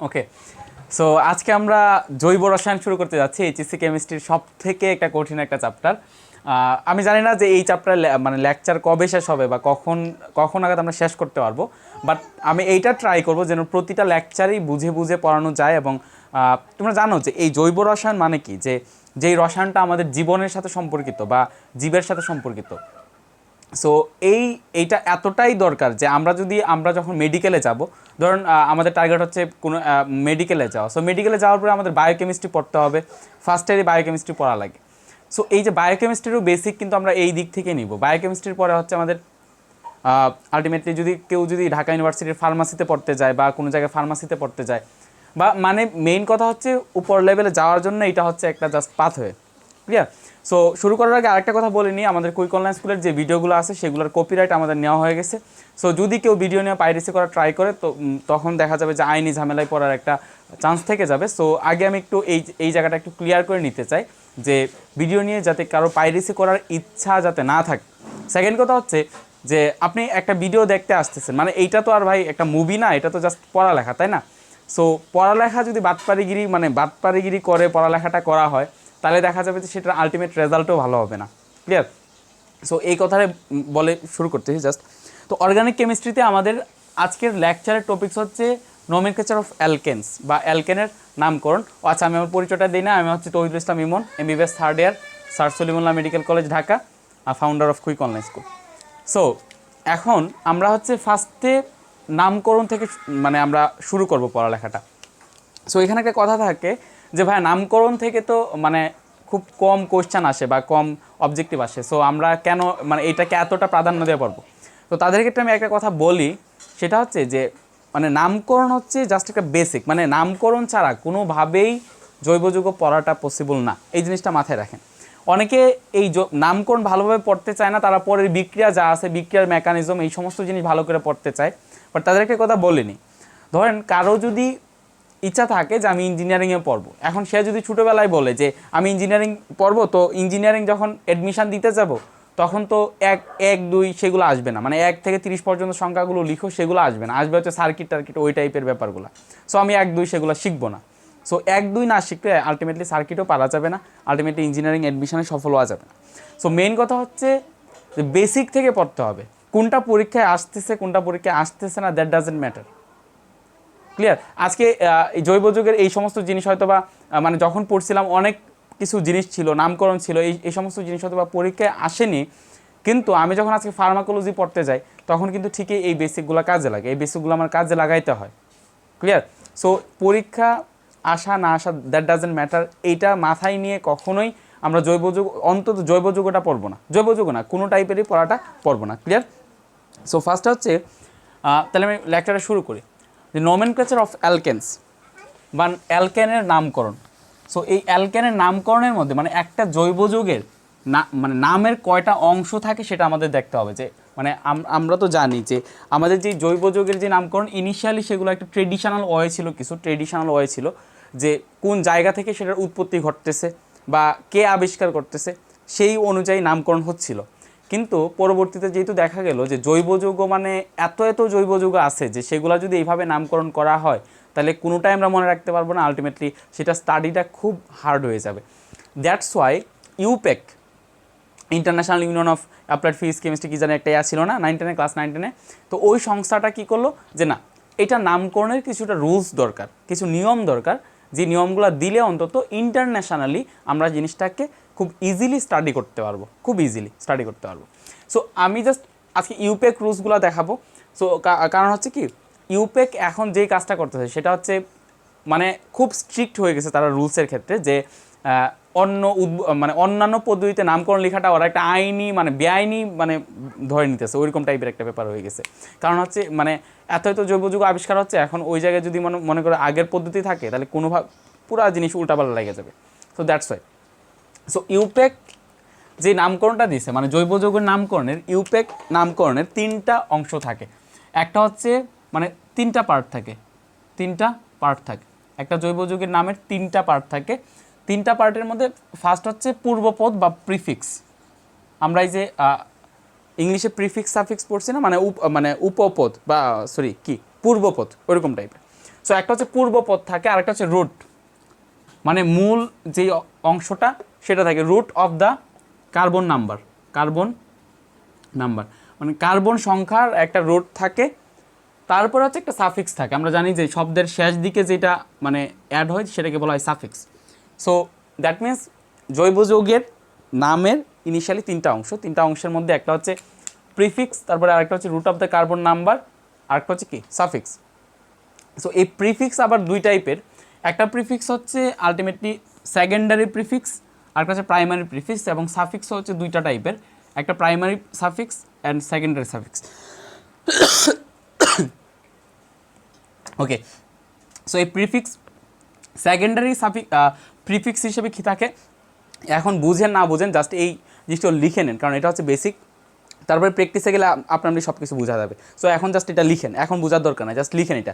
ওকে, so আজকে আমরা জৈব রসায়ন শুরু করতে যাচ্ছি। এইচএসসি কেমিস্ট্রির সব থেকে একটা কঠিন একটা চ্যাপ্টার। আমি জানি না যে এই চ্যাপ্টার মানে লেকচার কবে শেষ হবে বা কখন কখন নাগাদ আমরা শেষ করতে পারবো, বাট আমি এইটা ট্রাই করব যেন প্রতিটা লেকচারই বুঝে বুঝে পড়ানো যায়। এবং তোমরা জানো যে এই জৈব রসায়ন মানে কি, যে যেই রসায়নটা আমাদের জীবনের সাথে সম্পর্কিত বা জীবের সাথে সম্পর্কিত। সো এইটা এতটাই দরকার যে আমরা যখন মেডিকেলে যাব, ধরুন আমাদের টার্গেট হচ্ছে কোনো মেডিকেলে যাওয়া। সো মেডিকেলে যাওয়ার পরে আমাদের বায়োকেমিস্ট্রি পড়তে হবে, ফার্স্ট ইয়ারে বায়োকেমিস্ট্রি পড়া লাগে। সো এই যে বায়োকেমিস্ট্রিরও বেসিক কিন্তু আমরা এই দিক থেকে নিব। বায়োকেমিস্ট্রির পরে হচ্ছে আমাদের আলটিমেটলি কেউ যদি ঢাকা ইউনিভার্সিটির ফার্মাসিতে পড়তে যায় বা কোনো জায়গায় ফার্মাসিতে পড়তে যায়, বা মানে মেইন কথা হচ্ছে উপর লেভেলে যাওয়ার জন্য এটা হচ্ছে একটা জাস্ট পাথওয়ে। ক্লিয়ার? সো শুরু করার আগে আরেকটা কথা বলে নিই, আমাদের কুইক অনলাইন স্কুলের যে ভিডিওগুলো আছে সেগুলোর কপিরাইট আমাদের নেওয়া হয়ে গেছে। সো যদি কেউ ভিডিও নিয়ে পাইরেসি করা ট্রাই করে তো তখন দেখা যাবে যে আইনি ঝামেলায় পড়ার একটা চান্স থেকে যাবে। সো আগে আমি একটু এই জায়গাটা একটু ক্লিয়ার করে নিতে চাই যে ভিডিও নিয়ে যাতে কারো পাইরেসি করার ইচ্ছা যাতে না থাকে। সেকেন্ড কথা হচ্ছে যে আপনি একটা ভিডিও দেখতে আসতেছেন, মানে এইটা তো আর ভাই একটা মুভি না, এটা তো জাস্ট পড়ালেখা, তাই না? সো পড়ালেখা যদি বাটপারিগিরি করে পড়ালেখাটা করা হয়, তাহলে দেখা যাবে যে সেটার আলটিমেট রেজাল্টও ভালো হবে না। ক্লিয়ার? সো এই কথাটা বলে শুরু করতেছি জাস্ট। তো অর্গানিক কেমিস্ট্রিতে আমাদের আজকের লেকচারের টপিকস হচ্ছে নোমেনক্লেচার অফ অ্যালকেনস বা অ্যালকেনের নামকরণ। আচ্ছা, আমি আমার পরিচয়টা দিই না, আমি হচ্ছে Touhidul Islam Emon, MBBS third year, sir Salimullah medical college Dhaka, founder of quick online school. So এখন আমরা হচ্ছে ফার্স্টে নামকরণ থেকে মানে আমরা শুরু করব পড়ালেখাটা। সো এখানে একটা কথা থাকে যে ভাই নামকরণ থেকে তো মানে খুব কম কোশ্চেন আসে বা কম অবজেক্টিভ আসে, সো আমরা কেন মানে এটাকে এতটা প্রাধান্য দিয়ে পারবো? তো তাদের ক্ষেত্রে আমি একটা কথা বলি, সেটা হচ্ছে যে মানে নামকরণ হচ্ছে জাস্ট একটা বেসিক, মানে নামকরণ ছাড়া কোনোভাবেই জৈব যৌগ পড়াটা পসিবল না। এই জিনিসটা মাথায় রাখেন। অনেকে এই নামকরণ ভালোভাবে পড়তে চায় না, তারা পরের বিক্রিয়া যা আছে, বিক্রিয়ার মেকানিজম, এই সমস্ত জিনিস ভালো করে পড়তে চায়। বাট তাদেরকে কথা বলিনি। ধরেন কারো যদি ইচ্ছা থাকে যে আমি ইঞ্জিনিয়ারিংয়ে পড়বো, এখন সে যদি ছোটোবেলায় বলে যে আমি ইঞ্জিনিয়ারিং পড়বো, তো ইঞ্জিনিয়ারিং যখন অ্যাডমিশান দিতে যাব তখন তো এক এক দুই সেগুলো আসবে না, মানে 1 থেকে 30 পর্যন্ত সংখ্যাগুলো লিখো সেগুলো আসবে না, আসবে হচ্ছে সার্কিট টার্কিট ওই টাইপের ব্যাপারগুলো। সো আমি 1 2 সেগুলো শিখবো না। সো 1 2 না শিখলে আলটিমেটলি সার্কিটও পারা যাবে না, আলটিমেটলি ইঞ্জিনিয়ারিং অ্যাডমিশনে সফল হওয়া যাবে না। সো মেইন কথা হচ্ছে যে বেসিক থেকে পড়তে হবে। কোনটা পরীক্ষায় আসতেছে কোনটা পরীক্ষায় আসতেছে না, দ্যাট ডাজেন্ট ম্যাটার। ক্লিয়ার? আজকে এই জৈব যুগের এই সমস্ত জিনিস হয়তো বা মানে যখন পড়ছিলাম অনেক কিছু জিনিস ছিল, নামকরণ ছিল, এই সমস্ত জিনিস হয়তো বা পরীক্ষায় আসেনি, কিন্তু আমি যখন আজকে ফার্মাকোলজি পড়তে যাই তখন কিন্তু ঠিকই এই বেসিকগুলো কাজে লাগে, এই বেসিকগুলো আমার কাজে লাগাইতে হয়। ক্লিয়ার? সো পরীক্ষা আসা না আসা দ্যাট ডাজেন্ট ম্যাটার, এইটা মাথায় নিয়ে কখনোই আমরা জৈব যুগ, অন্তত জৈব যুগটা পড়বো না, জৈব যুগ না কোনো টাইপেরই পড়াটা পড়বো না। ক্লিয়ার? সো ফার্স্ট হচ্ছে তাহলে আমি লেকচারটা শুরু করি যে নোমেনক্লেচার অফ অ্যালকেনস বা অ্যালকেনের নামকরণ। সো এই অ্যালকেনের নামকরণের মধ্যে মানে একটা জৈব যৌগের মানে নামের কয়টা অংশ থাকে সেটা আমাদের দেখতে হবে। যে মানে আমরা তো জানি যে আমাদের যে জৈব যৌগের যে নামকরণ ইনিশিয়ালি সেগুলো একটা ট্রেডিশনাল ওয়ে ছিল, কিছু ট্রেডিশনাল ওয়ে ছিল যে কোন জায়গা থেকে সেটার উৎপত্তি ঘটতেছে বা কে আবিষ্কার করতেছে সেই অনুযায়ী নামকরণ হচ্ছিল। কিন্তু পরবর্তীতে যেহেতু দেখা গেল যে জৈব যৌগ মানে এত জৈব যৌগ আছে যে সেগুলো যদি এইভাবে নামকরণ করা হয় তাহলে কোনোটাই আমরা মনে রাখতে পারবো না, আলটিমেটলি সেটা স্টাডিটা খুব হার্ড হয়ে যাবে। That's why IUPAC, international union of applied physics chemistry কি জানে একটা ছিল না 9 10 ক্লাস 9 10, তো ওই সংস্থাটা কী করলো যে না, এটা নামকরণের কিছুটা রুলস দরকার, কিছু নিয়ম দরকার, যে নিয়মগুলো দিলে অন্তত ইন্টারন্যাশনালি আমরা জিনিসটাকে খুব ইজিলি স্টাডি করতে পারবো, খুব ইজিলি স্টাডি করতে পারবো। সো আমি জাস্ট আজকে ইউপেক রুলসগুলো দেখাবো। সো কারণ হচ্ছে কি, ইউপেক এখন যেই কাজটা করতেছে সেটা হচ্ছে মানে খুব স্ট্রিক্ট হয়ে গেছে তারা রুলসের ক্ষেত্রে, যে মানে অন্যান্য পদ্ধতিতে নামকরণ লেখাটা ওরা একটা আইনি মানে বেআইনি মানে ধরে নিতেছে, ওইরকম টাইপের একটা ব্যাপার হয়ে গেছে। কারণ হচ্ছে মানে এত জৈব যুগ আবিষ্কার হচ্ছে, এখন ওই জায়গায় যদি মনে করে আগের পদ্ধতি থাকে তাহলে কোনোভাবে পুরো জিনিস উল্টাপাল্টা লেগে যাবে। সো দ্যাটস ওয়াই সো ইউপেক যে নামকরণটা দিছে মানে জৈব যৌগের নামকরণের, ইউপেক নামকরণের 3টা অংশ থাকে। একটা হচ্ছে মানে 3টা পার্ট থাকে, 3টা পার্ট থাকে একটা জৈব যৌগের নামের, 3টা পার্ট থাকে। 3টা পার্টের মধ্যে ফার্স্ট হচ্ছে পূর্বপদ বা প্রিফিক্স। আমরা এই যে ইংলিশে প্রিফিক্স সাফিক্স পড়ছি না, মানে মানে উপপদ বা সরি কি পূর্বপদ ওইরকম টাইপের। সো একটা হচ্ছে পূর্বপদ থাকে, আরেকটা হচ্ছে রুট, মানে মূল যে অংশটা সেটা থাকে, root of the carbon number, carbon number মানে কার্বন সংখ্যার একটা রুট থাকে, তারপর হচ্ছে একটা সাফিক্স থাকে। আমরা জানি যে শব্দের শেষ দিকে যেটা মানে অ্যাড হয় সেটাকে বলা হয় সাফিক্স। সো দ্যাট মিনস জৈব যৌগের নামের ইনিশিয়ালি তিনটা অংশের মধ্যে একটা হচ্ছে প্রিফিক্স, তারপরে আরেকটা হচ্ছে root of the carbon number, আরেকটা হচ্ছে কি সাফিক্স। সো এই প্রিফিক্স আবার দুই টাইপের, একটা প্রিফিক্স হচ্ছে আলটিমেটলি সেকেন্ডারি প্রিফিক্স, আরেকটা হচ্ছে প্রাইমারি প্রিফিক্স, এবং সাফিক্স হচ্ছে দুইটা টাইপের, একটা primary suffix and secondary suffix. Okay, so এই প্রিফিক্স সেকেন্ডারি প্রিফিক্স হিসেবে কী থাকে, এখন বুঝেন না বুঝেন জাস্ট এই জিনিসটা লিখে নেন, কারণ এটা হচ্ছে বেসিক, তারপরে প্র্যাকটিসে গেলে আপনার সব কিছু বোঝা যাবে। সো এখন জাস্ট এটা লিখেন, এখন বোঝার দরকার নাই, জাস্ট লিখেন এটা,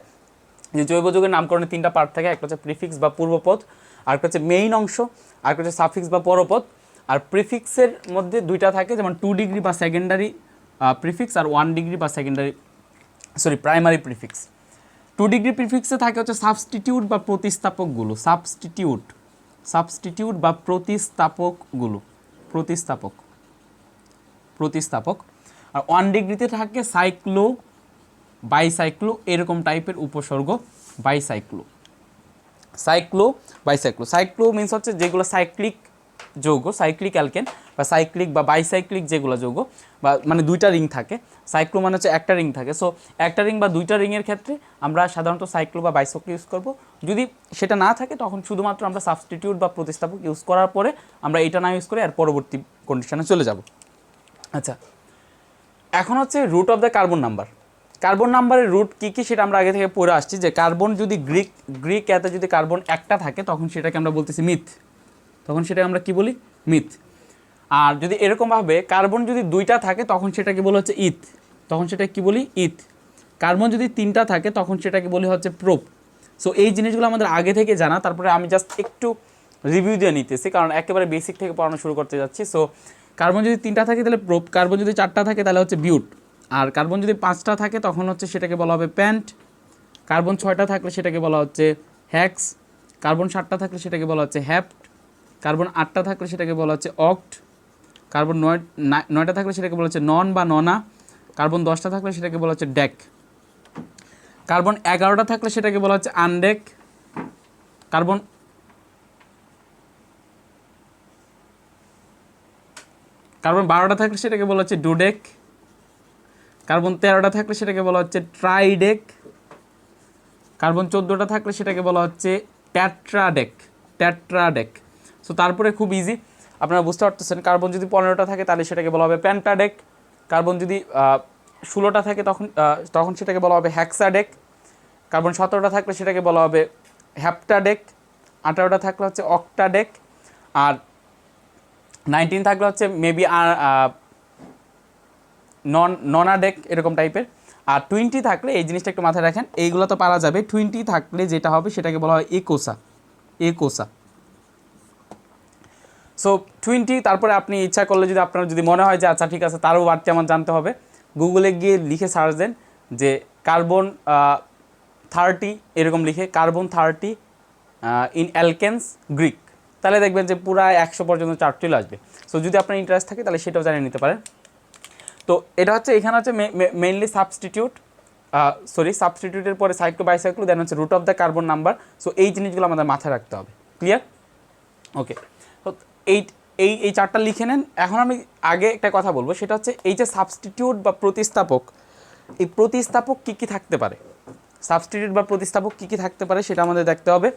যে জৈব যৌগের নামকরণে তিনটা পার্ট থাকে, একটা হচ্ছে প্রিফিক্স বা পূর্বপদ, আরেকটা হচ্ছে মেইন অংশ, আরেকটা হচ্ছে সাফিক্স বা পরপদ। আর প্রিফিক্সের মধ্যে দুইটা থাকে, যেমন 2 ডিগ্রি বা সেকেন্ডারি প্রিফিক্স, আর 1 ডিগ্রি বা প্রাইমারি প্রিফিক্স। 2 ডিগ্রি প্রিফিক্সে থাকে হচ্ছে সাবস্টিটিউট বা প্রতিস্থাপকগুলো, সাবস্টিটিউট বা প্রতিস্থাপক। আর 1 ডিগ্রিতে থাকে সাইক্লো, বাইসাইক্লো, এরকম টাইপের উপসর্গ, সাইক্লো মিনস হচ্ছে যেগুলো সাইক্লিক যৌগ, সাইক্লিক অ্যালকেন বা সাইক্লিক বা বাইসাইক্লিক যেগুলো যৌগ, বা মানে দুইটা রিং থাকে, সাইক্লো মানে হচ্ছে একটা রিং থাকে। সো একটা রিং বা দুইটা রিংয়ের ক্ষেত্রে আমরা সাধারণত সাইক্লো বা বাইসাইক্লো ইউজ করব। যদি সেটা না থাকে তখন শুধুমাত্র আমরা সাবস্টিটিউট বা প্রতিস্থাপক ইউজ করার পরে আমরা এটা না ইউজ করে আর পরবর্তী কন্ডিশনে চলে যাব। আচ্ছা, এখন হচ্ছে root of the carbon number. Carbon নাম্বারের রুট কী কী সেটা আমরা আগে থেকে পড়ে আসছি, যে কার্বন যদি গ্রিক এতে যদি কার্বন একটা থাকে তখন সেটাকে আমরা বলতেছি মিথ, তখন সেটাকে আমরা কি বলি, মিথ। আর যদি এরকমভাবে কার্বন যদি দুইটা থাকে তখন সেটাকে বলা হচ্ছে ইথ, তখন সেটা কি বলি, ইথ। কার্বন যদি তিনটা থাকে তখন সেটাকে বলি হচ্ছে প্রোপ। সো এই জিনিসগুলো আমাদের আগে থেকে জানা, তারপরে আমি জাস্ট একটু রিভিউ দিয়ে নিতেছি, কারণ একেবারে বেসিক থেকে পড়ানো শুরু করতে যাচ্ছি। সো কার্বন যদি তিনটা থাকে তাহলে প্রোপ, কার্বন যদি চারটা থাকে তাহলে হচ্ছে বিউট, আর কার্বন যদি পাঁচটা থাকে তখন হচ্ছে সেটাকে বলা হবে প্যান্ট, কার্বন ছয়টা থাকলে সেটাকে বলা হচ্ছে হ্যাক্স, কার্বন সাতটা থাকলে সেটাকে বলা হচ্ছে হ্যাপ্ট, কার্বন আটটা থাকলে সেটাকে বলা হচ্ছে অক্ট, কার্বন নয়টা থাকলে সেটাকে বলা হচ্ছে নন বা ননা, কার্বন 10টা থাকলে সেটাকে বলা হচ্ছে ডেক, কার্বন 11টা থাকলে সেটাকে বলা হচ্ছে আনডেক, কার্বন 12টা থাকলে সেটাকে বলা হচ্ছে ডুডেক, কার্বন 13টা থাকলে সেটাকে বলা হচ্ছে ট্রাইডেক, কার্বন 14টা থাকলে সেটাকে বলা হচ্ছে ট্যাট্রাডেক। সো তারপরে খুব ইজি, আপনারা বুঝতে পারতেছেন, কার্বন যদি 15টা থাকে তাহলে সেটাকে বলা হবে পেন্টাডেক, কার্বন যদি 16টা থাকে তখন সেটাকে বলা হবে হ্যাক্সাডেক, কার্বন 17টা থাকলে সেটাকে বলা হবে হ্যাপ্টাডেক, 18টা থাকলে হচ্ছে অক্টাডেক, আর 19 থাকলে হচ্ছে মেবি ননাডেক এরকম টাইপের। আর 20 থাকলে এই জিনিসটা একটু মাথায় রাখেন, এইগুলো তো পারা যাবে, 20 থাকলে যেটা হবে সেটাকে বলা হয় একোসা। সো 20, তারপরে আপনি ইচ্ছা করলে যদি আপনার যদি মনে হয় যে আচ্ছা ঠিক আছে তারও বাড়তি আমার জানতে হবে, গুগলে গিয়ে লিখে সার্চ দেন যে কার্বন 30 এরকম লিখে, কার্বন 30 ইন অ্যালকেন্স গ্রিক, তাহলে দেখবেন যে পুরা 100 পর্যন্ত চার্ট চলে আসবে। সো যদি আপনার ইন্টারেস্ট থাকে তাহলে সেটাও জানিয়ে নিতে পারেন। তো এটা হচ্ছে এখানে হচ্ছে মেইনলি সাবস্টিটিউটের পরে সাইক্লো বাইসাইক্লো, দেন হচ্ছে root of the carbon number. So এই জিনিসগুলো আমাদের মাথায় রাখতে হবে, ক্লিয়ার? ওকে, তো এই চারটা লিখে নেন। এখন আমি আগে একটা কথা বলবো, সেটা হচ্ছে এই যে সাবস্টিটিউট বা প্রতিস্থাপক, এই প্রতিস্থাপক কী কী থাকতে পারে, সাবস্টিটিউট বা প্রতিস্থাপক কী কী থাকতে পারে সেটা আমাদের দেখতে হবে।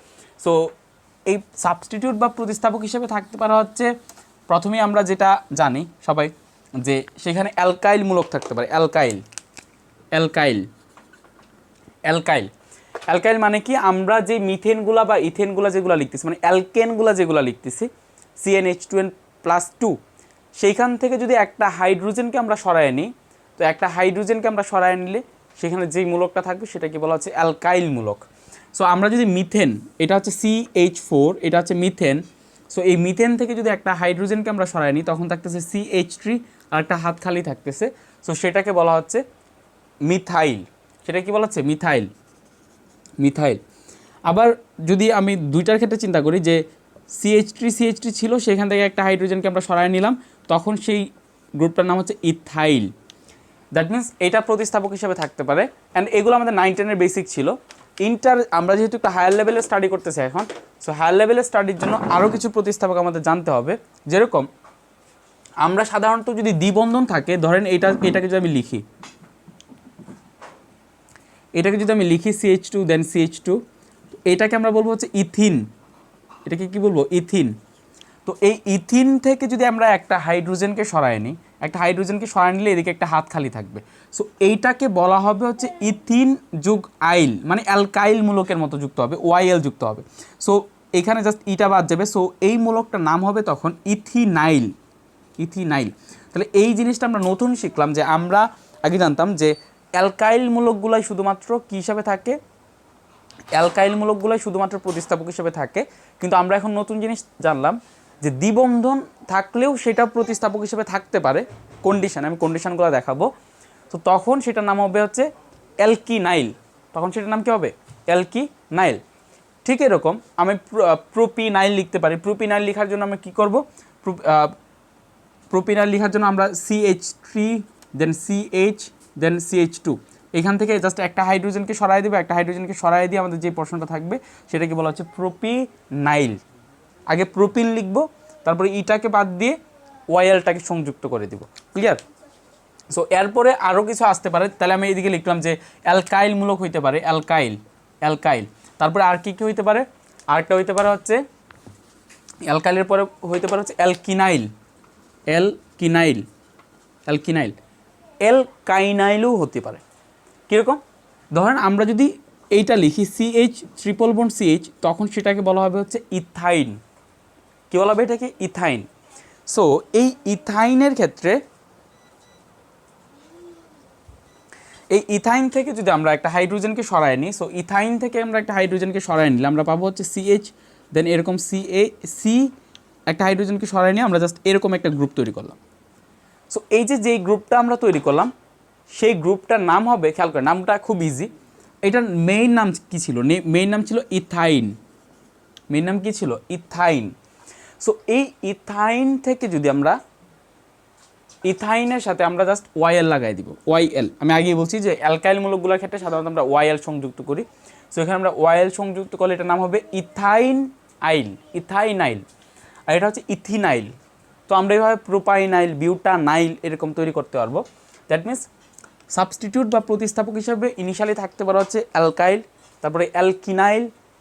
সো এই সাবস্টিটিউট বা প্রতিস্থাপক হিসেবে থাকতে পারে হচ্ছে, প্রথমেই আমরা যেটা জানি সবাই যে সেখানে অ্যালকাইল মূলক থাকতে পারে, অ্যালকাইল মানে কি, আমরা যে মিথেনগুলা বা ইথেনগুলা যেগুলো লিখতেছি, মানে অ্যালকেনগুলা যেগুলো লিখতেছি CnH2n+2, সেইখান থেকে যদি একটা হাইড্রোজেনকে আমরা সরায় নিই, তো একটা হাইড্রোজেনকে আমরা সরায় নিলে সেখানে যেই মূলকটা থাকবে সেটাকে বলা হচ্ছে অ্যালকাইল মূলক। সো আমরা যদি মিথেন, এটা হচ্ছে CH4, এটা হচ্ছে মিথেন, সো এই মিথেন থেকে যদি একটা হাইড্রোজেনকে আমরা সরাই নিই তখন থাকতেছে CH3 আর একটা হাত খালি থাকতেছে, সো সেটাকে বলা হচ্ছে মিথাইল। সেটা কি বলা হচ্ছে? মিথাইল। মিথাইল। আবার যদি আমি দুইটার ক্ষেত্রে চিন্তা করি যে CH3 ছিল, সেখান থেকে একটা হাইড্রোজেনকে আমরা সরায় নিলাম, তখন সেই গ্রুপটার নাম হচ্ছে ইথাইল। দ্যাট মিনস এটা প্রতিস্থাপক হিসেবে থাকতে পারে। অ্যান্ড এগুলো আমাদের 9-10-এর বেসিক ছিল। আমরা যেহেতু একটা হায়ার লেভেলে স্টাডি করতেছি এখন, সো হায়ার লেভেলের স্টাডির জন্য আরও কিছু প্রতিস্থাপক আমাদের জানতে হবে। যেরকম আমরা সাধারণত যদি দ্বিবন্ধন থাকে, ধরেন এটাকে যদি আমি লিখি, CH2 দেন CH2, এটাকে আমরা বলবো হচ্ছে ইথিন। এটাকে কি বলবো? ইথিন। তো এই ইথিন থেকে যদি আমরা একটা হাইড্রোজেনকে সরায় নিই, নিলে এদিকে একটা হাত খালি থাকবে। সো এইটাকে বলা হবে হচ্ছে ইথিন যুগ আইল, মানে অ্যালকাইল মূলকের মতো যুক্ত হবে, ওয়াইএল যুক্ত হবে। সো এখানে জাস্ট ইটা বাদ যাবে। সো এই মূলকটার নাম হবে তখন ইথিনাইল। তাহলে এই জিনিসটা আমরা নতুন শিখলাম, যে আমরা আগে জানতাম যে অ্যালকাইল মূলকগুলাই শুধুমাত্র কী হিসাবে থাকে, শুধুমাত্র প্রতিস্থাপক হিসেবে থাকে। কিন্তু আমরা এখন নতুন জিনিস জানলাম যে দ্বিবন্ধন থাকলেও সেটা প্রতিস্থাপক হিসেবে থাকতে পারে কন্ডিশন, আমি কন্ডিশনগুলো দেখাবো। তো তখন সেটার নাম হবে হচ্ছে অ্যালকিনাইল। অ্যালকিনাইল। ঠিক এরকম আমি প্রোপিনাইল লিখতে পারি। প্রোপিনাইল লেখার জন্য আমরা কী করবো? প্রোপিনাইল লেখার জন্য আমরা CH3 দেন CH দেন CH2, এখান থেকে জাস্ট একটা হাইড্রোজেনকে সরাই দেবে। একটা হাইড্রোজেনকে সরাই দিয়ে আমাদের যে প্রশ্নটা থাকবে সেটাকে বলা হচ্ছে প্রোপিনাইল। আগে প্রোপিন লিখবো, তারপরে ইটাকে বাদ দিয়ে ওয়াইএলটাকে সংযুক্ত করে দিব। ক্লিয়ার? সো এরপরে আরও কিছু আসতে পারে। তাহলে আমি এইদিকে লিখলাম যে অ্যালকাইল মূলক হইতে পারে, অ্যালকাইল। তারপরে আর কি হইতে পারে? আরেকটা হইতে পারে হচ্ছে অ্যালকাইলের পরে হইতে পারে হচ্ছে অ্যালকাইনাইলও হতে পারে। কীরকম? ধরেন আমরা যদি এইটা লিখি CH3 তখন সেটাকে বলা হবে হচ্ছে ইথাইন। কী বলা হবে এটাকে? ইথাইন। সো এই ইথাইনের ক্ষেত্রে এই ইথাইন থেকে যদি আমরা একটা হাইড্রোজেনকে সরায় নিই, সো ইথাইন থেকে আমরা একটা হাইড্রোজেনকে সরায় নিলে আমরা পাবো হচ্ছে CH, দেন এরকম একটা হাইড্রোজেনকে সরায় নিয়ে আমরা জাস্ট এরকম একটা গ্রুপ তৈরি করলাম। সো এই যেই গ্রুপটা আমরা তৈরি করলাম, সেই গ্রুপটার নাম হবে, খেয়াল করে নামটা খুব ইজি, এটার মেইন নাম কী ছিল? মেইন নাম ছিল ইথাইন। সো এই ইথাইন থেকে যদি আমরা ইথাইনের সাথে আমরা জাস্ট ওয়াইএল লাগাই দিব, ওয়াইএল। আমি আগেই বলছি যে অ্যালকাইল মূলকগুলোর ক্ষেত্রে সাধারণত আমরা ওয়াইএল সংযুক্ত করি। সো এখানে আমরা ওয়াইএল সংযুক্ত করলে এটার নাম হবে ইথাইনাইল। আর এটা হচ্ছে ইথিনাইল। তো আমরা এইভাবে প্রোপাইনাইল, বিউটানাইল এরকম তৈরি করতে পারবো। দ্যাট মিনস সাবস্টিটিউট বা প্রতিস্থাপক হিসাবে ইনিশিয়ালি থাকতে পারে হচ্ছে অ্যালকাইল, তারপরে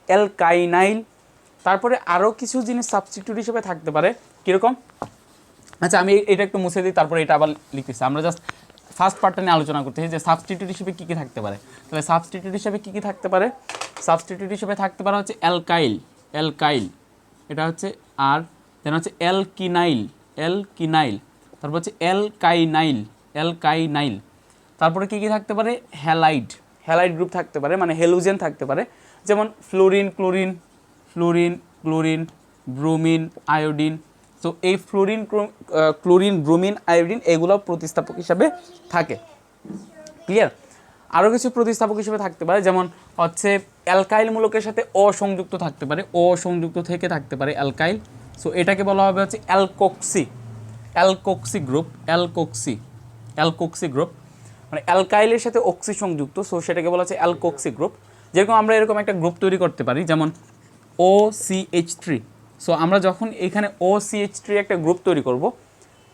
অ্যালকাইনাইল, তারপরে আরও কিছু জিনিস সাবস্টিটিউট হিসেবে থাকতে পারে। কীরকম? আচ্ছা, আমি এটা একটু মুছে দিই, তারপরে এটা আবার লিখতেছি। আমরা জাস্ট ফার্স্ট পার্টটা নিয়ে আলোচনা করতেছি যে সাবস্টিটিউট হিসেবে কী কী থাকতে পারে। তাহলে সাবস্টিটিউট হিসেবে কী কী থাকতে পারে? সাবস্টিটিউট হিসেবে থাকতে পারে হচ্ছে অ্যালকাইল, এটা হচ্ছে, আর দেন হচ্ছে অ্যালকিনাইল, তারপর হচ্ছে অ্যালকাইনাইল। তারপরে কী কী থাকতে পারে? হ্যালাইড গ্রুপ থাকতে পারে, মানে হেলুজেন থাকতে পারে। যেমন ফ্লোরিন, ক্লোরিন, ব্রোমিন, আয়োডিন। তো এই ক্লোরিন, ব্রোমিন, আয়োডিন এগুলো প্রতিস্থাপক হিসাবে থাকে। ক্লিয়ার? আরও কিছু প্রতিস্থাপক হিসেবে থাকতে পারে, যেমন হচ্ছে অ্যালকাইল মূলকের সাথে অসংযুক্ত থাকতে পারে, থাকতে পারে অ্যালকাইল। সো এটাকে বলা হবে হচ্ছে অ্যালকক্সি গ্রুপ, মানে অ্যালকাইলের সাথে অক্সি সংযুক্ত। সো সেটাকে বলা হচ্ছে অ্যালকক্সি গ্রুপ। যেরকম আমরা এরকম একটা গ্রুপ তৈরি করতে পারি, যেমন OCH3। সো আমরা যখন এখানে OCH3 একটা গ্রুপ তৈরি করব,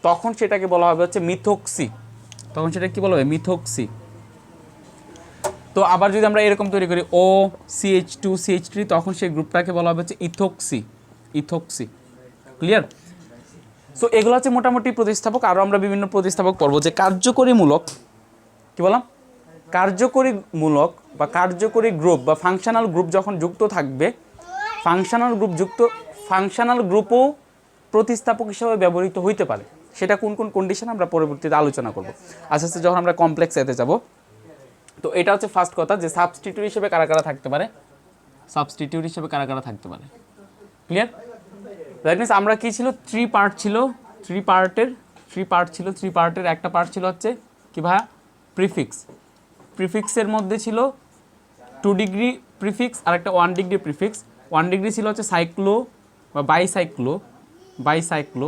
তখন সেটাকে বলা হবে হচ্ছে মিথক্সি। তো আবার যদি আমরা এরকম তৈরি করি OCH2CH3, তখন সেই গ্রুপটাকে বলা হবে হচ্ছে ইথক্সি। ক্লিয়ার? সো এগুলো হচ্ছে মোটামুটি প্রতিস্থাপক। আরও আমরা বিভিন্ন প্রতিস্থাপক পড়বো। যে কার্যকরী মূলক, কী বললাম? কার্যকরী মূলক বা কার্যকরী গ্রুপ বা ফাংশনাল গ্রুপ যখন যুক্ত থাকবে, ফাংশনাল গ্রুপও প্রতিস্থাপক হিসেবে ব্যবহৃত হইতে পারে। সেটা কোন কোন কন্ডিশন আমরা পরবর্তীতে আলোচনা করব আস্তে আস্তে যখন আমরা কমপ্লেক্স এতে যাব। তো এটা হচ্ছে ফার্স্ট কথা, যে সাবস্টিটিউট হিসেবে কারা কারা থাকতে পারে। ক্লিয়ার? দ্যাট মিনস আমরা কি ছিল, থ্রি পার্টের একটা পার্ট ছিল হচ্ছে কি ভাইয়া? প্রিফিক্সের মধ্যে ছিল 2 ডিগ্রি প্রিফিক্স আর একটা 1 ডিগ্রি প্রিফিক্স। 1 ডিগ্রি ছিল হচ্ছে সাইক্লো বা বাইসাইক্লো।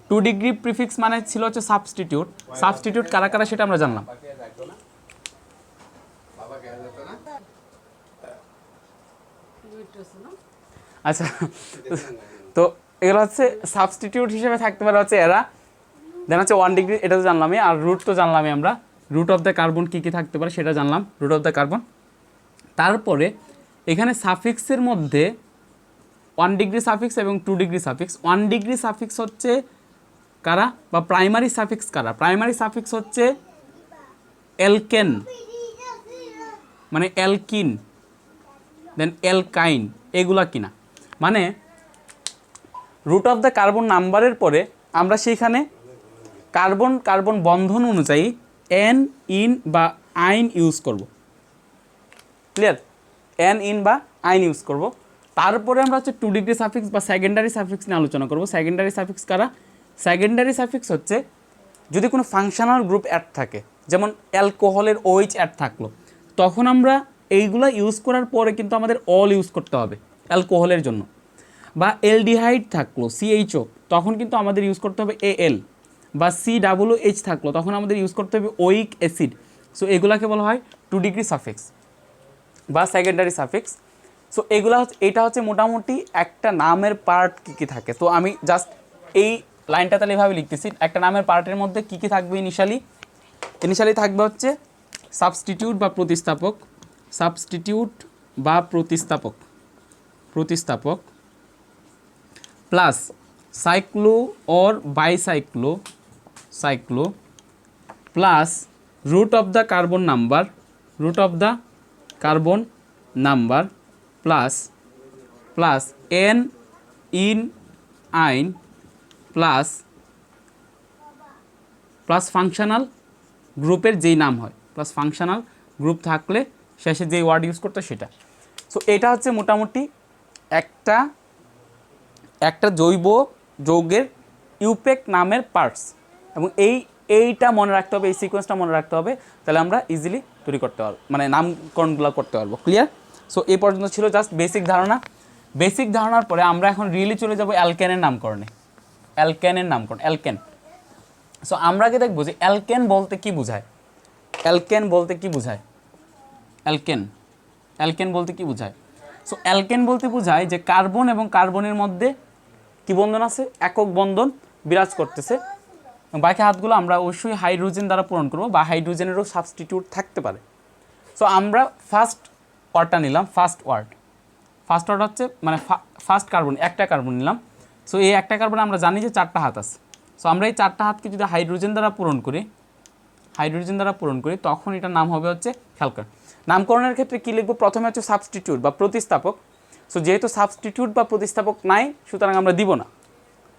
2 ডিগ্রি প্রিফিক্স মানে ছিল হচ্ছে সাবস্টিটিউট। সাবস্টিটিউট কারা কারা সেটা আমরা জানলাম। আচ্ছা, তো এগুলো হচ্ছে সাবস্টিটিউট হিসেবে থাকতে পারে হচ্ছে এরা। দেন হচ্ছে 1 ডিগ্রি, এটা তো জানলামই। আর রুট তো জানলামই আমরা, রুট অফ দ্য কার্বন কী কী থাকতে পারে সেটা জানলাম, রুট অফ দ্য কার্বন। তারপরে এখানে সাফিক্সের মধ্যে 1 ডিগ্রি সাফিক্স এবং 2 ডিগ্রি সাফিক্স। 1 ডিগ্রি সাফিক্স হচ্ছে কারা, বা প্রাইমারি সাফিক্স কারা? প্রাইমারি সাফিক্স হচ্ছে অ্যালকেন, মানে অ্যালকিন, দেন অ্যালকাইন, এগুলা কিনা। মানে রুট অফ দ্য কার্বন নাম্বারের পরে আমরা সেইখানে কার্বন কার্বন বন্ধন অনুযায়ী এন, ইন বা আইন ইউজ করব। ক্লিয়ার? এন, ইন বা আইন ইউজ করব। তারপরে আমরা হচ্ছে 2 ডিগ্রি সাফিক্স বা সেকেন্ডারি সাফিক্স নিয়ে আলোচনা করব। সেকেন্ডারি সাফিক্স কারা? সেকেন্ডারি সাফিক্স হচ্ছে যদি কোনো ফাংশনাল গ্রুপ অ্যাড থাকে, যেমন অ্যালকোহলের OH অ্যাড থাকলো, তখন আমরা এইগুলা ইউজ করার পরে কিন্তু আমাদের অল ইউজ করতে হবে অ্যালকোহলের জন্য। বা অ্যালডিহাইড থাকলো CHO, তখন কিন্তু আমাদের ইউজ করতে হবে AL। বা COOH থাকলো, তখন আমাদের ইউজ করতে হবে ওইক অ্যাসিড। সো এগুলাকে বলা হয় 2 ডিগ্রি সাফিক্স বা সেকেন্ডারি সাফিক্স। সো এগুলা হচ্ছে, এটা হচ্ছে মোটামুটি একটা নামের পার্ট কী কী থাকে। তো আমি জাস্ট এই লাইনটা তাহলে এভাবে লিখতেছি, একটা নামের পার্টের মধ্যে কী কী থাকবে। ইনিশিয়ালি থাকবে হচ্ছে সাবস্টিটিউট বা প্রতিস্থাপক, সাবস্টিটিউট বা প্রতিস্থাপক plus cyclo or bicyclo plus root of the carbon number plus ane, ene, yne plus functional গ্রুপের যেই নাম হয়, প্লাস ফাংশনাল গ্রুপ থাকলে শেষে যেই ওয়ার্ড ইউজ করতে সেটা। সো এটা হচ্ছে মোটামুটি একটা জৈব যৌগের ইউপেক নামের পার্টস। এবং এইটা মনে রাখতে হবে, এই সিকোয়েন্সটা মনে রাখতে হবে, তাহলে আমরা ইজিলি তৈরি করতে পারবো, মানে নামকরণগুলো করতে পারবো। ক্লিয়ার? সো এই পর্যন্ত ছিল জাস্ট বেসিক ধারণা। বেসিক ধারণার পরে আমরা এখন রিয়েলি চলে যাব অ্যালকেনের নামকরণে। অ্যালকেন। সো আমরা আগে দেখবো যে অ্যালকেন বলতে কি বোঝায়। অ্যালকেন বলতে কি বোঝায়? সো অ্যালকেন বলতে বোঝায় যে কার্বন এবং কার্বনের মধ্যে কি বন্ধন আছে? একক বন্ধন বিরাজ করতেছে। বাকি হাতগুলো আমরা অবশ্যই হাইড্রোজেন দ্বারা পূরণ করব, বা হাইড্রোজেনেরও সাবস্টিটিউট থাকতে পারে। সো আমরা ফার্স্ট ওয়ার্ডটা নিলাম। ফার্স্ট ওয়ার্ড হচ্ছে মানে ফার্স্ট কার্বন, একটা কার্বন নিলাম। সো এই একটা কার্বনে আমরা জানি যে 4টা হাত আছে। সো আমরা এই 4টা হাতকে যদি হাইড্রোজেন দ্বারা পূরণ করি তখন এটার নাম হবে হচ্ছে অ্যালকেন। নামকরণের ক্ষেত্রে কী লিখবো? প্রথমে হচ্ছে সাবস্টিটিউট বা প্রতিস্থাপক। সো যেহেতু সাবস্টিটিউট বা প্রতিস্থাপক নাই, সুতরাং আমরা দিব না।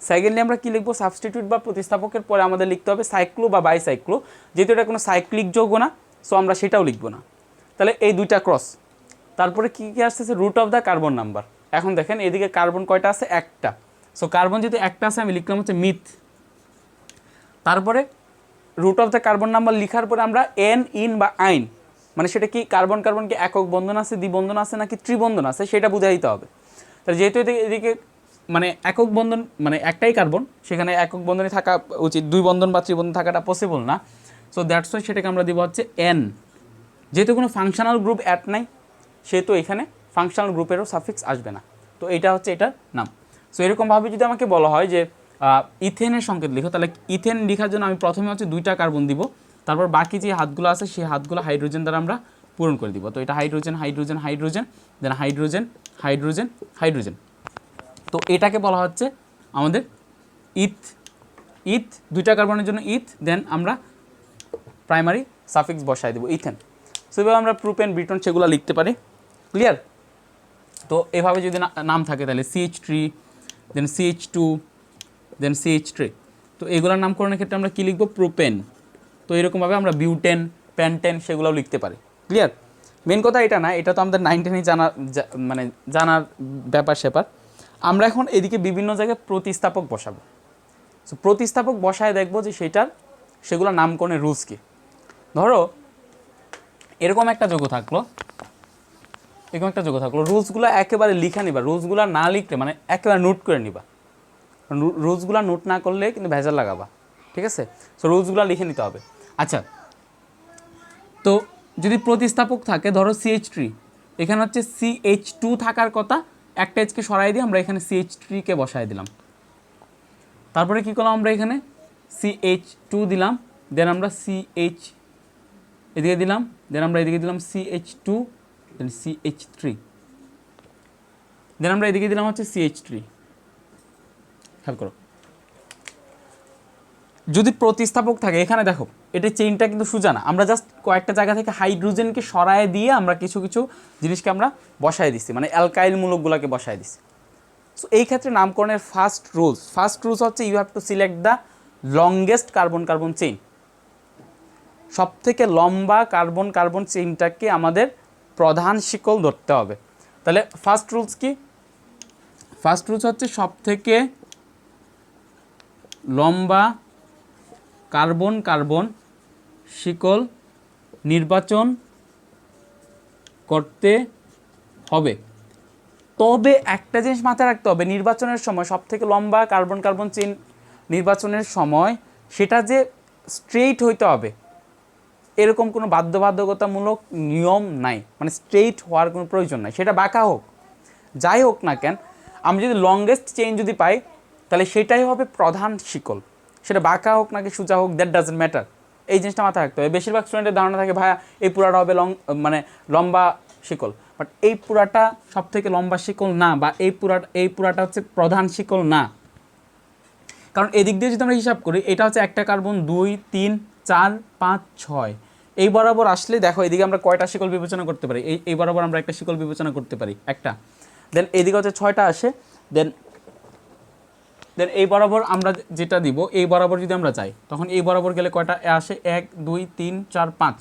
সেকেন্ডলি আমরা কী লিখবো? সাবস্টিটিউট বা প্রতিস্থাপকের পরে আমাদের লিখতে হবে সাইক্লো বা বাইসাইক্লো। যেহেতু এটা কোনো সাইক্লিক যৌগ না, সো আমরা সেটাও লিখবো না। তাহলে এই দুইটা ক্রস। তারপরে কী কী আসতেছে? Root of the carbon number. এখন দেখেন এদিকে কার্বন কয়টা আছে? একটা। সো কার্বন যেহেতু একটা আছে, আমি লিখলাম হচ্ছে মিথ। তারপরে root of the carbon number লিখার পরে আমরা এন, ইন বা আইন, মানে সেটা কি কার্বন কি একক বন্ধন আছে, দ্বিবন্ধন আছে নাকি ত্রিবন্ধন আছে, সেটা বুঝাই দিতে হবে। তাহলে যেহেতু এদিকে মানে একক বন্ধন, মানে একটাই কার্বন, সেখানে একক বন্ধনে থাকা উচিত, 2 বন্ধন বা ত্রিবন্ধন থাকাটা পসিবল না। সো দ্যাটস ওয়াই সেটাকে আমরা দিব হচ্ছে এন। যেহেতু কোনো ফাংশনাল গ্রুপ অ্যাড নাই, সেহেতু এখানে ফাংশনাল গ্রুপেরও সাফিক্স আসবে না। তো এইটা হচ্ছে এটার নাম। সো এরকমভাবে যদি আমাকে বলা হয় যে ইথেনের সংকেত লিখো, তাহলে ইথেন লেখার জন্য আমি প্রথমে হচ্ছে 2টা কার্বন দিব, তারপর বাকি যে হাতগুলো আছে সেই হাতগুলো হাইড্রোজেন দ্বারা আমরা পূরণ করে দিব। তো এটা হাইড্রোজেন, দেন হাইড্রোজেন। তো এটাকে বলা হচ্ছে আমাদের ইথ 2টা কার্বনের জন্য ইথ, দেন আমরা প্রাইমারি সাফিক্স বসাই দেবো ইথেন। সো এভাবে আমরা প্রোপেন, ব্রিটন সেগুলো লিখতে পারি। ক্লিয়ার? তো এভাবে যদি নাম থাকে তাহলে CH3, দেন CH2, দেন CH3। তো এগুলোর নামকরণের ক্ষেত্রে আমরা কী লিখবো? প্রোপেন। তো এরকমভাবে আমরা বিউটেন, প্যান্টেন সেগুলোও লিখতে পারি। ক্লিয়ার? মেন কথা এটা না, এটা তো আমাদের 9 10-এই জানার ব্যাপার স্যাপার। আমরা এখন এদিকে বিভিন্ন জায়গায় প্রতিস্থাপক বসাবো। সো প্রতিস্থাপক বসায় দেখবো যে সেগুলোর নামকরণের রুলস কী। ধরো এরকম একটা যৌগ থাকলো, এরকম একটা যোগ্য থাকলো। রুলসগুলো একেবারে লিখে নিবা, রুলসগুলো না লিখলে মানে একেবারে নোট করে নিবা, রুলসগুলো নোট না করলে কিন্তু ভেজাল লাগাবা, ঠিক আছে? সো রুলসগুলো লিখে নিতে হবে। আচ্ছা, তো যদি প্রতিস্থাপক থাকে ধরো CH3, এখানে হচ্ছে CH2 থাকার কথা, একটা এইচকে সরাই দিয়ে আমরা এখানে CH3কে বসাই দিলাম। তারপরে কি করলাম আমরা এখানে CH2 দিলাম, দেন আমরা CH এদিকে দিলাম, দেন আমরা এদিকে দিলাম CH2, দেন CH3, দেন আমরা এদিকে দিলাম হচ্ছে CH3। খেয়াল করো, যদি প্রতিস্থাপক থাকে এখানে দেখো এটা চেইনটা কিন্তু সোজা না, আমরা জাস্ট কয়েকটা জায়গা থেকে হাইড্রোজেনকে সরায় দিয়ে আমরা কিছু কিছু জিনিসকে আমরা বসায় দিচ্ছি, মানে অ্যালকাইল মূলকগুলোকে বসায় দিচ্ছি। সো এই ক্ষেত্রে নামকরণের ফার্স্ট রুলস হচ্ছে you have to select the longest carbon carbon chain. সব থেকে লম্বা কার্বন কার্বন চেইনটাকে আমাদের প্রধান শিকল ধরতে হবে। তাহলে ফার্স্ট রুলস কি? ফার্স্ট রুলস হচ্ছে সব থেকে লম্বা কার্বন কার্বন শিকল নির্বাচন করতে হবে। তবে একটা জিনিস মাথায় রাখতে হবে, নির্বাচনের সময় সব থেকে লম্বা কার্বন কার্বন চেইন নির্বাচনের সময় সেটা যে স্ট্রেইট হইতে হবে এরকম কোনো বাধ্যবাধকতামূলক নিয়ম নাই, মানে স্ট্রেইট হওয়ার কোনো প্রয়োজন নাই, সেটা বাঁকা হোক যাই হোক না কেন, আমি যদি লংগেস্ট চেইন যদি পাই তাহলে সেটাই হবে প্রধান শিকল, সেটা বাঁকা হোক নাকি সোজা হোক, দ্যাট ডাজন্ট ম্যাটার। এই জিনিসটা মাথায় রাখতে হবে। বেশিরভাগ স্টুডেন্টের ধারণা থাকে ভাইয়া এই পুরাটা হবে মানে লম্বা শিকল, বাট এই পুরাটা সব থেকে লম্বা শিকল না, বা এই পুরাটা হচ্ছে প্রধান শিকল না। কারণ এদিক দিয়ে যদি আমরা হিসাব করি, এটা হচ্ছে একটা কার্বন 2 3 4 5 6, এই বরাবর আসলে দেখো এদিকে আমরা কয়টা শিকল বিবেচনা করতে পারি, এই বরাবর আমরা একটা শিকল বিবেচনা করতে পারি, একটা। দেন এদিকে হচ্ছে 6টা আসে, দেন এই বরাবর আমরা যেটা দিব, এই বরাবর যদি আমরা যাই তখন এই বরাবর গেলে কয়টা আসে, 1 2 3 4 5,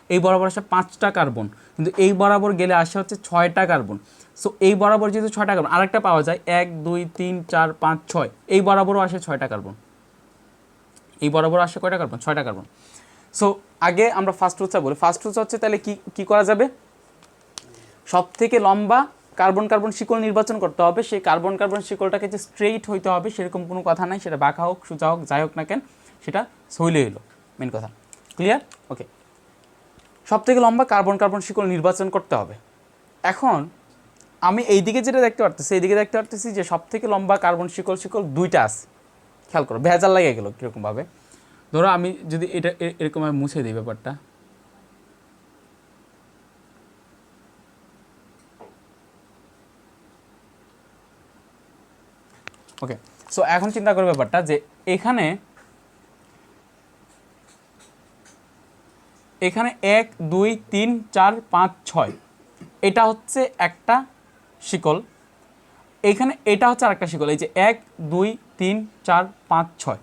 এই বরাবর আসে 5টা কার্বন, কিন্তু এই বরাবর গেলে আসে হচ্ছে 6টা কার্বন। সো এই বরাবর যেহেতু 6টা কার্বন, আরেকটা পাওয়া যায় 1 2 3 4 5 6, এই বরাবরও আসে 6টা কার্বন, এই বরাবর আসে কয়টা কার্বন, 6টা কার্বন। সো আগে আমরা ফার্স্ট রুলসটা বলি। ফার্স্ট রুলস হচ্ছে তাহলে কি করা যাবে, সব থেকে লম্বা কার্বন কার্বন শিকল নির্বাচন করতে হবে, সেই কার্বন কার্বন শিকলটাকে যে স্ট্রেইট হইতে হবে সেরকম কোনো কথা নাই, সেটা বাঁকা হোক সোজা হোক যাই হোক না কেন, সেটা সইলে হইলো, মেন কথা ক্লিয়ার? ওকে, সব থেকে লম্বা কার্বন কার্বন শিকল নির্বাচন করতে হবে। এখন আমি এইদিকে যেটা দেখতে পারতেছি, এইদিকে দেখতে পারতেছি যে সব থেকে লম্বা কার্বন শিকল 2টা আছে। খেয়াল করো, ভেজাল লাগে গেলো কীরকমভাবে। ধরো আমি যদি এটা এরকমভাবে মুছে দিই ব্যাপারটা, ওকে। সো এখন চিন্তা করো ব্যাপারটা যে এখানে 1 2 3 4 5 6 এটা হচ্ছে একটা শিকল, এখানে এটা হচ্ছে আরেকটা শিকল, এই যে 1 2 3 4 5 6,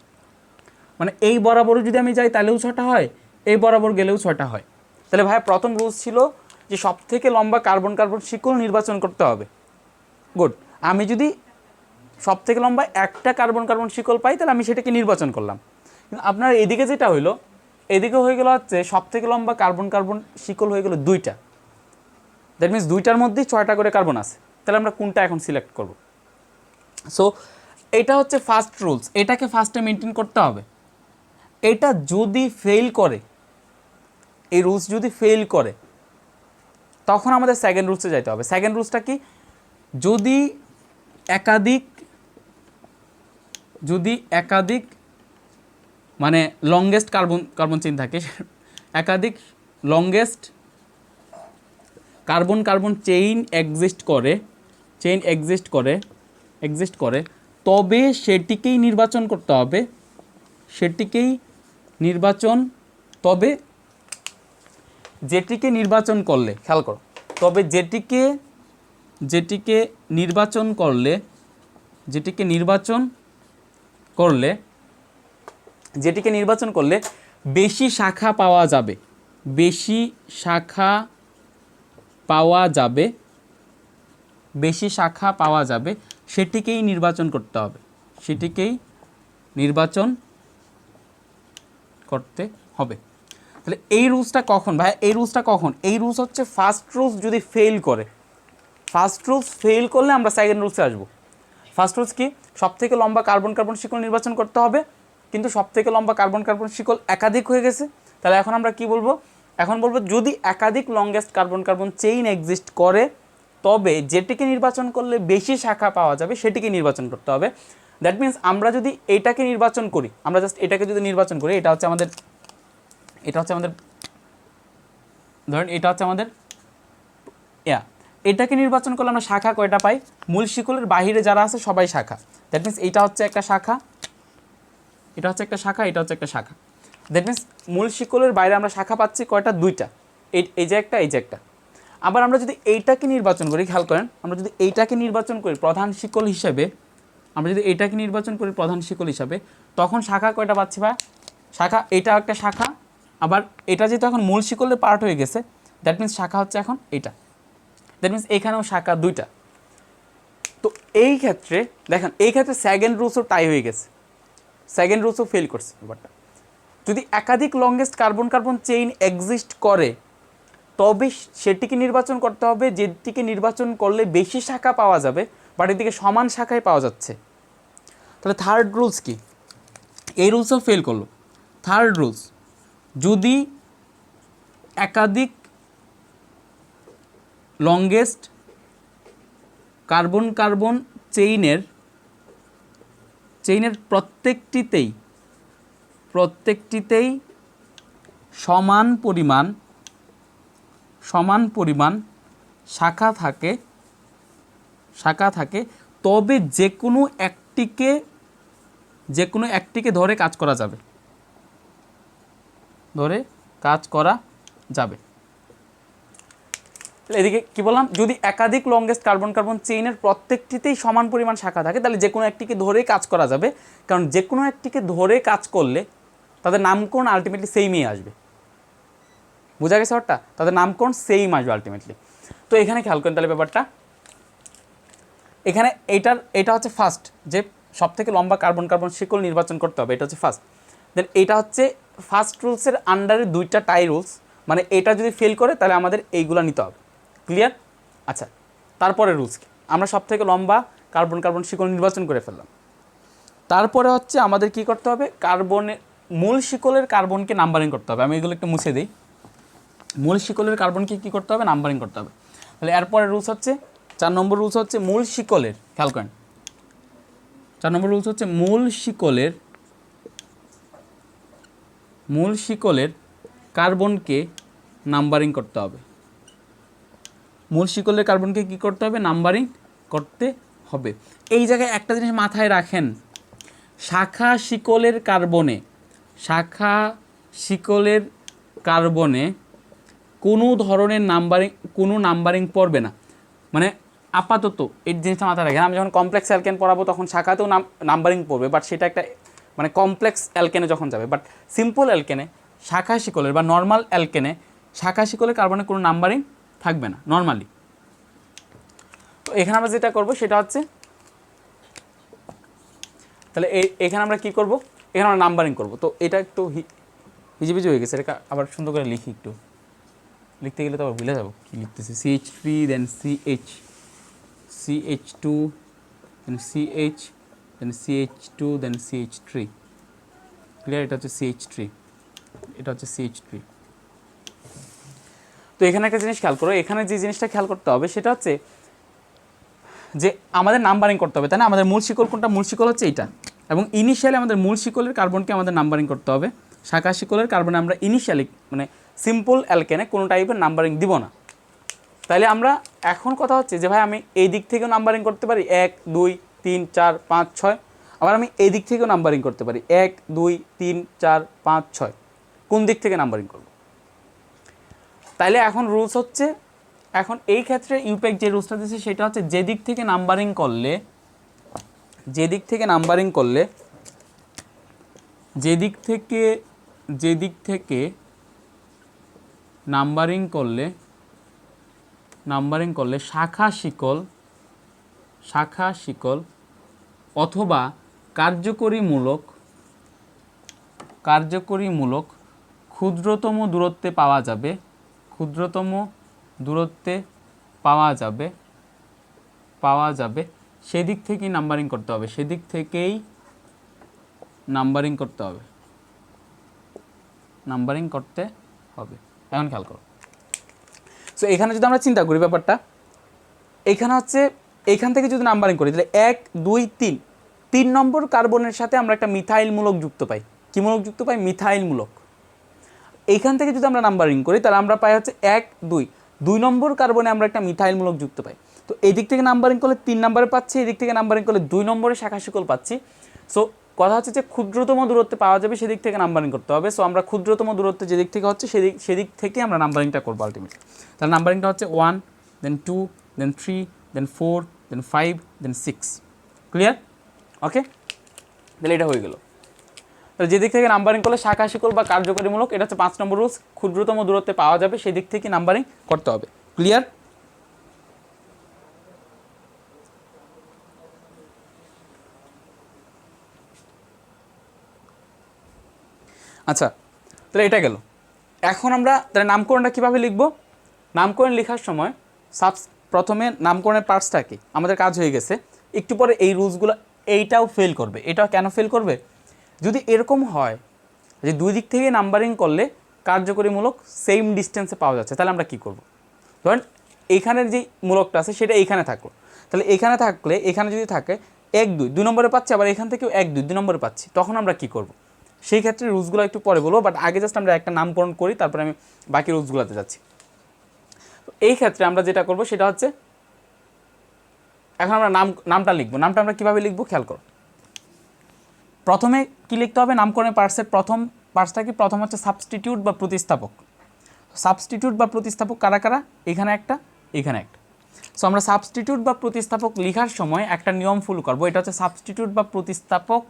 মানে এই বরাবরও যদি আমি যাই তাহলেও 6টা হয়, এই বরাবর গেলেও 6টা হয়। তাহলে ভাই প্রথম রুলস ছিল যে সব থেকে লম্বা কার্বন কার্বন শিকল নির্বাচন করতে হবে। গুড, আমি যদি সব থেকে লম্বা একটা কার্বন কার্বন শিকল পাই তাহলে আমি সেটাকে নির্বাচন করলাম। কিন্তু আপনার এদিকে যেটা হইলো, এদিকে হয়ে গেল হচ্ছে সব থেকে লম্বা কার্বন কার্বন শিকল হয়ে গেল 2টা, দ্যাট মিনস 2টার মধ্যেই 6টা করে কার্বন আছে। তাহলে আমরা কোনটা এখন সিলেক্ট করব? সো এটা হচ্ছে ফার্স্ট রুলস, এটাকে ফার্স্টে মেনটেন করতে হবে। এটা যদি ফেল করে, এই রুলস যদি ফেল করে তখন আমাদের সেকেন্ড রুলসে যাইতে হবে। সেকেন্ড রুলসটা কি, যদি একাধিক মানে লংগেস্ট কার্বন চেইন থাকে, একাধিক longest carbon carbon chain exist করে তবে সেটিকেই নির্বাচন করতে হবে, তবে যেটিকে নির্বাচন করলে, খেয়াল করো, তবে যেটিকে নির্বাচন করলে বেশি শাখা পাওয়া যাবে, সেটিকেই নির্বাচন করতে হবে, তাহলে এই রুলসটা কখন ভাই, এই রুলস হচ্ছে ফার্স্ট রুলস যদি ফেল করে, ফার্স্ট রুলস ফেল করলে আমরা সেকেন্ড রুলসে আসবো। ফার্স্ট রুলস কি? সব থেকে লম্বা কার্বন কার্বন শিকল নির্বাচন করতে হবে, কিন্তু সব থেকে লম্বা কার্বন কার্বন শিকল একাধিক হয়ে গেছে। তাহলে এখন আমরা কি বলবো? এখন বলবো যদি একাধিক longest carbon carbon chain exist করে তবে যেটিকে নির্বাচন করলে বেশি শাখা পাওয়া যাবে সেটিকে নির্বাচন করতে হবে। দ্যাট মিনস আমরা যদি এটাকে নির্বাচন করি, আমরা জাস্ট এটাকে যদি নির্বাচন করি, এটা হচ্ছে আমাদের ধরেন এটা হচ্ছে আমাদের এটাকে নির্বাচন করলে আমরা শাখা কয়টা পাই? মূল শিকলের বাহিরে যারা আছে সবাই শাখা। দ্যাট মিনস এটা হচ্ছে একটা শাখা, এটা হচ্ছে একটা শাখা, এটা হচ্ছে একটা শাখা। দ্যাট মিনস মূল শিকলের বাইরে আমরা শাখা পাচ্ছি কয়টা? দুইটা। এই যে একটা, এই যে একটা। আবার আমরা যদি এইটাকে নির্বাচন করি, খেয়াল করেন, আমরা যদি এইটাকে নির্বাচন করি প্রধান শিকল হিসেবে, আমরা যদি এইটাকে নির্বাচন করি প্রধান শিকল হিসাবে, তখন শাখা কয়টা পাচ্ছি ভাই? শাখা এটা একটা শাখা, আবার এটা যেহেতু এখন মূল শিকলের পার্ট হয়ে গেছে, দ্যাট মিনস শাখা হচ্ছে এখন এইটা। দ্যাট মিনস এখানেও শাখা দুইটা। তো এই ক্ষেত্রে দেখেন, এই ক্ষেত্রে সেকেন্ড রুলসও টাই হয়ে গেছে, সেকেন্ড রুলসও ফেল করছে ব্যাপারটা। যদি একাধিক longest carbon carbon chain exist করে তবে সেটিকে নির্বাচন করতে হবে যেটিকে নির্বাচন করলে বেশি শাখা পাওয়া যাবে, বাট এদিকে সমান শাখায় পাওয়া যাচ্ছে। তাহলে থার্ড রুলস কি? এই রুলসও ফেল করলো। থার্ড রুলস, যদি একাধিক লংগেস্ট কার্বন কার্বন চেইনের প্রত্যেকটিতেই সমান পরিমাণ শাখা থাকে তবে যে কোনো একটিকে ধরে কাজ করা যাবে। এদিকে কি বললাম? যদি একাধিক লংগেস্ট কার্বন কার্বন চেইনের প্রত্যেকটিতেই সমান পরিমাণ শাখা থাকে তাহলে যে কোনো একটিকে ধরেই কাজ করা যাবে, কারণ যে কোনো একটিকে ধরে কাজ করলে তাদের নামকরণ আলটিমেটলি সেমই আসবে। বোঝা গেছে ওটা? তাদের নামকরণ সেম আসবে আলটিমেটলি। তো এখানে খেয়াল করেন তাহলে ব্যাপারটা, এখানে এটা হচ্ছে ফার্স্ট, যে সব থেকে লম্বা কার্বন কার্বন শিকল নির্বাচন করতে হবে, এটা হচ্ছে ফার্স্ট। দেন এটা হচ্ছে ফার্স্ট রুলসের আন্ডারে দুইটা টাই রুলস, মানে এটা যদি ফেল করে তাহলে আমাদের এইগুলো নিতে হবে। ক্লিয়ার? আচ্ছা, তারপরে রুলস কি? আমরা সব থেকে লম্বা কার্বন কার্বন শিকল নির্বাচন করে ফেললাম। তারপরে হচ্ছে আমাদের কি করতে হবে? মূল শিকলের কার্বনকে নাম্বারিং করতে হবে। আমি এগুলো একটু মুছে দিই। মূল শিকলের কার্বনকে কী করতে হবে? নাম্বারিং করতে হবে। তাহলে এরপরে রুলস হচ্ছে 4 নম্বর রুলস হচ্ছে মূল শিকলের, খেয়াল করেন, 4 নম্বর রুলস হচ্ছে মূল শিকলের কার্বনকে নাম্বারিং করতে হবে। মূল শিকলের কার্বনকে কী করতে হবে? নাম্বারিং করতে হবে। এই জায়গায় একটা জিনিস মাথায় রাখেন, শাখা শিকলের কার্বনে কোনো ধরনের নাম্বারিং পড়বে না। মানে আপাতত এই জিনিসটা মাথায় রাখেন, আমি যখন কমপ্লেক্স অ্যালকেন পড়াবো তখন শাখাতেও নাম্বারিং পড়বে, বাট সেটা একটা মানে কমপ্লেক্স অ্যালকেনে যখন যাবে। বাট সিম্পল অ্যালকেনে শাখা শিকলের বা নর্মাল অ্যালকেনে শাখা শিকলের কার্বনে কোনো নাম্বারিং থাকবে না নর্মালি। তো এখানে আমরা যেটা করবো সেটা হচ্ছে, তাহলে এখানে আমরা কি করব? এখানে আমরা নাম্বারিং করব। তো এটা একটু হিজিবিজি হয়ে গেছে, এটা আবার সুন্দর করে লিখি। একটু লিখতে গেলে তো আবার ভুলে যাবো কী লিখতেছি। CH3 দেন CH2 দেন CH দেন CH2 দেন CH3। ক্লিয়ার? এটা হচ্ছে CH3, এটা হচ্ছে CH3। তো এখানে একটা জিনিস খেয়াল করো, এখানে যে জিনিসটা খেয়াল করতে হবে সেটা হচ্ছে যে আমাদের নাম্বারিং করতে হবে, তাই না? আমাদের মূল শিকল কোনটা? মূল শিকল হচ্ছে এইটা, এবং ইনিশিয়ালি আমাদের মূল শিকলের কার্বনকে আমাদের নাম্বারিং করতে হবে। শাখা শিকলের কার্বনে আমরা ইনিশিয়ালি মানে সিম্পল অ্যালকেনে কোনো টাইপের নাম্বারিং দিব না। তাইলে আমরা এখন কথা হচ্ছে যে ভাই আমি এই দিক থেকেও নাম্বারিং করতে পারি 1 2 3 4 5 6, আবার আমি এই দিক থেকেও নাম্বারিং করতে পারি 1 2 3 4 5 6। কোন দিক থেকে নাম্বারিং করব? তাইলে এখন রুলস হচ্ছে, এখন এই ক্ষেত্রে ইউপেক যে রুলসটা দিয়েছে সেটা হচ্ছে যে দিক থেকে নাম্বারিং করলে নাম্বারিং করলে শাখা শিকল অথবা কার্যকরীমূলক ক্ষুদ্রতম দূরত্বে পাওয়া যাবে পাওয়া যাবে সেদিক থেকেই নাম্বারিং করতে হবে, সেদিক থেকেই নাম্বারিং করতে হবে, নাম্বারিং করতে হবে। এখন খেয়াল করো, সো এখানে যদি আমরা চিন্তা করি ব্যাপারটা, এখানে হচ্ছে এখান থেকে যদি নাম্বারিং করি তাহলে 1 2 3 3 নম্বর কার্বনের সাথে আমরা একটা মিথাইল মূলক যুক্ত পাই। কি মূলক যুক্ত পাই? মিথাইল মূলক। এইখান থেকে যদি আমরা নাম্বারিং করি তাহলে আমরা পাই হচ্ছে 1 2 2 নম্বর কার্বনে আমরা একটা মিথাইল মূলক যুক্ত পাই। তো এই দিক থেকে নাম্বারিং করলে 3 নম্বরে পাচ্ছি, এই দিক থেকে নাম্বারিং করলে 2 নম্বরে শাখা শিকল পাচ্ছি। সো কথা হচ্ছে যে ক্ষুদ্রতম দূরত্বে পাওয়া যাবে সেদিক থেকে নাম্বারিং করতে হবে। সো আমরা ক্ষুদ্রতম দূরত্বে যেদিক থেকে হচ্ছে সেদিক থেকে আমরা নাম্বারিংটা করবো আলটিমেটলি। তাহলে নাম্বারিংটা হচ্ছে 1 দেন 2 দেন 3 দেন 4 দেন 5 দেন 6। ক্লিয়ার? ওকে, তাহলে এটা হয়ে গেল। তাহলে যেদিক থেকে নাম্বারিং করলে শাখা শিকল বা কার্যকরীমূলক, এটা হচ্ছে 5 নম্বর রুলস, ক্ষুদ্রতম দূরত্বে পাওয়া যাবে সেদিক থেকে নাম্বারিং করতে হবে। ক্লিয়ার? আচ্ছা, তাহলে এটা গেল। এখন আমরা তাহলে নামকরণটা কীভাবে লিখব? নামকরণ লেখার সময় প্রথমে নামকরণের পার্টসটা কি আমাদের কাজ হয়ে গেছে, একটু পরে এই রুলসগুলো এইটাও ফেল করবে। এটাও কেন ফেল করবে? যদি এরকম হয় যে দুই দিক থেকে নাম্বারিং করলে কার্যকরীমূলক সেম ডিস্টেন্সে পাওয়া যাচ্ছে, তাহলে আমরা কী করব? ধরেন এইখানের যে মূলকটা আছে সেটা এইখানে থাকলো, তাহলে এখানে থাকলে এখানে যদি থাকে 1 2 2 নম্বরে পাচ্ছি, আবার এখান থেকেও 1 2 2 নম্বরে পাচ্ছি, তখন আমরা কী করব? সেই ক্ষেত্রে রুলসগুলো একটু পরে বলবো, বাট আগে জাস্ট আমরা একটা নামকরণ করি, তারপরে আমি বাকি রুলসগুলোতে যাচ্ছি। এই ক্ষেত্রে আমরা যেটা করব সেটা হচ্ছে, এখন আমরা নামটা লিখবো। নামটা আমরা কীভাবে লিখবো খেয়াল করো। প্রথমে কি লিখতে হবে? নামকরণের পার্টসের প্রথম পার্টসটা কি? প্রথম হচ্ছে সাবস্টিটিউট বা প্রতিস্থাপক। সাবস্টিটিউট বা প্রতিস্থাপক কারা কারা? এখানে একটা, এখানে একটা। সো আমরা সাবস্টিটিউট বা প্রতিস্থাপক লেখার সময় একটা নিয়ম ফলো করবো, এটা হচ্ছে সাবস্টিটিউট বা প্রতিস্থাপক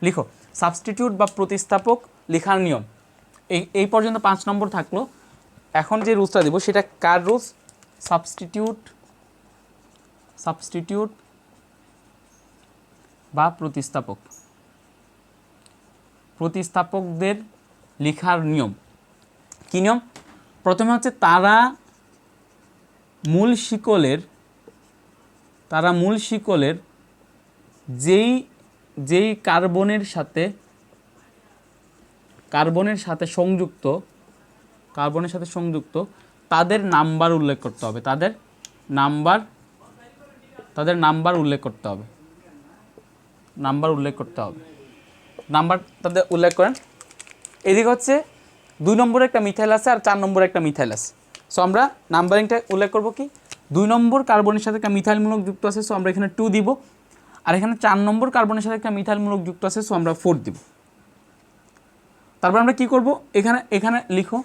লিখো। সাবস্টিটিউট বা প্রতিস্থাপক লেখার নিয়ম এই পর্যন্ত 5 নম্বর থাকলো। এখন যে রুলসটা দিব সেটা কার রুলস? সাবস্টিটিউট বা প্রতিস্থাপকদের লেখার নিয়ম। কী নিয়ম? প্রথমে হচ্ছে তারা মূল শিকলের যেই কার্বনের সাথে সংযুক্ত তাদের নাম্বার উল্লেখ করতে হবে, তাদের নাম্বার উল্লেখ করতে হবে। নাম্বার তাদের উল্লেখ করেন। এদিকে হচ্ছে 2 নম্বরে একটা মিথাইল আছে আর 4 নম্বরে একটা মিথাইল আছে। সো আমরা নাম্বারিংটা উল্লেখ করব কি? 2 নম্বর কার্বনের সাথে একটা মিথাইল মূলক যুক্ত আছে, সো আমরা এখানে 2 দিব। আর এখানে 4 নম্বর কার্বনের সাথে একটা মিথাইল মূলক যুক্ত আছে, সো আমরা 4 দিব। তারপর আমরা কি করব? এখানে লিখো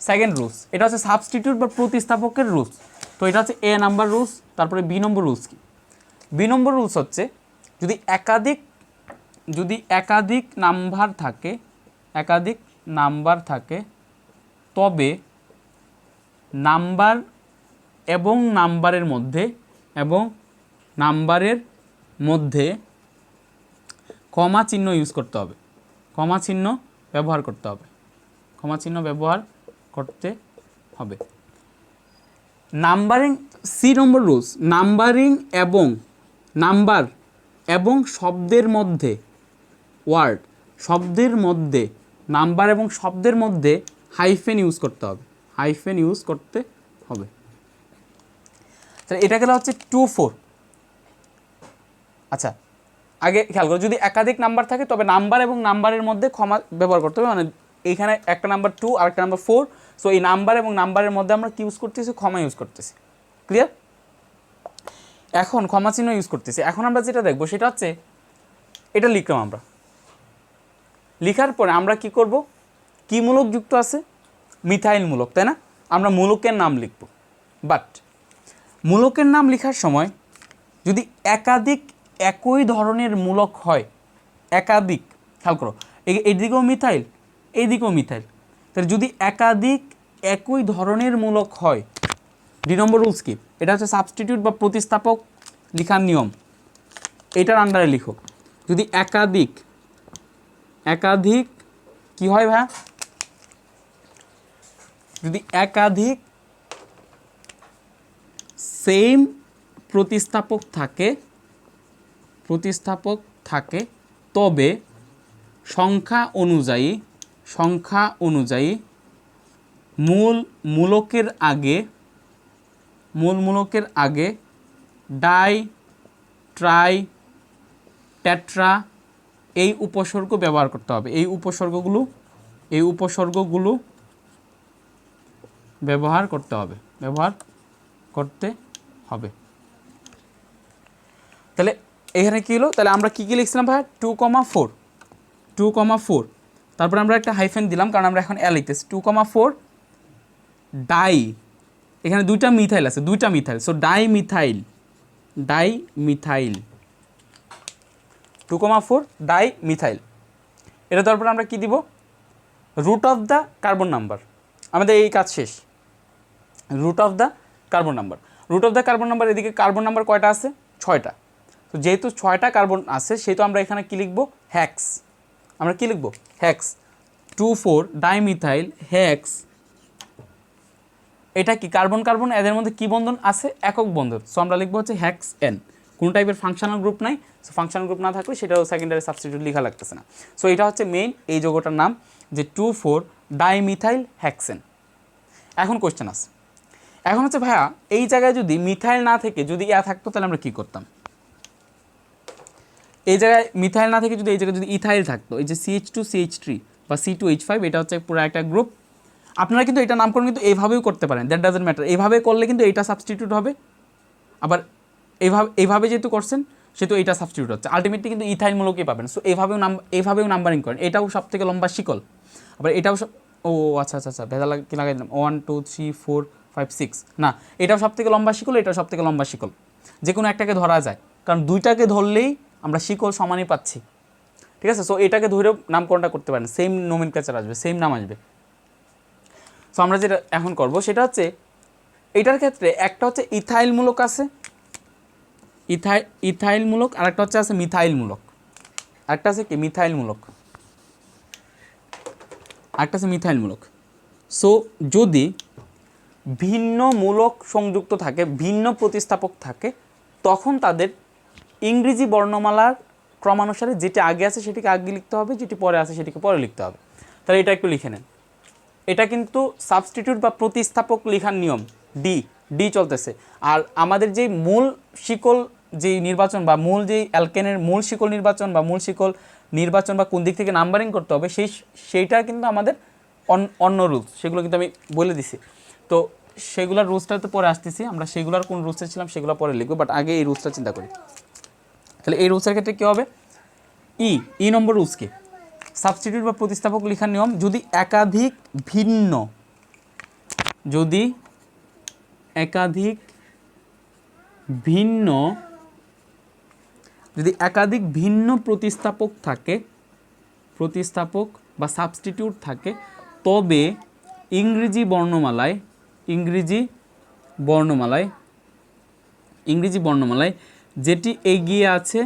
সেকেন্ড রুলস। এটা হচ্ছে সাবস্টিটিউট বা প্রতিস্থাপকের রুলস। তো এটা হচ্ছে এ নাম্বার রুলস। তারপরে বি নম্বর রুলস কি? বি নম্বর রুলস হচ্ছে যদি একাধিক নাম্বার থাকে তবে নাম্বার এবং নাম্বারের মধ্যে কমা চিহ্ন ইউজ করতে হবে, কমা চিহ্ন ব্যবহার করতে হবে। নাম্বারিং সি নম্বর রুলস, নাম্বার এবং শব্দের মধ্যে নাম্বার এবং শব্দের মধ্যে হাইফেন ইউজ করতে হবে। তাহলে এটা গেলে হচ্ছে 2 4। আচ্ছা, আগে খেয়াল করো, যদি একাধিক নাম্বার থাকে তবে নাম্বার এবং নাম্বারের মধ্যে কমা ব্যবহার করতে হবে। মানে এইখানে একটা নাম্বার 2 আর একটা নাম্বার 4, সো এই নাম্বার এবং নাম্বারের মধ্যে আমরা কি ইউজ করতেছি? কমা ইউজ করতেছি। ক্লিয়ার? এখন কমা চিহ্ন ইউজ করতেছি। এখন আমরা যেটা দেখবো সেটা হচ্ছে এটা লিখলাম আমরা। লেখার পরে আমরা কি করব? কি মূলক যুক্ত আছে? মিথাইল মূলক, তাই না? আমরা মূলকের নাম লিখব। বাট মূলকের নাম লেখার সময় যদি একাধিক একই ধরনের মূলক হয়, একাধিক, খেয়াল করো, এইদিকেও মিথাইল, এইদিকেও মিথাইল, তাহলে যদি একাধিক একই ধরনের মূলক হয়, 2 নম্বর রুলস কি? এটা হচ্ছে সাবস্টিটিউট বা প্রতিস্থাপক লেখার নিয়ম। এটার আন্ডারে লিখো, যদি একাধিক কি হয় ভাইয়া? যদি একাধিক সেম প্রতিস্থাপক থাকে তবে সংখ্যা অনুযায়ী মূল মূলকের আগে ডাই ট্রাই টেট্রা এই উপসর্গ ব্যবহার করতে হবে। এই উপসর্গগুলো ব্যবহার করতে হবে। তাহলে এখানে কী হলো, তাহলে আমরা কী লিখছিলাম ভাই 2,4 তারপর আমরা একটা হাইফেন দিলাম কারণ আমরা এখন লিখতেছি 2,4 ডাই, এখানে দুইটা মিথাইল আছে, so di methyl 2,4 di methyl. এটা তারপর আমরা কি দিব, root of the carbon number. আমাদের এই কাজ শেষ। Root of the carbon number, এদিকে কার্বন নাম্বার কয়টা আছে, 6টা। তো যেহেতু 6টা কার্বন আছে সেহেতু আমরা এখানে কি লিখব, হ্যাক্স। 2,4 dimethyl hacks. এটা কি কার্বন কার্বন, এদের মধ্যে কি বন্ধন আছে, একক বন্ধন। সো আমরা লিখবো হচ্ছে হ্যাক্স এন। কোন টাইপের ফাংশনাল গ্রুপ নাই, সো ফাংশনাল গ্রুপ না থাকলে সেটাও সেকেন্ডারি সাবস্টিটিউট লেখা লাগতেছে না। সো এটা হচ্ছে মেইন এই যৌগটার নাম, যে 2,4 ডাইমিথাইল হ্যাক্সেন। এখন কোশ্চেন আছে, এখন হচ্ছে ভাইয়া এই জায়গায় যদি মিথাইল না থেকে যদি থাকতো তাহলে আমরা কী করতাম। এই জায়গায় মিথাইল না থেকে যদি এই জায়গায় যদি ইথাইল থাকতো, এই যে CH2CH3 বা C2H5, এটা হচ্ছে পুরো একটা গ্রুপ। আপনারা কিন্তু এটা নামকরণ কিন্তু এইভাবেও করতে পারেন, দ্যাট ডাজন্ট ম্যাটার। এইভাবে করলে কিন্তু এইটা সাবস্টিটিউট হবে, আবার এইভাবে যেহেতু করছেন সেহেতু এইটা সাবস্টিটিউট হচ্ছে, আলটিমেটলি কিন্তু ইথাইল মূলকই পাবেন। সো এইভাবেও নাম্বারিং করেন। এটাও সব থেকে লম্বা শিকল, আবার এটাও আচ্ছা ভেজা কি লাগাই দিলাম 1 2 3 4 5 6 না, এটাও সব থেকে লম্বা শিকল, এটাও সব থেকে লম্বা শিকল। যে কোনো একটাকে ধরা যায়, কারণ দুইটাকে ধরলেই আমরা শিকল সমানই পাচ্ছি, ঠিক আছে। সো এটাকে ধরেও নামকরণটা করতে পারেন, সেম নোমেনক্লেচার আসবে, সেম নাম আসবে। সো আমরা যেটা এখন করব সেটা হচ্ছে, এটার ক্ষেত্রে একটা হচ্ছে ইথাইল মূলক আছে, ইথাইল মূলক, আর একটা হচ্ছে আছে মিথাইল মূলক। একটা আছে কি মিথাইল মূলক, সো যদি ভিন্ন মূলক সংযুক্ত থাকে, ভিন্ন প্রতিস্থাপক থাকে, তখন তাদের ইংরেজি বর্ণমালার ক্রমানুসারে যেটি আগে আছে সেটিকে আগে লিখতে হবে, যেটি পরে আছে সেটিকে পরে লিখতে হবে। তাহলে এটা একটু লিখে নেন। এটা কিন্তু সাবস্টিটিউট বা প্রতিস্থাপক লেখার নিয়ম, ডি চলতেছে। আর আমাদের যে মূল শিকল যেই নির্বাচন বা মূল যেই অ্যালকেনের মূল শিকল নির্বাচন বা কোন দিক থেকে নাম্বারিং করতে হবে সেইটা কিন্তু আমাদের অন্য রুলস, সেগুলো কিন্তু আমি বলে দিছি। তো সেগুলোর রুলসটা তো পরে আসতেছি, আমরা সেগুলোর কোন রুলসে ছিলাম সেগুলো পরে লিখবো, বাট আগে এই রুলসটা চিন্তা করি। তাহলে এই রুলসের ক্ষেত্রে কী হবে, ই নম্বর রুলস কি, সাবস্টিটিউট বা প্রতিস্থাপক লেখার নিয়ম, যদি একাধিক ভিন্ন প্রতিস্থাপক বা সাবস্টিটিউট থাকে, তবে ইংরেজি বর্ণমালায় যেটি এগিয়ে আছে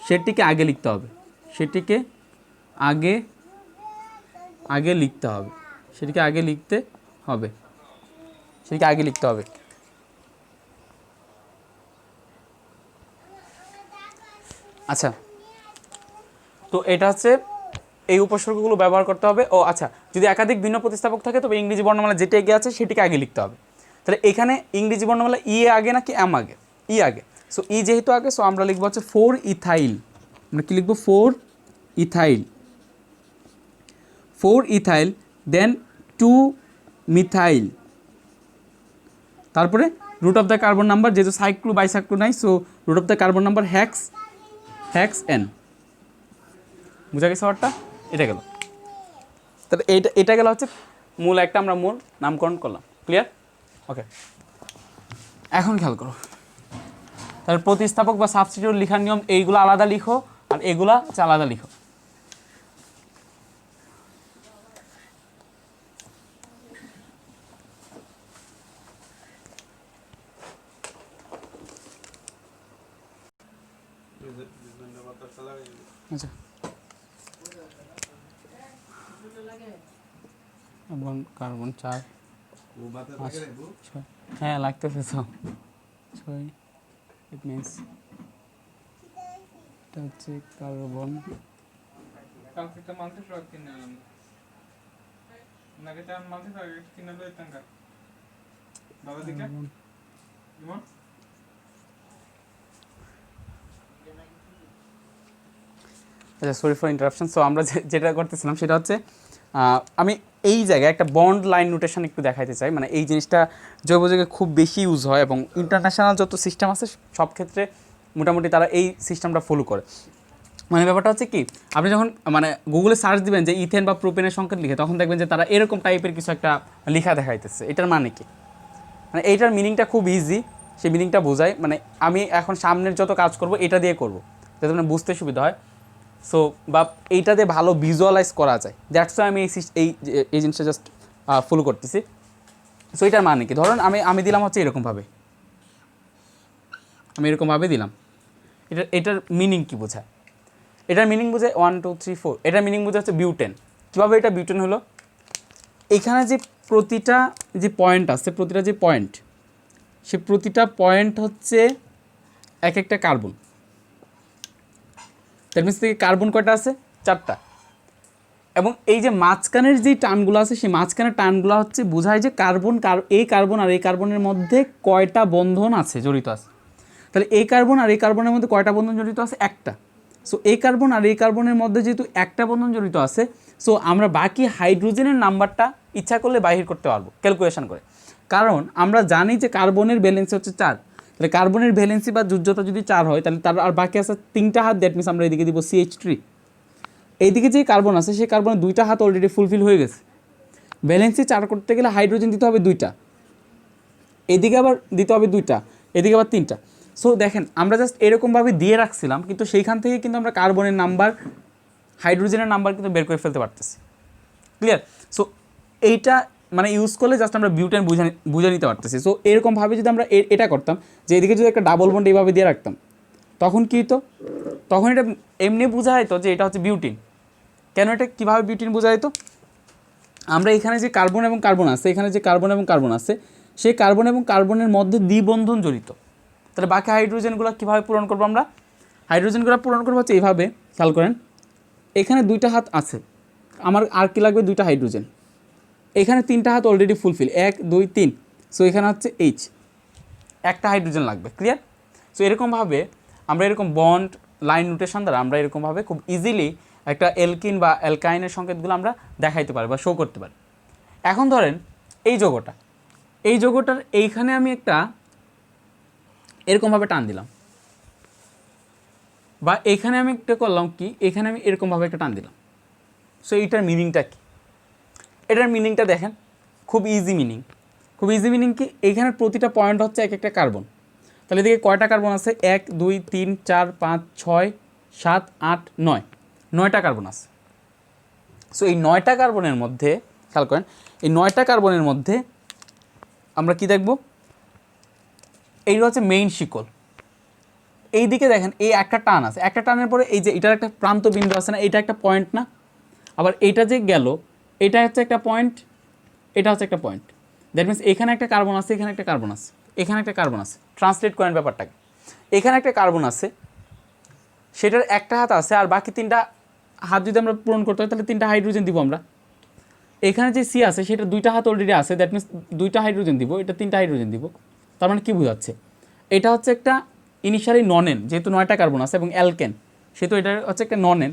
সেটিকে আগে লিখতে হবে, সেটিকে আগে লিখতে হবে। আচ্ছা, তো এটা হচ্ছে এই উপসর্গগুলো ব্যবহার করতে হবে। আচ্ছা, যদি একাধিক ভিন্ন প্রতিস্থাপক থাকে তবে ইংরেজি বর্ণমালা যেটা এগিয়ে আছে সেটিকে আগে লিখতে হবে। তাহলে এখানে ইংরেজি বর্ণমালা আগে নাকি এম আগে, আগে। সো যেহেতু আগে, সো আমরা লিখবো হচ্ছে 4 ইথাইল। আমরা কি লিখবো, 4 ইথাইল, দেন 2 মিথাইল, তারপরে root of the carbon number, যেহেতু সাইক্লো বাইসাইক্লো নাই, so root of the carbon number hexane. বুঝা গেছে শর্টটা, এটা গেল। তাহলে এটা গেল হচ্ছে মূল একটা, আমরা মূল নামকরণ করলাম। ক্লিয়ার? ওকে, এখন খেয়াল করো, তাহলে প্রতিস্থাপক বা সাবস্টিটিউট লেখার নিয়ম এইগুলো আলাদা লিখো, আর এগুলা হচ্ছে আলাদা লিখো। আচ্ছা, কার্বন 4 হ্যাঁ লাগতেছে তো 6 ইট মিনস এটা হচ্ছে কার্বন কালকে মাল্টি ফ্রগ কিনে আনলাম নাকি তার মাল্টি ফ্রগ কিনে লই তাঙ্কা বাবা দিকে ইমন আচ্ছা সরি ফর ইন্টারাপশন। সো আমরা যেটা করতেছিলাম সেটা হচ্ছে আমি এই জায়গায় একটা বন্ড লাইন নোটেশন একটু দেখাইতে চাই। মানে এই জিনিসটা জৈব যুগে খুব বেশি ইউজ হয় এবং ইন্টারন্যাশনাল যত সিস্টেম আছে সব ক্ষেত্রে মোটামুটি তারা এই সিস্টেমটা ফলো করে। মানে ব্যাপারটা হচ্ছে কি, আপনি যখন মানে গুগলে সার্চ দিবেন যে ইথেন বা প্রোপেনের সংকেত লিখে, তখন দেখবেন যে তারা এরকম টাইপের কিছু একটা লেখা দেখাইতেছে। এটার মানে কি, মানে এইটার মিনিংটা খুব ইজি, সেই মিনিংটা বোঝায়। মানে আমি এখন সামনের যত কাজ করব এটা দিয়ে করব যাতে মানে বুঝতে সুবিধা হয়। সো বা এইটাতে ভালো ভিজুয়ালাইজ করা যায়, দ্যাটস ওয়াই আমি এই জিনিসটা জাস্ট ফলো করতেছি। সো এটার মানে কি, ধরুন আমি দিলাম হচ্ছে এরকমভাবে, আমি এরকমভাবে দিলাম। এটার মিনিং কি বোঝায়? এটার মিনিং বোঝায় 1 2 3 4। এটার মিনিং বোঝায় হচ্ছে বিউটেন। কীভাবে এটা বিউটেন হলো, এখানে যে প্রতিটা যে পয়েন্ট আছে, প্রতিটা যে পয়েন্ট, সে প্রতিটা পয়েন্ট হচ্ছে এক একটা কার্বন। দ্যাট মিনস থেকে কার্বন কয়টা আছে? 4টা। এবং এই যে মাঝখানের যে টানগুলো আছে, সেই মাঝখানের টানগুলো হচ্ছে বোঝায় যে এই কার্বন আর এই কার্বনের মধ্যে কয়টা বন্ধন আছে, জড়িত আছে। তাহলে এই কার্বন আর এই কার্বনের মধ্যে কয়টা বন্ধন জড়িত আছে? একটা। সো এই কার্বন আর এই কার্বনের মধ্যে যেহেতু একটা বন্ধন জড়িত আছে, সো আমরা বাকি হাইড্রোজেনের নাম্বারটা ইচ্ছা করলে বাহির করতে পারবো ক্যালকুলেশন করে। কারণ আমরা জানি যে কার্বনের ভ্যালেন্সি হচ্ছে 4। তাহলে কার্বনের ভ্যালেন্সি বা যোজ্যতা যদি 4 হয়, তাহলে তার আর বাকি আছে 3টা হাত। দ্যাট মিনস আমরা এদিকে দিব CH3। এইদিকে যে কার্বন আছে, সেই কার্বনের 2টা হাত অলরেডি ফুলফিল হয়ে গেছে। ভ্যালেন্সি 4 করতে গেলে হাইড্রোজেন দিতে হবে 2টা, এদিকে আবার দিতে হবে 2টা, এদিকে আবার 3টা। সো দেখেন আমরা জাস্ট এরকমভাবে দিয়ে রাখছিলাম, কিন্তু সেইখান থেকে কিন্তু আমরা কার্বনের নাম্বার, হাইড্রোজেনের নাম্বার কিন্তু বের করে ফেলতে পারতেছি। ক্লিয়ার? সো এইটা মানে ইউজ করলে জাস্ট আমরা বিউটেন বুঝে নিতে পারতেছি। সো এরকমভাবে যদি আমরা এটা করতাম যে এদিকে যদি একটা ডাবল বন্ড এইভাবে দিয়ে রাখতাম, তখন কী হতো? তখন এটা এমনি বোঝা যেত যে এটা হচ্ছে বিউটিন। কেন এটা কীভাবে বিউটিন বোঝা যেত? আমরা এখানে যে কার্বন এবং কার্বন আছে, এখানে যে কার্বন এবং কার্বন আছে, সেই কার্বন এবং কার্বনের মধ্যে দ্বিবন্ধন জড়িত। তাহলে বাকি হাইড্রোজেনগুলো কীভাবে পূরণ করবো আমরা? হাইড্রোজেনগুলো পূরণ করবো হচ্ছে এইভাবে। খেয়াল করেন, এখানে 2টা হাত আছে, আমার আর কি লাগবে? 2টা হাইড্রোজেন। এখানে 3টা হাত অলরেডি ফুলফিল, 1 2 3। সো এখানে হচ্ছে H, একটা হাইড্রোজেন লাগবে। ক্লিয়ার? সো এরকমভাবে আমরা এরকম বন্ড লাইন নোটেশন দ্বারা আমরা এরকমভাবে খুব ইজিলি একটা এলকিন বা অ্যালকাইনের সংকেতগুলো আমরা দেখাইতে পারি বা শো করতে পারি। এখন ধরেন এই যৌগটার এইখানে আমি একটা এরকমভাবে টান দিলাম, বা এখানে আমি একটা করলাম কি, এখানে আমি এরকমভাবে একটা টান দিলাম। সো এইটার মিনিংটা কি? এটার মিনিংটা দেখেন, খুব ইজি মিনিং। কি, এইখানের প্রতিটা পয়েন্ট হচ্ছে এক একটা কার্বন। তাহলে এদিকে কয়টা কার্বন আছে? 1 2 3 4 5 6 7 8 9, 9টা কার্বন আছে। সো এই 9টা কার্বনের মধ্যে খেয়াল করেন, এই 9টা কার্বনের মধ্যে আমরা কি দেখব? এইটা হচ্ছে মেইন শিকল। এইদিকে দেখেন এই একটা টান আছে, একটা টানের পরে এই যে এটার একটা প্রান্ত বিন্দু আছে না, এটা একটা পয়েন্ট না? আবার এইটা যে গেল, এটা হচ্ছে একটা পয়েন্ট, এটা হচ্ছে একটা পয়েন্ট। দ্যাট মিনস এখানে একটা কার্বন আছে, এখানে একটা কার্বন আছে, এখানে একটা কার্বন আছে। ট্রান্সলেট করেন ব্যাপারটাকে, এখানে একটা কার্বন আছে, সেটার একটা হাত আছে, আর বাকি 3টা হাত যদি আমরা পূরণ করতে হয় তাহলে 3টা হাইড্রোজেন দিব আমরা। এখানে যে সি আছে সেটা 2টা হাত অলরেডি আছে, দ্যাট মিনস 2টা হাইড্রোজেন দিব, এটা 3টা হাইড্রোজেন দিব। তার মানে কী বোঝাচ্ছে? এটা হচ্ছে একটা ইনিশিয়ালি ননেন, যেহেতু 9টা কার্বন আছে, এবং অ্যালকেন সেহেতু এটা হচ্ছে একটা ননেন,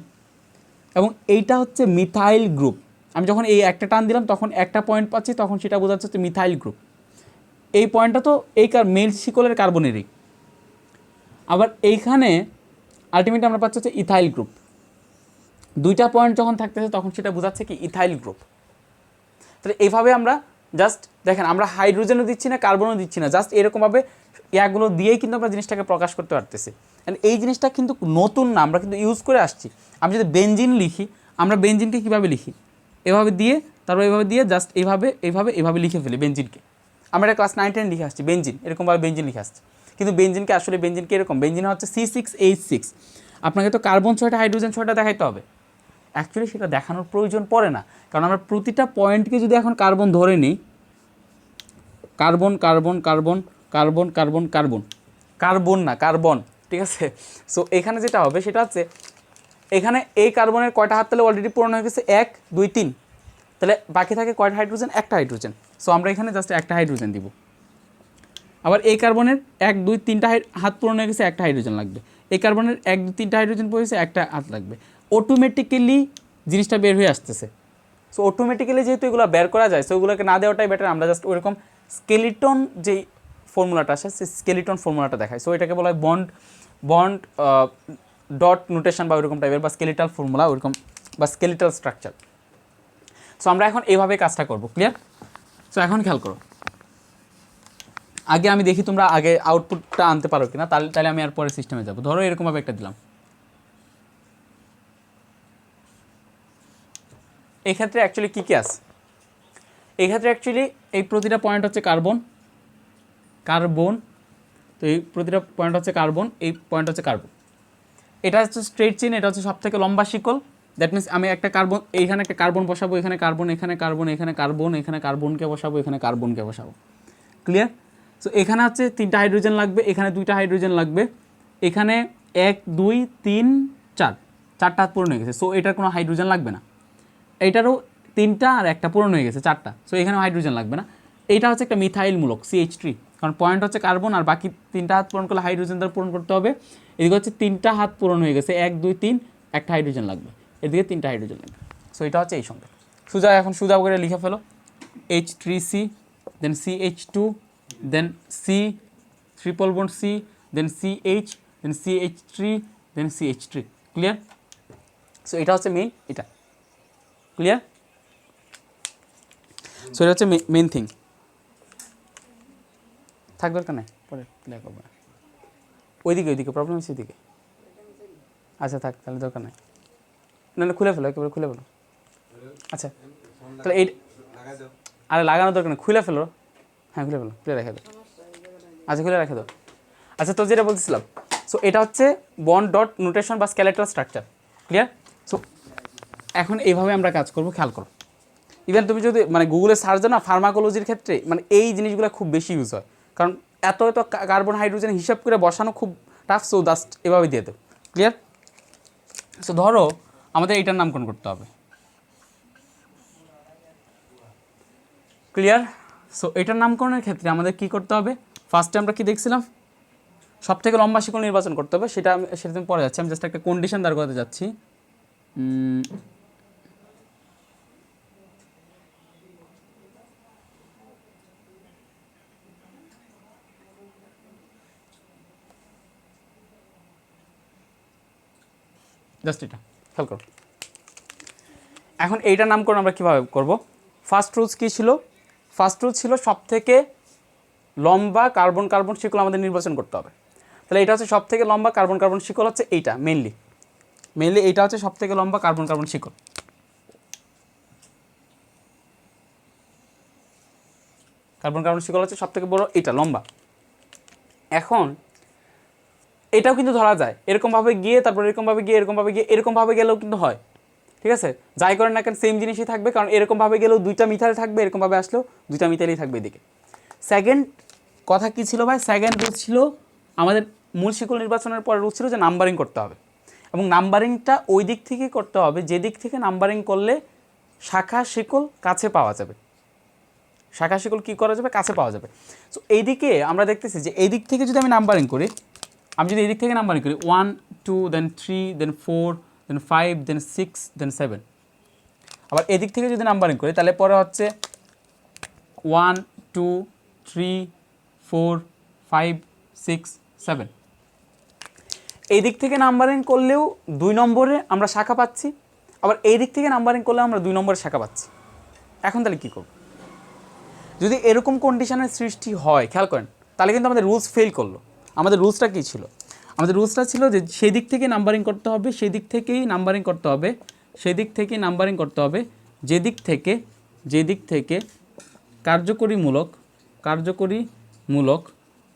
এবং এইটা হচ্ছে মিথাইল গ্রুপ। আমি যখন এই একটা টান দিলাম তখন একটা পয়েন্ট পাচ্ছি, তখন সেটা বোঝাচ্ছে হচ্ছে মিথাইল গ্রুপ। এই পয়েন্টটা তো এই মেল শিকলের কার্বনেরই। আবার এইখানে আলটিমেটলি আমরা পাচ্ছি হচ্ছে ইথাইল গ্রুপ। 2টা পয়েন্ট যখন থাকতেছে তখন সেটা বোঝাচ্ছে কি ইথাইল গ্রুপ। তাহলে এইভাবে আমরা জাস্ট দেখেন, আমরা হাইড্রোজেনও দিচ্ছি না, কার্বনও দিচ্ছি না, জাস্ট এরকমভাবে ইয়াগুলো দিয়েই কিন্তু আমরা জিনিসটাকে প্রকাশ করতে পারতেছি। অ্যান্ড এই জিনিসটা কিন্তু নতুন না, আমরা কিন্তু ইউজ করে আসছি। আমি যদি বেনজিন লিখি, আমরা বেনজিনকে কীভাবে লিখি? এভাবে দিয়ে, তারপর এভাবে দিয়ে জাস্ট এইভাবে লিখে ফেলি বেনজিনকে। আমরা এটা ক্লাস 9 10 লিখে আসছি বেনজিন, এরকমভাবে বেনজিন লিখে আসছি। কিন্তু বেনজিনকে আসলে বেনজিনকে এরকম, বেনজিন হচ্ছে C6H6। আপনাকে তো কার্বন 6টা হাইড্রোজেন 6টা দেখাইতে হবে। অ্যাকচুয়ালি সেটা দেখানোর প্রয়োজন পড়ে না, কারণ আমরা প্রতিটা পয়েন্টকে যদি এখন কার্বন ধরে নিই, carbon carbon carbon carbon carbon carbon carbon না কার্বন, ঠিক আছে। সো এখানে যেটা হবে সেটা হচ্ছে এখানে এই কার্বনের কয়টা হাত তাহলে অলরেডি পূরণ হয়ে গেছে 1 2 3, তাহলে বাকি থাকে কয়টা হাইড্রোজেন, একটা হাইড্রোজেন। সো আমরা এখানে জাস্ট একটা হাইড্রোজেন দিব। আবার এই কার্বনের 1 2 3টা হাত পূরণ হয়ে গেছে, একটা হাইড্রোজেন লাগবে। এই কার্বনের 1 2 3টা হাইড্রোজেন পড়েছে, একটা হাত লাগবে। অটোমেটিক্যালি জিনিসটা বের হয়ে আসতেছে। সো অটোমেটিক্যালি যেহেতু এগুলো বের করা যায়, সো ওগুলোকে না দেওয়াটাই বেটার। আমরা জাস্ট ওইরকম স্কেলিটন যেই ফর্মুলাটা আসে সেই স্কেলিটন ফর্মুলাটা দেখাই। সো এটাকে বলা হয় বন্ড ডট নোটেশন বা ওইরকম টাইপের, বা স্কেলিটাল ফর্মুলা ওইরকম, বা স্কেলিটাল স্ট্রাকচার। সো আমরা এখন এইভাবে কাজটা করব, ক্লিয়ার? সো এখন খেয়াল করো, আগে আমি দেখি তোমরা আগে আউটপুটটা আনতে পারো কিনা, তাহলে আমি আর পরে সিস্টেমে যাব। ধরো এরকমভাবে একটা দিলাম, এই ক্ষেত্রে অ্যাকচুয়ালি কী কী আছে? এই ক্ষেত্রে অ্যাকচুয়ালি এই প্রতিটা পয়েন্ট হচ্ছে কার্বন কার্বন, তো এই প্রতিটা পয়েন্ট হচ্ছে কার্বন, এই পয়েন্ট হচ্ছে কার্বন। এটা হচ্ছে স্ট্রেট চেইন, এটা হচ্ছে সব থেকে লম্বা শিকল। দ্যাট মিনস আমি একটা কার্বন, এইখানে একটা কার্বন বসাবো, এখানে কার্বন, এখানে কার্বন, এখানে কার্বন, এখানে কার্বনকে বসাবো, এখানে কার্বনকে বসাবো, ক্লিয়ার? সো এখানে হচ্ছে 3টা হাইড্রোজেন লাগবে, এখানে 2টা হাইড্রোজেন লাগবে, এখানে 1 2 3 4, 4টা হাত পূরণ হয়ে গেছে। সো এটার কোনো হাইড্রোজেন লাগবে না। এইটারও 3টা আর একটা পূরণ হয়ে গেছে, 4টা। সো এখানেও হাইড্রোজেন লাগবে না। এইটা হচ্ছে একটা মিথাইল মূলক CH3, কারণ পয়েন্ট হচ্ছে কার্বন আর বাকি 3টা হাত পূরণ করলে হাইড্রোজেন দ্বারা পূরণ করতে হবে। এদিকে হচ্ছে 3টা হাত পূরণ হয়ে গেছে, 1 2 3, একটা হাইড্রোজেন লাগবে, এদিকে 3টা হাইড্রোজেন লাগবে। সো এটা হচ্ছে এই সংখ্যা। এখন সুজা করে লিখে ফেলো, H3C, দেন CH2, দেন C ট্রিপল বন্ড C, দেন CH, দেন CH3, দেন CH3, ক্লিয়ার? সো এটা হচ্ছে মেইন, এটা ক্লিয়ার? সো এটা হচ্ছে মেইন থিং। থাক দরকার নেই, পরে ক্লিয়ার করবো না। ওইদিকে প্রবলেম হচ্ছে ওইদিকে। আচ্ছা থাক, তাহলে দরকার নেই। না খুলে ফেলো, একেবারে খুলে ফেলো। আচ্ছা তাহলে এই আরে লাগানোর দরকার নেই, খুলে ফেলো। হ্যাঁ খুলে ফেলো, খুলে রেখে দাও। আচ্ছা খুলে রেখে দাও। আচ্ছা তো যেটা বলছিলাম, সো এটা হচ্ছে বন্ড ডট নোটেশন বা স্কেলেটাল স্ট্রাকচার, ক্লিয়ার? সো এখন এইভাবে আমরা কাজ করবো, খেয়াল করো। ইভেন তুমি যদি মানে গুগলে সার্চ দাও না, ফার্মাকোলজির ক্ষেত্রে মানে এই জিনিসগুলো খুব বেশি ইউজ হয়, কারণ এত কার্বন হাইড্রোজেন হিসাব করে বসানো খুব টাফ। সো জাস্ট এভাবে দিয়ে দেও, ক্লিয়ার? সো ধরো আমাদের এইটার নামকরণ করতে হবে, ক্লিয়ার? সো এটার নামকরণের ক্ষেত্রে আমাদের কি করতে হবে? ফার্স্টে আমরা কি দেখছিলাম, সব থেকে লম্বা শিকল নির্বাচন করতে হবে। সেটা তুমি পরে যাচ্ছি, আমি জাস্ট একটা কন্ডিশন দাঁড় করাতে যাচ্ছি। জাস্ট এটা খেয়াল করো। এখন এইটার নামকরণ আমরা কীভাবে করব? ফার্স্ট রুলস কী ছিল? ফার্স্ট রুলস ছিল সব থেকে লম্বা কার্বন কার্বন শিকল আমাদের নির্বাচন করতে হবে। তাহলে এটা হচ্ছে সব থেকে লম্বা কার্বন কার্বন শিকল, হচ্ছে এইটা মেনলি এইটা হচ্ছে সব থেকে লম্বা কার্বন কার্বন শিকল। কার্বন কার্বন শিকল হচ্ছে সব থেকে বড়, এটা লম্বা। এখন এটাও কিন্তু ধরা যায়, এরকমভাবে গিয়ে তারপর এরকমভাবে গিয়ে এরকমভাবে গিয়ে এরকমভাবে গেলেও কিন্তু হয়, ঠিক আছে? যাই করেন না কেন সেম জিনিসই থাকবে, কারণ এরকমভাবে গেলেও 2টা মিথাইল থাকবে, এরকমভাবে আসলেও 2টা মিথাইলই থাকবে এদিকে। সেকেন্ড কথা কী ছিল ভাই? সেকেন্ড রুল ছিল আমাদের মূল শিকল নির্বাচনের পরে রুল ছিল যে নাম্বারিং করতে হবে, এবং নাম্বারিংটা ওই দিক থেকেই করতে হবে যে দিক থেকে নাম্বারিং করলে শাখা শিকল কাছে পাওয়া যাবে। শাখা শিকল কী করা যাবে? কাছে পাওয়া যাবে। সো এইদিকে আমরা দেখতেছি যে এই দিক থেকে যদি আমি নাম্বারিং করি, আমি যদি এই দিক থেকে নাম্বারিং করি 1 2 দেন 3 দেন 4 দেন 5 দেন 6 দেন 7, আবার এদিক থেকে যদি নাম্বারিং করি তাহলে পরে হচ্ছে 1 2 3 4 5 6 7। এই দিক থেকে নাম্বারিং করলেও 2 নম্বরে আমরা শাখা পাচ্ছি, আবার এই দিক থেকে নাম্বারিং করলেও আমরা 2 নম্বরে শাখা পাচ্ছি। এখন তাহলে কী করব? যদি এরকম কন্ডিশনের সৃষ্টি হয়, খেয়াল করেন, তাহলে কিন্তু আমাদের রুলস ফেল করলো। আমাদের রুলসটা কী ছিল? আমাদের রুলসটা ছিল যে সেই দিক থেকে নাম্বারিং করতে হবে, সেই দিক থেকেই নাম্বারিং করতে হবে, সেই দিক থেকেই নাম্বারিং করতে হবে যে দিক থেকে কার্যকরীমূলক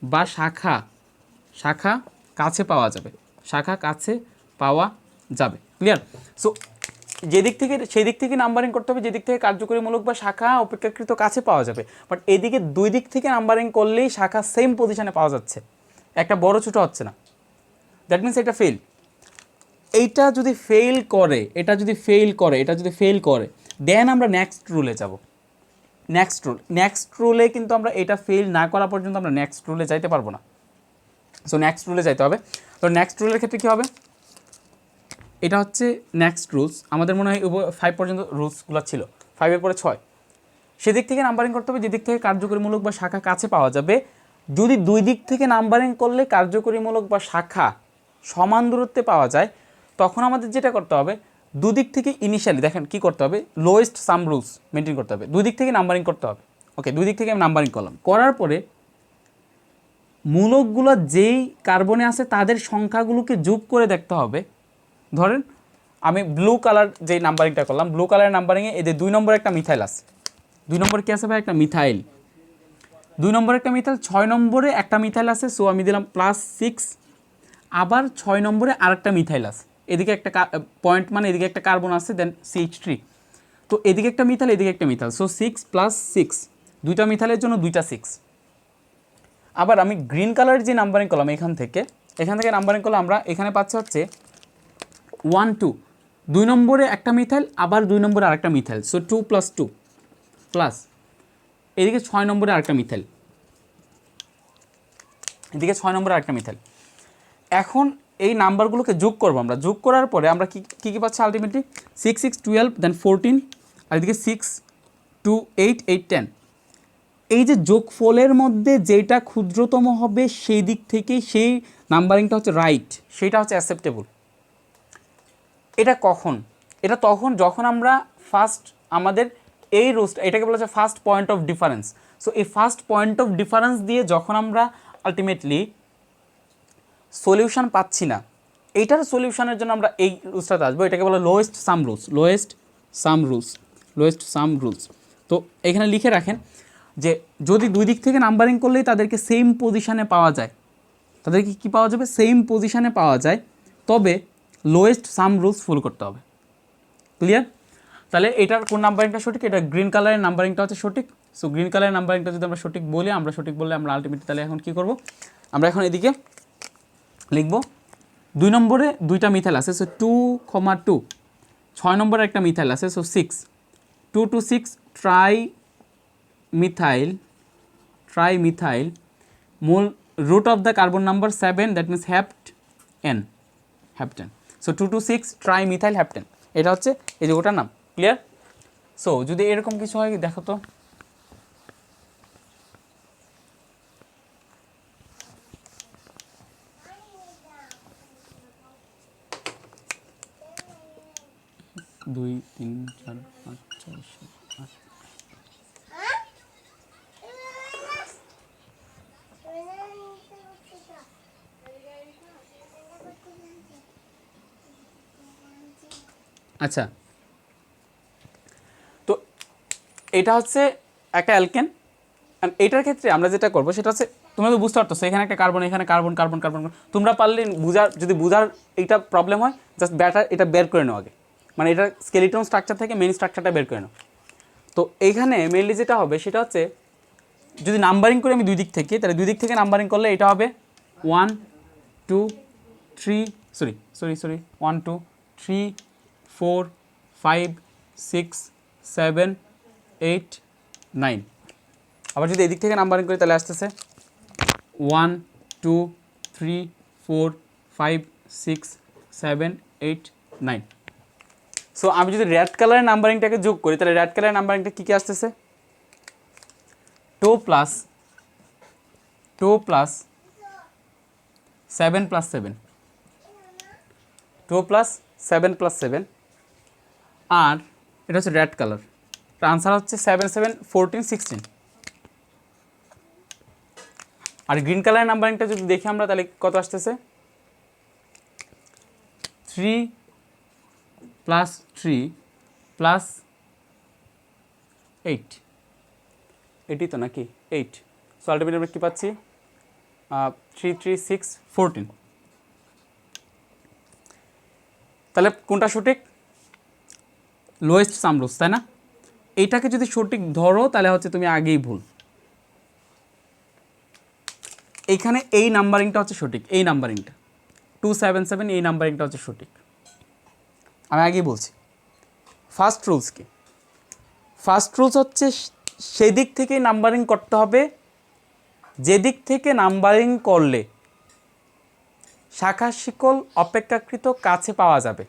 বা শাখা কাছে পাওয়া যাবে, ক্লিয়ার? সো যেদিক থেকে সেই দিক থেকে নাম্বারিং করতে হবে, যেদিক থেকে কার্যকরীমূলক বা শাখা অপেক্ষাকৃত কাছে পাওয়া যাবে। বাট এদিকে দুই দিক থেকে নাম্বারিং করলেই শাখা সেম পজিশনে পাওয়া যাচ্ছে, একটা বড় ছোটো হচ্ছে না, দ্যাট মিনস এটা ফেল। এইটা যদি ফেল করে, এটা যদি ফেল করে দেন আমরা নেক্সট রুলে যাব। নেক্সট রুলে কিন্তু আমরা এটা ফেল না করা পর্যন্ত আমরা নেক্সট রুলে যাইতে পারবো না। সো নেক্সট রুলে যাইতে হবে। তো নেক্সট রুলের ক্ষেত্রে কী হবে, এটা হচ্ছে নেক্সট রুলস। আমাদের মনে হয় 5 পর্যন্ত রুলসগুলো ছিল, 5-এর পরে 6। সেদিক থেকে নাম্বারিং করতে হবে যেদিক থেকে কার্যকরীমূলক বা শাখা কাছে পাওয়া যাবে। যদি দুই দিক থেকে নাম্বারিং করলে কার্যকরীমূলক বা শাখা সমান দূরত্বে পাওয়া যায়, তখন আমাদের যেটা করতে হবে, দুদিক থেকে ইনিশিয়ালি দেখেন কী করতে হবে, লোয়েস্ট সাম রুলস মেনটেন করতে হবে, দুই দিক থেকে নাম্বারিং করতে হবে। ওকে, দুই দিক থেকে আমি নাম্বারিং করলাম, করার পরে মূলকগুলো যেই কার্বনে আছে তাদের সংখ্যাগুলোকে যোগ করে দেখতে হবে। ধরেন আমি ব্লু কালার যেই নাম্বারিংটা করলাম, ব্লু কালারের নাম্বারিংয়ে এদের 2 নম্বরে একটা মিথাইল আছে, 2 নম্বরে কী আছে ভাই, একটা মিথাইল, 2 নম্বরে একটা মিথাইল, 6 নম্বরে একটা মিথাইল আছে, সো আমি দিলাম +6। আবার 6 নম্বরে আরেকটা মিথাইল আছে, এদিকে একটা পয়েন্ট মানে এদিকে একটা কার্বন আছে, দেন CH3। তো এদিকে একটা মিথাইল, এদিকে একটা মিথাইল, সো 6 + 6, দুইটা মিথাইলের জন্য 2টা 6। আবার আমি গ্রিন কালারের যে নাম্বারিং করলাম এখান থেকে নাম্বারিং করলে আমরা এখানে পাচ্ছি হচ্ছে 1 2, 2 নম্বরে একটা মিথাইল, আবার 2 নম্বরে আরেকটা মিথাইল, সো 2 + 2 প্লাস এদিকে 6 নম্বরে আরেকটা মিথাইল, এদিকে 6 নম্বরে আরেকটা মিথাইল। এখন এই নাম্বারগুলোকে যোগ করবো আমরা, যোগ করার পরে আমরা কী পাচ্ছি আলটিমেটলি 6 6 12 দেন 14, আর এদিকে 6 2 8 8 10। এই যে যোগফলের মধ্যে যেটা ক্ষুদ্রতম হবে সেই দিক থেকে সেই নাম্বারিংটা হচ্ছে রাইট, সেটা হচ্ছে অ্যাকসেপ্টেবল। এটা কখন, এটা তখন যখন আমরা ফার্স্ট আমাদের এই রুলসটা, এটাকে বলা হচ্ছে first point of difference. So এই ফার্স্ট পয়েন্ট অফ ডিফারেন্স দিয়ে যখন আমরা আলটিমেটলি সলিউশন পাচ্ছি না, এইটার সলিউশনের জন্য আমরা এই রুলসটাতে আসবো, এটাকে বলা লোয়েস্ট সাম রুলস। তো এখানে লিখে রাখেন যে যদি দুই দিক থেকে নাম্বারিং করলেই তাদেরকে সেম পজিশানে পাওয়া যায়, তাদেরকে কী পাওয়া যাবে, সেম পজিশানে পাওয়া যায়, তবে লোয়েস্ট সাম রুলস ফুল করতে হবে। ক্লিয়ার? তাহলে এটার কোন নাম্বারিংটা সঠিক, এটা গ্রিন কালারের নাম্বারিংটা হচ্ছে সঠিক। সো গ্রিন কালারের নাম্বারিংটা যদি আমরা সঠিক বলি, আমরা আলটিমেটলি তাহলে এখন কী করব, আমরা এখন এদিকে লিখব 2 নম্বরে 2টা মিথাইল আছে, সো 2, 2, 6 নম্বরে একটা মিথাইল আছে, সো 6 2 2 6 ট্রাই মিথাইল, মূল root of the carbon number 7, that means heptane. So 2 2 6 tri methyl heptane, এটা হচ্ছে এই যে ওটার নাম। ক্লিয়ার? সো যদি এরকম কিছু হয় দেখো তো, দুই তিন চার পাঁচ ছয় সাত আট। আচ্ছা, তো এটা হচ্ছে একটা অ্যালকেন। এটার ক্ষেত্রে আমরা যেটা করবো সেটা হচ্ছে, তোমরা তো বুঝতে পারতো এখানে একটা কার্বন, এখানে কার্বন, তোমরা পারলে যদি বুঝার এইটা প্রবলেম হয়, জাস্ট এটা বের করে নাও আগে, মানে এটা স্কেলিটন স্ট্রাকচার থেকে মেইন স্ট্রাকচারটা বের করে নাও। তো এইখানে মেইনলি যেটা হবে সেটা হচ্ছে, যদি নাম্বারিং করি আমি দুই দিক থেকে, তাহলে দুই দিক থেকে নাম্বারিং করলে এটা হবে 1 2 3 1 2 3 4 5 6 7 8 9। আবার যদি এদিক থেকে নাম্বারিং করি তাহলে আসতেছে 1 2 3 4 5 6 7 8 9। সো আমি যদি রেড কালারের নাম্বারিংটাকে যোগ করি, তাহলে রেড কালারের নাম্বারিংটা কী আসতেছে, 2 + 7 + 7, 2 + 7 + 7, আর এটা হচ্ছে রেড কালার। আনসার হচ্ছে 7 7 14 16। আর গ্রিন কালারের নাম্বারিংটা যদি দেখি আমরা, তাহলে কত আসতেছে, 3 + 3 + 8, এটি তো নাকি 8। সো আলটিমেটলি আমরা কী পাচ্ছি, 3 3 6 14। তাহলে কোনটা সঠিক, লোয়েস্ট সাম রুলস, তাই না? এইটাকে যদি সঠিক ধরো তাহলে হচ্ছে তুমি আগেই ভুল। এইখানে এই নাম্বারিংটা হচ্ছে সঠিক, এই নাম্বারিংটা 277, এই নাম্বারিংটা হচ্ছে সঠিক। আমি আগেই বলছি। ফার্স্ট রুলস কি? ফার্স্ট রুলস হচ্ছে সেদিক থেকেই নাম্বারিং করতে হবে যেদিক থেকে নাম্বারিং করলে শাখা শিকল অপেক্ষাকৃত কাছে পাওয়া যাবে।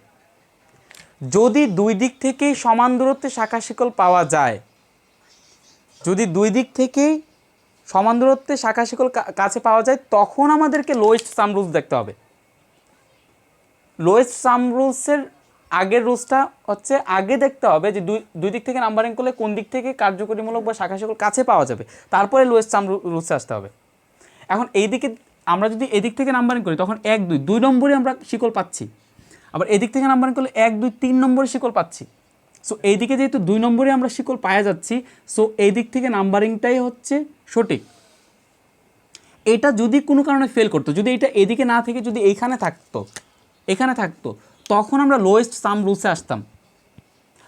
যদি দুই দিক থেকেই সমান দূরত্বে শাখা শিকল পাওয়া যায়, যদি দুই দিক থেকেই সমান দূরত্বে শাখা শিকল কাছে পাওয়া যায়, তখন আমাদেরকে লোয়েস্ট সাম রুলস দেখতে হবে। লোয়েস্ট সাম রুলসের আগের রুলসটা হচ্ছে আগে দেখতে হবে যে দুই দিক থেকে নাম্বারিং করলে কোন দিক থেকে কার্যকরীমূলক বা শাখা শিকল কাছে পাওয়া যাবে, তারপরে লোয়েস্ট সাম রুলসে আসতে হবে। এখন এইদিকে আমরা যদি এদিক থেকে নাম্বারিং করি তখন 1 2 2 নম্বরে আমরা শিকল পাচ্ছি, আবার এদিক থেকে নাম্বারিং করলে 1 2 3 নম্বরে শিকল পাচ্ছি। সো এইদিকে যেহেতু 2 নম্বরে আমরা শিকল পাওয়া যাচ্ছি, সো এই দিক থেকে নাম্বারিংটাই হচ্ছে সঠিক। এটা যদি কোনো কারণে ফেল করতো, যদি এটা এদিকে না থেকে যদি এখানে থাকতো তখন আমরা লোয়েস্ট সাম রুলসে আসতাম।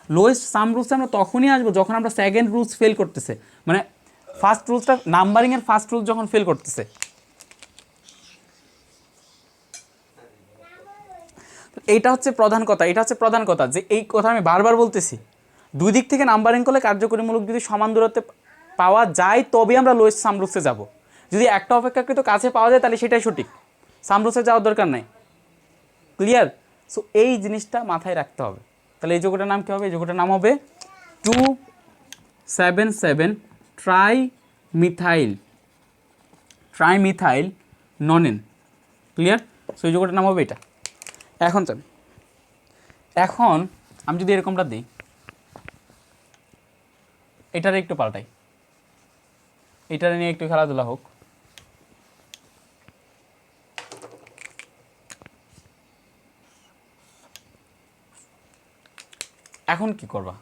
লোয়েস্ট সাম রুলসে আমরা তখনই আসবো যখন আমরা সেকেন্ড রুলস ফেল করতেছে, মানে ফার্স্ট রুলসটা নাম্বারিংয়ের ফার্স্ট রুলস যখন ফেল করতেছে। এইটা হচ্ছে প্রধান কথা, যে এই কথা আমি বারবার বলতেছি, দুই দিক থেকে নাম্বারিং করলে কার্যকরীমূলক যদি সমান দূরত্বে পাওয়া যায় তবে আমরা লোয়েস্ট সাম রুলসে যাব। যদি একটা অপেক্ষাকৃত কাছে পাওয়া যায় তাহলে সেটাই সঠিক, সাম রুলসে যাওয়ার দরকার নাই। ক্লিয়ার? সো এই জিনিসটা মাথায় রাখতে হবে। তাহলে এই যোগটার নাম কী হবে? এই যোগটার নাম হবে 277 ট্রাইমিথাইল ননেন। ক্লিয়ার? সো এই যোগটার নাম হবে এটা। এখন আমি যদি এরকমটা দিই, এটারে একটু পাল্টাই, এটারে নিয়ে একটু খেলাধুলা হোক। এখন কি করবা?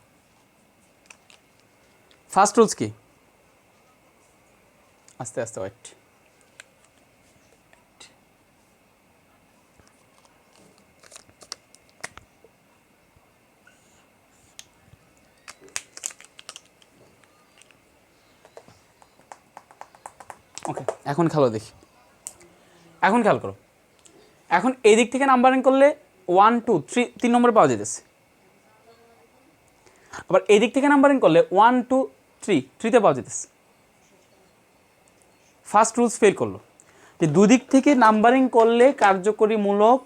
ফার্স্ট রুলস কি? আস্তে আস্তে ওয়েট। ওকে, এখন খেলো দেখি। এখন খেয়াল করো, এখন এই দিক থেকে নাম্বারিং করলে 1 2 3 3 নম্বরে পাওয়া যেতেছে, আবার এই দিক থেকে নাম্বারিং করলে 1 2 3 3তে পাওয়া যেতেছে। ফার্স্ট রুলস ফেল করলো যে দুদিক থেকে নাম্বারিং করলে কার্যকরীমূলক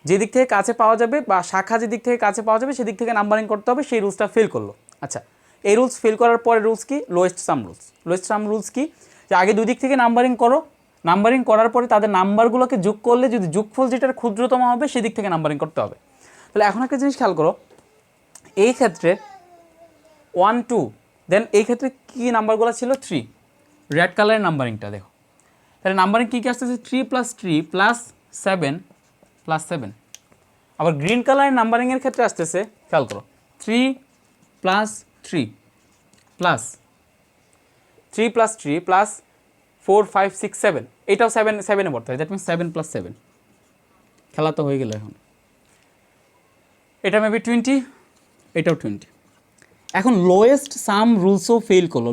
যেদিক থেকে কাছে পাওয়া যাবে বা শাখা যেদিক থেকে কাছে পাওয়া যাবে সেদিক থেকে নাম্বারিং করতে হবে, সেই রুলসটা ফেল করলো। আচ্ছা, এই রুলস ফেল করার পরে রুলস কি? লোয়েস্ট সাম রুলস কি? যে আগে দুই দিক থেকে নাম্বারিং করো, নাম্বারিং করার পরে তাদের নাম্বারগুলোকে যোগ করলে যদি যোগফল যেটার ক্ষুদ্রতম হবে সেদিক থেকে নাম্বারিং করতে হবে। তাহলে এখন একটা জিনিস খেয়াল করো, এই ক্ষেত্রে 1 2, দেন এই ক্ষেত্রে কী নাম্বারগুলো ছিল? 3। রেড কালারের নাম্বারিংটা দেখো, তাহলে নাম্বারিং কী আসতেছে? 3 + 3 + 7 + 7। আবার গ্রিন কালারের নাম্বারিংয়ের ক্ষেত্রে আসতেছে, খেয়াল করো, 3 + 3 + 4 5 6 7, এটাও 7 পড়তে হয়, দ্যাট মিনস 7 + 7। খেলা তো হয়ে গেল। এখন এটা মেবি 20, এটাও 20। এখন লোয়েস্ট সাম রুলসও ফেল করলো।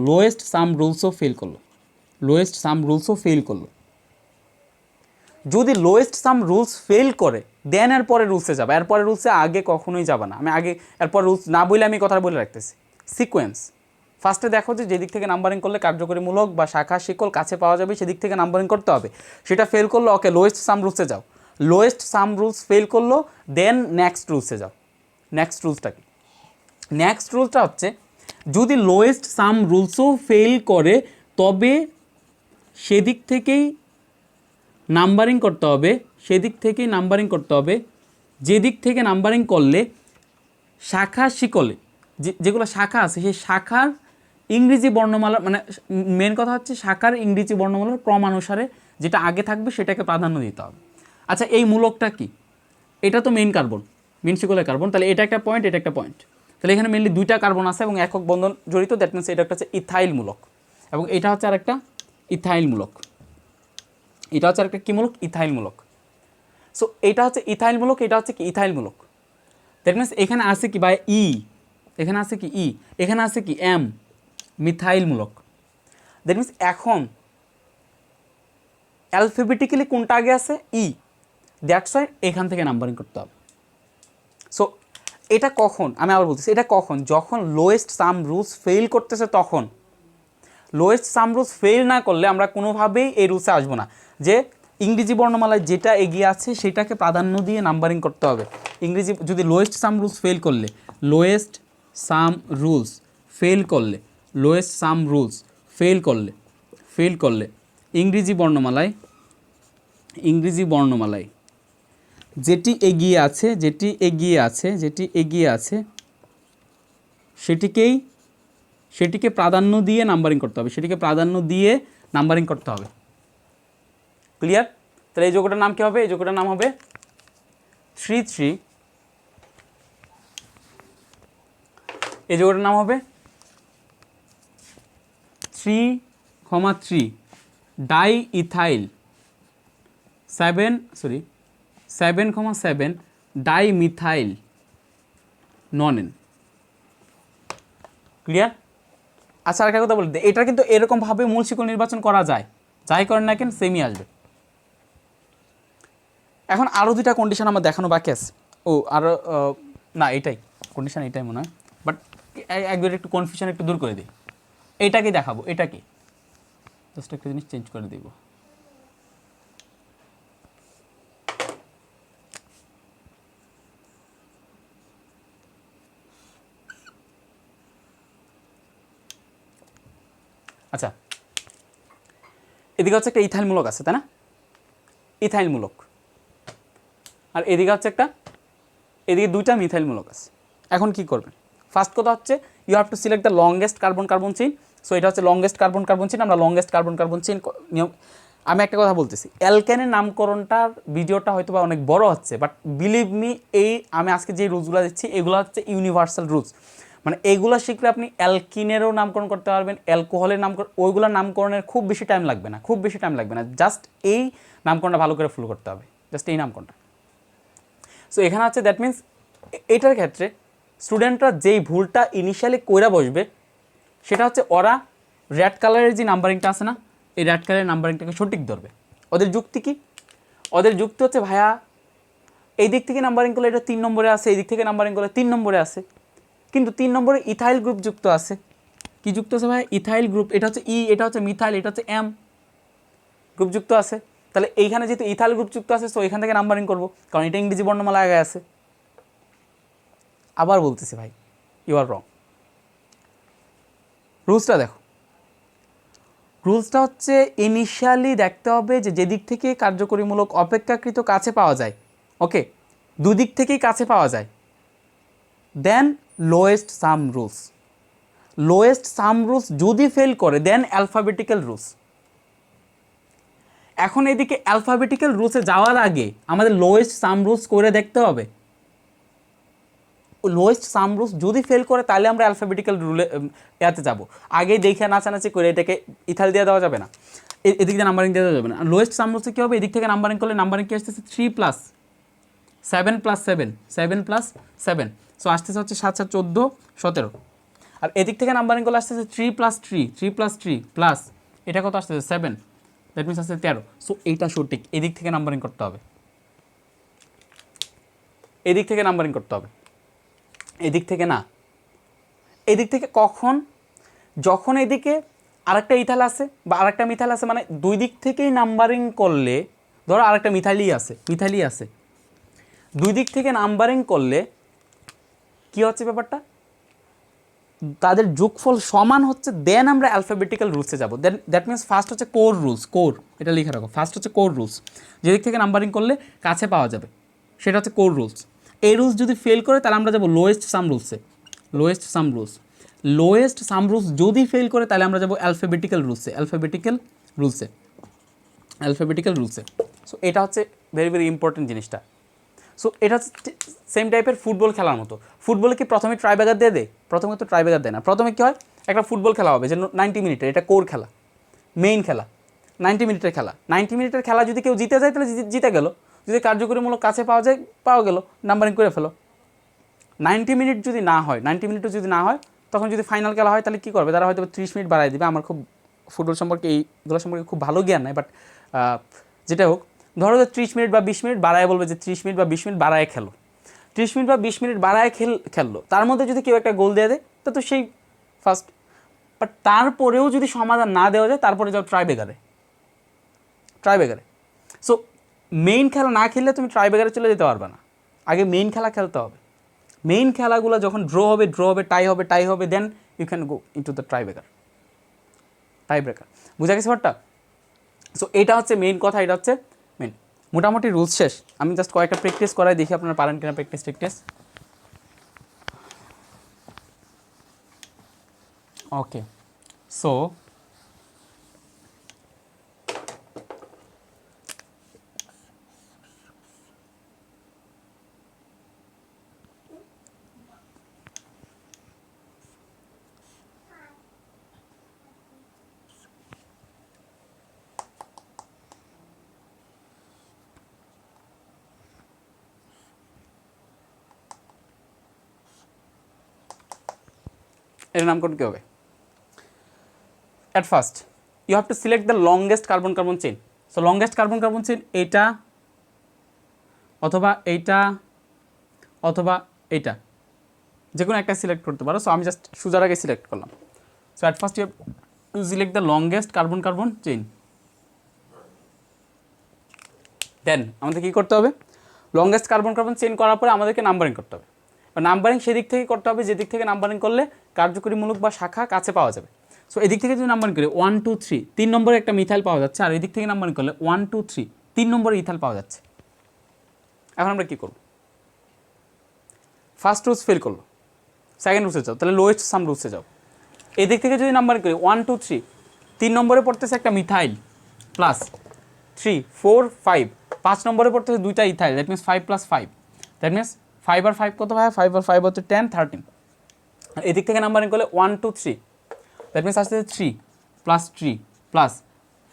যদি লোয়েস্ট সাম রুলস ফেল করে দেন এরপরে রুলসে যাবে, এরপরে রুলসে আগে কখনোই যাবে না। আমি আগে এরপর রুলস না বলে আমি কথা বলে রাখতেছি। সিকোয়েন্স, ফার্স্টে দেখো যে যেদিক থেকে নাম্বারিং করলে কার্যকরীমূলক বা শাখা শিকল কাছে পাওয়া যাবে সেদিক থেকে নাম্বারিং করতে হবে, সেটা ফেল করলো, ওকে লোয়েস্ট সাম রুলসে যাও। লোয়েস্ট সাম রুলস ফেল করলো, দেন নেক্সট রুলসে যাও। নেক্সট রুলসটা কি? নেক্সট রুলসটা হচ্ছে যদি লোয়েস্ট সাম রুলসও ফেল করে তবে সেদিক থেকেই নাম্বারিং করতে হবে, যেদিক থেকে নাম্বারিং করলে শাখা শিকলে যেগুলো শাখা আছে সেই শাখার ইংরেজি বর্ণমালা, মানে মেন কথা হচ্ছে শাখার ইংরেজি বর্ণমালার ক্রমানুসারে যেটা আগে থাকবে সেটাকে প্রাধান্য দিতে হবে। আচ্ছা, এই মূলকটা কি? এটা তো মেন শিকলের কার্বন, তাহলে এটা একটা পয়েন্ট, এটা একটা পয়েন্ট। তাহলে এখানে মেনলি দুইটা কার্বন আছে এবং একক বন্ধন জড়িত, দ্যাট মিনস এটা একটা হচ্ছে ইথাইল মূলক এবং এটা হচ্ছে আরেকটা ইথাইল মূলক। এটা হচ্ছে আরেকটা কী মূলক? ইথাইল মূলক। সো এটা হচ্ছে ইথাইলমূলক, এটা হচ্ছে কি ইথাইলমূলক। দ্যাট মিনস এখানে আছে কি বাই ই, এখানে আছে কি ই, এখানে আছে কি এম, মিথাইলমূলক। দ্যাট মিনস এখন অ্যালফাবেটিক্যালি কোনটা আগে আছে, ই, দ্যাটস ওয়াই এখান থেকে নাম্বারিং করতে হবে। সো এটা কখন, আমি আবার বলতেছি, এটা কখন, যখন লোয়েস্ট সাম রুলস ফেল করতেছে তখন। লোয়েস্ট সাম রুলস ফেল না করলে আমরা কোনোভাবেই এই রুলসে আসবো না, যে ইংরেজি বর্ণমালায় যেটা এগিয়ে আছে সেটাকে প্রাধান্য দিয়ে নাম্বারিং করতে হবে। ইংরেজি যদি লোয়েস্ট সাম রুলস ফেল করলে, লোয়েস্ট সাম রুলস ফেল করলে, লোয়েস্ট সাম রুলস ফেল করলে ইংরেজি বর্ণমালায় যেটি এগিয়ে আছে সেটিকে প্রাধান্য দিয়ে নাম্বারিং করতে হবে, ক্লিয়ার? তাহলে এই যোগটার নাম কি হবে? এই যোগটার নাম হবে 3 এই যোগটার নাম হবে 3,3 di ethyl 7,7 di methyl nonane. Clear? আচ্ছা, আর একটা কথা বলতে, এটা কিন্তু এরকমভাবে মূল শিকল নির্বাচন করা যায়, যাই করেন না কেন সেমই আসবে। এখন আরও দুইটা কন্ডিশন আমার দেখানো বাকি আছে। ও আরও না, এটাই কন্ডিশন, এটাই মনে হয়, বাট একবার একটু কনফিউশন একটু দূর করে দিই। এইটাকে দেখাবো, এটা কি জাস্ট একটা জিনিস চেঞ্জ করে দিব। আচ্ছা, এদিকে হচ্ছে একটা ইথাইলমূলক আছে, তাই না? ইথাইলমূলক। আর এদিকে হচ্ছে এদিকে দুইটা মিথাইলমূলক আছে। এখন কি করবেন? ফার্স্ট কথা হচ্ছে you have to select the longest carbon chain. So এটা হচ্ছে লংগেস্ট কার্বন চেইন। আমরা লংগেস্ট কার্বন চেইন নিয়ম, আমি একটা কথা বলতেছি, অ্যালকেনের নামকরণটার ভিডিওটা হয়তো বা অনেক বড় হচ্ছে, বাট বিলিভ মি, আমি আজকে যে রুলসগুলো দিচ্ছি এগুলো হচ্ছে ইউনিভার্সাল রুলস। মানে এইগুলো শিখলে আপনি অ্যালকিনেরও নামকরণ করতে পারবেন, অ্যালকোহলের নামকরণ, ওইগুলোর নামকরণের খুব বেশি টাইম লাগবে না, জাস্ট এই নামকরণটা ভালো করে ফলো করতে হবে, জাস্ট এই নামকরণটা। সো এখানে হচ্ছে দ্যাট মিনস এটার ক্ষেত্রে স্টুডেন্টরা যেই ভুলটা ইনিশিয়ালি কইরা বসবে সেটা হচ্ছে ওরা রেড কালারের যে নাম্বারিংটা আছে না, এই রেড কালারের নাম্বারিংটাকে সঠিক ধরবে। ওদের যুক্তি কি? ওদের যুক্তি হচ্ছে ভাইয়া এই দিক থেকে নাম্বারিং করলে এটা 3 নম্বরে আছে, এই দিক থেকে নাম্বারিং করলে 3 নম্বরে আছে, কিন্তু 3 নম্বরে ইথাইল গ্রুপ যুক্ত আছে। কি যুক্ত আছে ভাই? Ethyl group. এটা হচ্ছে ই, এটা হচ্ছে মিথাইল, এটা হচ্ছে এম গ্রুপ যুক্ত আছে। তাহলে এইখানে যেহেতু ইথাইল গ্রুপ যুক্ত আছে, সো এখান থেকে নাম্বারিং করবো, কারণ এটা ইংরেজি বর্ণমালা আগে আছে। আবার বলতেছি ভাই, ইউ আর রং। রুলসটা দেখো, রুলসটা হচ্ছে ইনিশিয়ালি দেখতে হবে যে যেদিক থেকে কার্যকরীমূলক অপেক্ষাকৃত কাছে পাওয়া যায়, ওকে, দুদিক থেকেই কাছে পাওয়া যায়, দেন লোয়েস্ট সাম রুলস যদি ফেল করে দেন অ্যালফাবেটিক্যাল রুলস। এখন এদিকে অ্যালফাবেটিক্যাল রুলসে যাওয়ার আগে আমাদের লোয়েস্ট সাম রুলস করে দেখতে হবে। লোয়েস্ট সাম রুলস যদি ফেল করে তাহলে আমরা অ্যালফাবেটিক্যাল রুলে এতে যাব। আগে দেখে নাচানাচি করে এটাকে ইথাইল দিয়ে দেওয়া যাবে না, এদিক দিয়ে নাম্বারিং দিয়ে দেওয়া যাবে না। লোয়েস্ট সাম রুলসে কী হবে? এদিক থেকে নাম্বারিং করলে নাম্বারিং কি আসতেছে 3 + 7 + 7 + 7, সো আসতেছে হচ্ছে 7 7 14 17। আর এদিক থেকে নাম্বারিং করলে আসতেছে 3 + 3 প্লাস এটা কত আসতেছে 7, দ্যাট মিনস আসছে 13। সো এইটা সঠিক, এদিক থেকে নাম্বারিং করতে হবে, এদিক থেকে নাম্বারিং করতে হবে, এদিক থেকে না। এদিক থেকে কখন? যখন এদিকে আরেকটা ইথাইল আছে বা আরেকটা মিথাইল আছে, মানে দুই দিক থেকেই নাম্বারিং করলে, ধরো আরেকটা মিথাইলই আছে, দুই দিক থেকে নাম্বারিং করলে কি হচ্ছে ব্যাপারটা? তাদের যোগফল সমান হচ্ছে, দেন আমরা অ্যালফাবেটিক্যাল রুলসে যাবো। দেন দ্যাট মিনস ফার্স্ট হচ্ছে কোর রুলস, এটা লিখে রাখো, ফার্স্ট হচ্ছে কোর রুলস, যেদিক থেকে নাম্বারিং করলে কাছে পাওয়া যাবে সেটা হচ্ছে কোর রুলস। এই রুলস যদি ফেল করে তাহলে আমরা যাবো লোয়েস্ট সাম রুলস যদি ফেল করে তাহলে আমরা যাবো অ্যালফাবেটিক্যাল রুলসে। সো এটা হচ্ছে ভেরি ভেরি ইম্পর্টেন্ট জিনিসটা। সো এটা হচ্ছে সেম টাইপের ফুটবল খেলার মতো। ফুটবলে কি প্রথমে ট্রাইব্রেকার দিয়ে দেয়? প্রথমে তো ট্রাইব্রেকার দেয় না। প্রথমে কী হয়, একটা ফুটবল খেলা হবে যে 90 মিনিটের, এটা কোর খেলা, মেইন খেলা, 90 মিনিটের খেলা। 90 মিনিটের খেলা যদি কেউ জিতে যায় তাহলে জিতে গেল, যদি কার্যকরীমূলক কাছে পাওয়া যায়, পাওয়া গেল, নাম্বারিং করে ফেলো। 90 মিনিট যদি না হয়, 90 মিনিটও যদি না হয়, তখন যদি ফাইনাল খেলা হয় তাহলে কী করবে, তারা হয়তো 30 মিনিট বাড়াই দিবে। আমার খুব ফুটবল সম্পর্কে এইগুলো সম্পর্কে খুব ভালো জ্ঞান নাই, বাট যেটা হোক, ধরো যে 30 মিনিট বা 20 মিনিট বাড়ায় বলবে যে 30 মিনিট বা 20 মিনিট বাড়ায় খেলো, 30 মিনিট বা 20 মিনিট বাড়ায় খেললো, তার মধ্যে যদি কেউ একটা গোল দিয়ে দেয় তো সেই ফার্স্ট। বাট তারপরেও যদি সমাধান না দেওয়া যায়, তারপরে যাও ট্রাইবেকারে। সো মেইন খেলা না খেললে তুমি ট্রাইবেকারে চলে যেতে পারবে না, আগে মেইন খেলা খেলতে হবে। মেইন খেলাগুলো যখন ড্র হবে, টাই হবে, then you can go into the tie breaker. বুঝা গেছে ব্যাপারটা? সো এটা হচ্ছে মেইন কথা, এটা হচ্ছে মেইন। মোটামুটি রুলস শেষ। আমি জাস্ট কয়েকটা প্র্যাকটিস করাই, দেখি আপনারা পারেন কিনা প্র্যাকটিস। ওকে, সো এর নামকরণ কী হবে? At first you have to select the longest carbon carbon chain. So longest carbon carbon chain এটা অথবা এইটা অথবা এইটা, যে কোনো একটা সিলেক্ট করতে পারো। সো আমি জাস্ট সুজার আগে সিলেক্ট করলাম। So at first you have to select the longest carbon carbon chain. Then আমাদের কী করতে হবে? লংগেস্ট কার্বন কার্বন চেইন করার পরে আমাদেরকে নাম্বারিং করতে হবে। নাম্বারিং সেদিক থেকে করতে হবে যেদিক থেকে নাম্বারিং করলে কার্যকরীমূলক বা শাখা কাছে পাওয়া যাবে। সো এদিক থেকে যদি নাম্বারিং করি 1 2 3, 3 নম্বরে একটা মিথাইল পাওয়া যাচ্ছে, আর এদিক থেকে নাম্বারিং করলে 1 2 3, 3 নম্বরে ইথাইল পাওয়া যাচ্ছে। এখন আমরা কী করব? ফার্স্ট রুলস ফেল করলো, সেকেন্ড রুলসে যাও, তাহলে লোয়েস্ট সাম রুলসে যাও। এদিক থেকে যদি নাম্বারিং করি 1 2 3, 3 নম্বরে পড়তেছে একটা মিথাইল প্লাস 3 4 5, 5 নম্বরে পড়তেছে দুইটা ethyl, that means 5 + 5, that means 5 আর 5 কত হয়? 5 আর 5 হচ্ছে 10 13। এদিক থেকে নাম্বারিং করলে 1 2 3, দ্যাট মিনস আসতেছে 3 + 3 +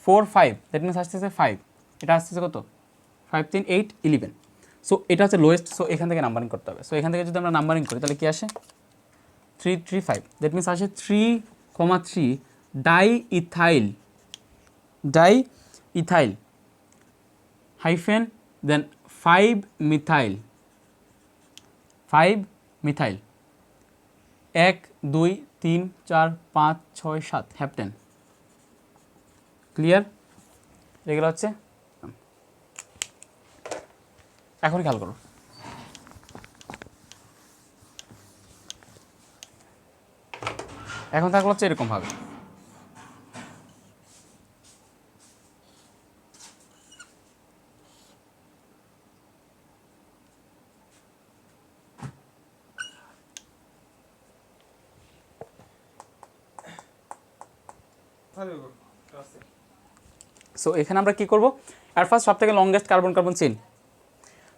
4 5, দ্যাট মিনস আসতেছে 5, এটা আসতেছে কত? 5 3 8 11। সো এটা হচ্ছে লোয়েস্ট। সো এখান থেকে নাম্বারিং করতে হবে। সো এখান থেকে যদি আমরা নাম্বারিং করি তাহলে কী আসে? 3 3 5, দ্যাট মিনস আসে 3, 3 ডাই ইথাইল হাইফেন দেন 5 মিথাইল 1 2 3 4 5 6 7 হ্যাপটেন। ক্লিয়ার? এগুলো হচ্ছে। এখন খেয়াল করো, এখন থাকলো হচ্ছে এরকমভাবে। সো এখানে আমরা কী করবো? অ্যাট ফার্স্ট সব থেকে লংগেস্ট কার্বন কার্বন চেইন।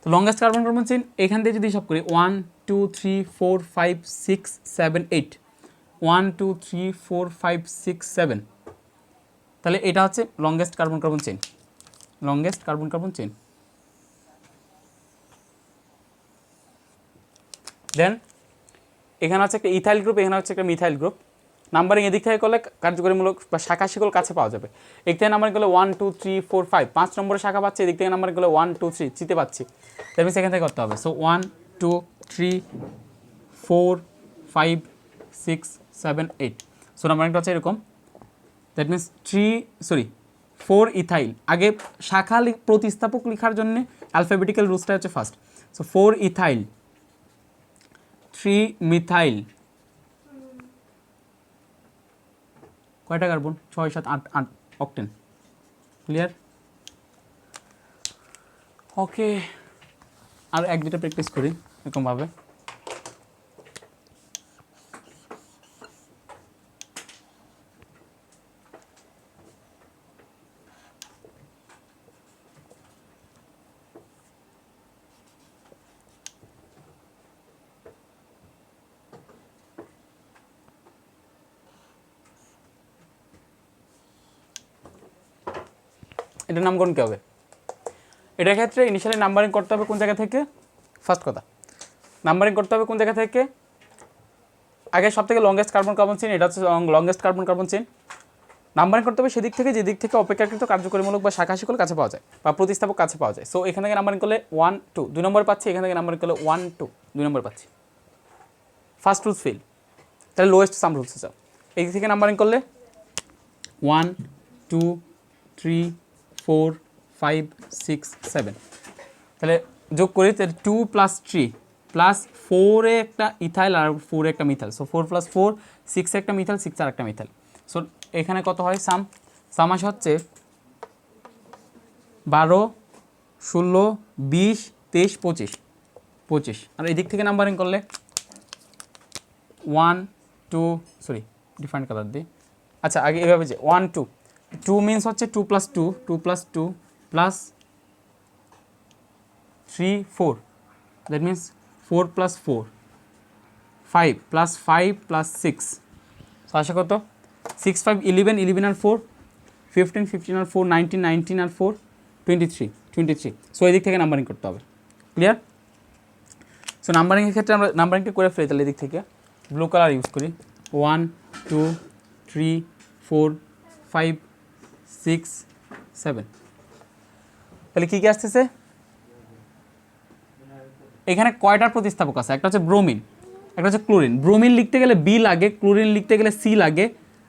তো লংগেস্ট কার্বন কার্বন চেইন এখান থেকে যদি হিসাব করি 1 2 3 4 5 6 7 8, 1 2 3 4 5 6 7, তাহলে এটা হচ্ছে longest carbon carbon chain. Longest carbon carbon chain. Then এখানে হচ্ছে একটা ইথাইল গ্রুপ, এখানে হচ্ছে একটা মিথাইল গ্রুপ। নাম্বারিং এদিক থেকে করলে কার্যকরীমূলক বা শাখা শিকল কাছে পাওয়া যাবে। এদিক থেকে নাম্বারিং করলে 1 2 3 4 5, 5 নম্বরে শাখা পাচ্ছে, এদিক থেকে নাম্বারিং করলে 1 2 3 চিতে পাচ্ছি, দ্যাট মিনস এখান থেকে করতে হবে। সো 1 2 3 4 5 6 7 8। সো নাম্বারিংটা হচ্ছে এরকম, দ্যাট মিনস 4 ইথাইল। আগে শাখা প্রতিস্থাপক লেখার জন্য অ্যালফাবেটিক্যাল রুলসটা হচ্ছে ফার্স্ট। সো 4 ইথাইল 3 মিথাইল, কয়টা কার্বন? 6 7 8 8 অক্টেন। ক্লিয়ার? ওকে, আর 1-2টা প্র্যাকটিস করি এরকমভাবে। এটার নামকরণ কী হবে? এটার ক্ষেত্রে ইনিশিয়ালি নাম্বারিং করতে হবে কোন জায়গা থেকে? ফার্স্ট কথা, নাম্বারিং করতে হবে কোন জায়গা থেকে? আগে সব থেকে লংগেস্ট কার্বন কার্বন চেইন, এটা হচ্ছে longest carbon carbon chain. Numbering করতে হবে সেদিক থেকে যেদিক থেকে অপেক্ষাকৃত কার্যকরীমূলক বা শাখা শিকল কাছে পাওয়া যায় বা প্রতিস্থাপক কাছে পাওয়া যায়। সো এখান থেকে নাম্বারিং করলে 1 2 2 নম্বর পাচ্ছি, এখান থেকে নাম্বারিং করলে 1 2 2 নম্বর পাচ্ছি। ফার্স্ট রুলস ফেল, তাহলে লোয়েস্ট সাম রুলসে যাও। এই দিক থেকে নাম্বারিং করলে 1 2 3 4 5 6 7, তাহলে যোগ করি, তাহলে 2 + 3 + 4 এ একটা ইথাইল আর 4 এ একটা মিথাইল, সো 4 + 4 6 এ একটা মিথাইল, 6 আর একটা মিথাইল। সো এখানে কত হয়? সাম আসে হচ্ছে 12 16 20 23 25 25। আর এই দিক থেকে নাম্বারিং করলে 1 2 সরি ডিফারেন্ট কালার দিই। আচ্ছা আগে এভাবে যে 1 2 2 মিনস হচ্ছে 2 + 2 2 + 2 + 3 4, দ্যাট মিনস 4 + 4 5 + 5 + 6, সো আসে কত? 6 5 11 11 আর 4 15 15 আর 4 19 19 আর 4 23 23। সো এই দিক থেকে নাম্বারিং করতে হবে। ক্লিয়ার? সো নাম্বারিংয়ের ক্ষেত্রে আমরা নাম্বারিংটা করে ফেলি, তাহলে এদিক থেকে ব্লু কালার ইউজ করি। 1 2 3 4 5 6 7, তাহলে কী কী আসতেছে? এখানে কয়টার প্রতিস্থাপক আছে? একটা হচ্ছে ব্রোমিন, একটা হচ্ছে ক্লোরিন। ব্রোমিন লিখতে গেলে বি লাগে, ক্লোরিন লিখতে গেলে সি লাগে,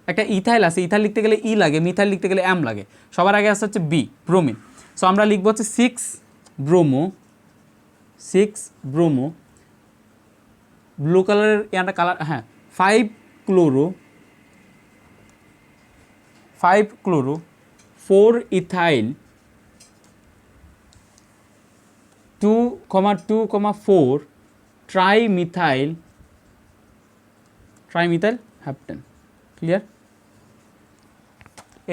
একটা ইথাইল আছে, ইথাইল লিখতে গেলে ই লাগে, মিথাইল লিখতে গেলে এম লাগে। সবার আগে আসছে হচ্ছে বি, ব্রোমিন। সো আমরা লিখবো হচ্ছে 6 ব্রোমো, ব্লু কালারের ইয়াটা কালার, হ্যাঁ 5 chloro 4 ethyl 2,4 trimethyl heptane. Clear?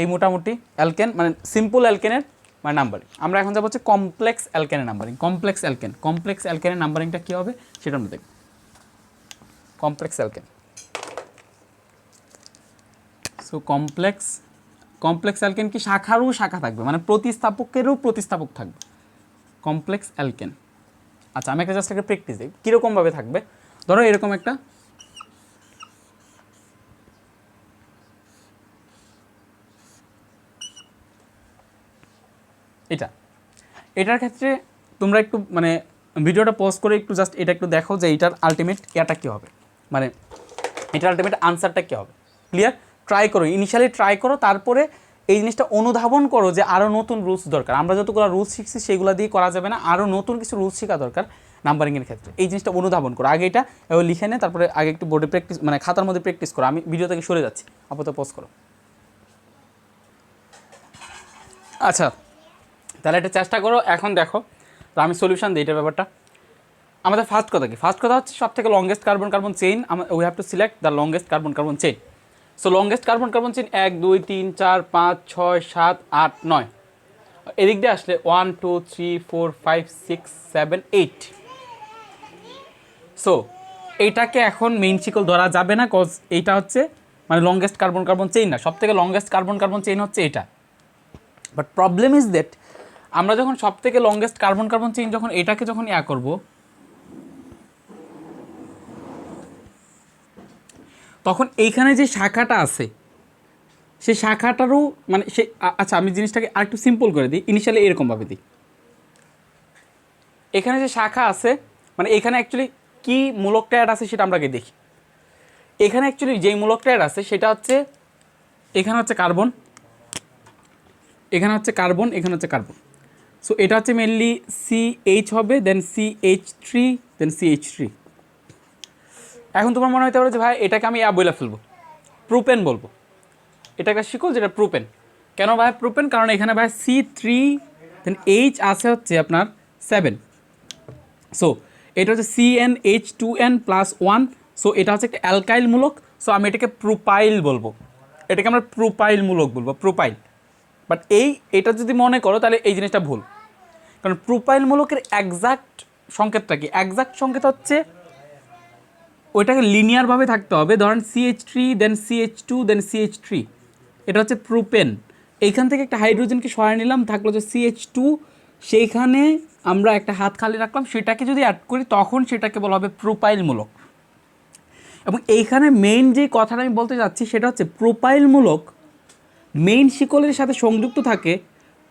এই মোটামুটি অ্যালকেন মানে সিম্পল অ্যালকেনের মানে নাম্বারিং। আমরা এখন যাবো হচ্ছে কমপ্লেক্স অ্যালকেনের নাম্বারিং। কমপ্লেক্স অ্যালকেনের নাম্বারিংটা কী হবে সেটা আমরা দেখব। Complex alkane, so complex alkane কি শাখারও শাখা থাকবে, মানে প্রতিস্থাপকেরও প্রতিস্থাপক থাকবে। কমপ্লেক্স অ্যালকেন, আচ্ছা আমি একটা জাস্ট একটা প্র্যাকটিস দিই কীরকমভাবে থাকবে। ধরো এরকম একটা এটার ক্ষেত্রে তোমরা একটু মানে ভিডিওটা পজ করে একটু জাস্ট এটা একটু দেখো যে এইটার আলটিমেট এটা কী হবে, মানে এটার আলটিমেট আনসারটা কী হবে। ক্লিয়ার? ট্রাই করো, ইনিশিয়ালি ট্রাই করো, তারপরে এই জিনিসটা অনুধাবন করো যে আরও নতুন রুলস দরকার। আমরা যতগুলো রুলস শিখছি সেগুলো দিয়ে করা যাবে না, আরও নতুন কিছু রুলস শেখা দরকার নাম্বারিংয়ের ক্ষেত্রে। এই জিনিসটা অনুধাবন করো, আগে এটা লিখে নে, তারপরে আগে একটু বোর্ডে প্র্যাকটিস মানে খাতার মধ্যে প্র্যাকটিস করো। আমি ভিডিও থেকে সরে যাচ্ছি, আপাতত পজ করো। আচ্ছা তাহলে এটা চেষ্টা করো, এখন দেখো তো আমি সলিউশন দিই এটার ব্যাপারটা। আমাদের ফার্স্ট কথা কি? ফার্স্ট কথা হচ্ছে সব থেকে longest carbon carbon chain, we have to select the longest carbon carbon chain. So longest carbon carbon chain 1 2 3 4 5 6 7 8 9, এদিক দিয়ে আসলে 1 2 3 4 5 6 7 8। সো এইটাকে এখন মেইন শিকল ধরা যাবে না, কজ এইটা হচ্ছে মানে লংগেস্ট কার্বন কার্বন চেইন না, সব থেকে লংগেস্ট কার্বন কার্বন চেইন হচ্ছে এটা। বাট প্রবলেম ইজ দ্যাট আমরা যখন সব থেকে লংগেস্ট কার্বন কার্বন চেইন যখন এটাকে যখন ইয়া করব, তখন এইখানে যে শাখাটা আছে সেই শাখাটারও মানে সে আচ্ছা আমি জিনিসটাকে আর একটু সিম্পল করে দিই, ইনিশিয়ালি এরকমভাবে দিই। এখানে যে শাখা আছে মানে এখানে অ্যাকচুয়ালি কী মূলকটা অ্যাড আছে সেটা আমরা আগে দেখি। এখানে অ্যাকচুয়ালি যেই মূলকটা অ্যাড আছে সেটা হচ্ছে এখানে হচ্ছে কার্বন, এখানে হচ্ছে কার্বন, এখানে হচ্ছে কার্বন। সো এটা হচ্ছে মেনলি CH হবে, দেন CH3, দেন CH3। এখন তোমার মনে হতে পারে যে ভাই এটাকে আমি বলে ফেলবো, প্রোপেন বলবো। এটা একটা শিকল যেটা প্রোপেন। কেন ভাই প্রোপেন? কারণ এখানে ভাই C3 দেন H আছে হচ্ছে আপনার 7। সো এটা হচ্ছে CnH2n+1। সো এটা হচ্ছে একটা অ্যালকাইল মূলক। সো আমি এটাকে প্রোপাইল বলবো, এটাকে আমরা প্রোপাইল মূলক বলবো, প্রোপাইল। বাট এটা যদি মনে করো তাহলে এই জিনিসটা ভুল, কারণ প্রোপাইল মূলকের একজাক্ট সংকেতটা কি? একজাক্ট সংকেত হচ্ছে ওইটাকে লিনিয়ারভাবে থাকতে হবে। ধরেন CH3 দেন CH2 দেন CH3, এটা হচ্ছে প্রোপেন। এইখান থেকে একটা হাইড্রোজেনকে সরাই নিলাম, থাকলো যে CH2 সেইখানে আমরা একটা হাত খালি রাখলাম, সেটাকে যদি অ্যাড করি তখন সেটাকে বলা হবে প্রোপাইলমূলক। এবং এইখানে মেইন যে কথাটা আমি বলতে যাচ্ছি সেটা হচ্ছে প্রোপাইলমূলক মেইন শিকলের সাথে সংযুক্ত থাকে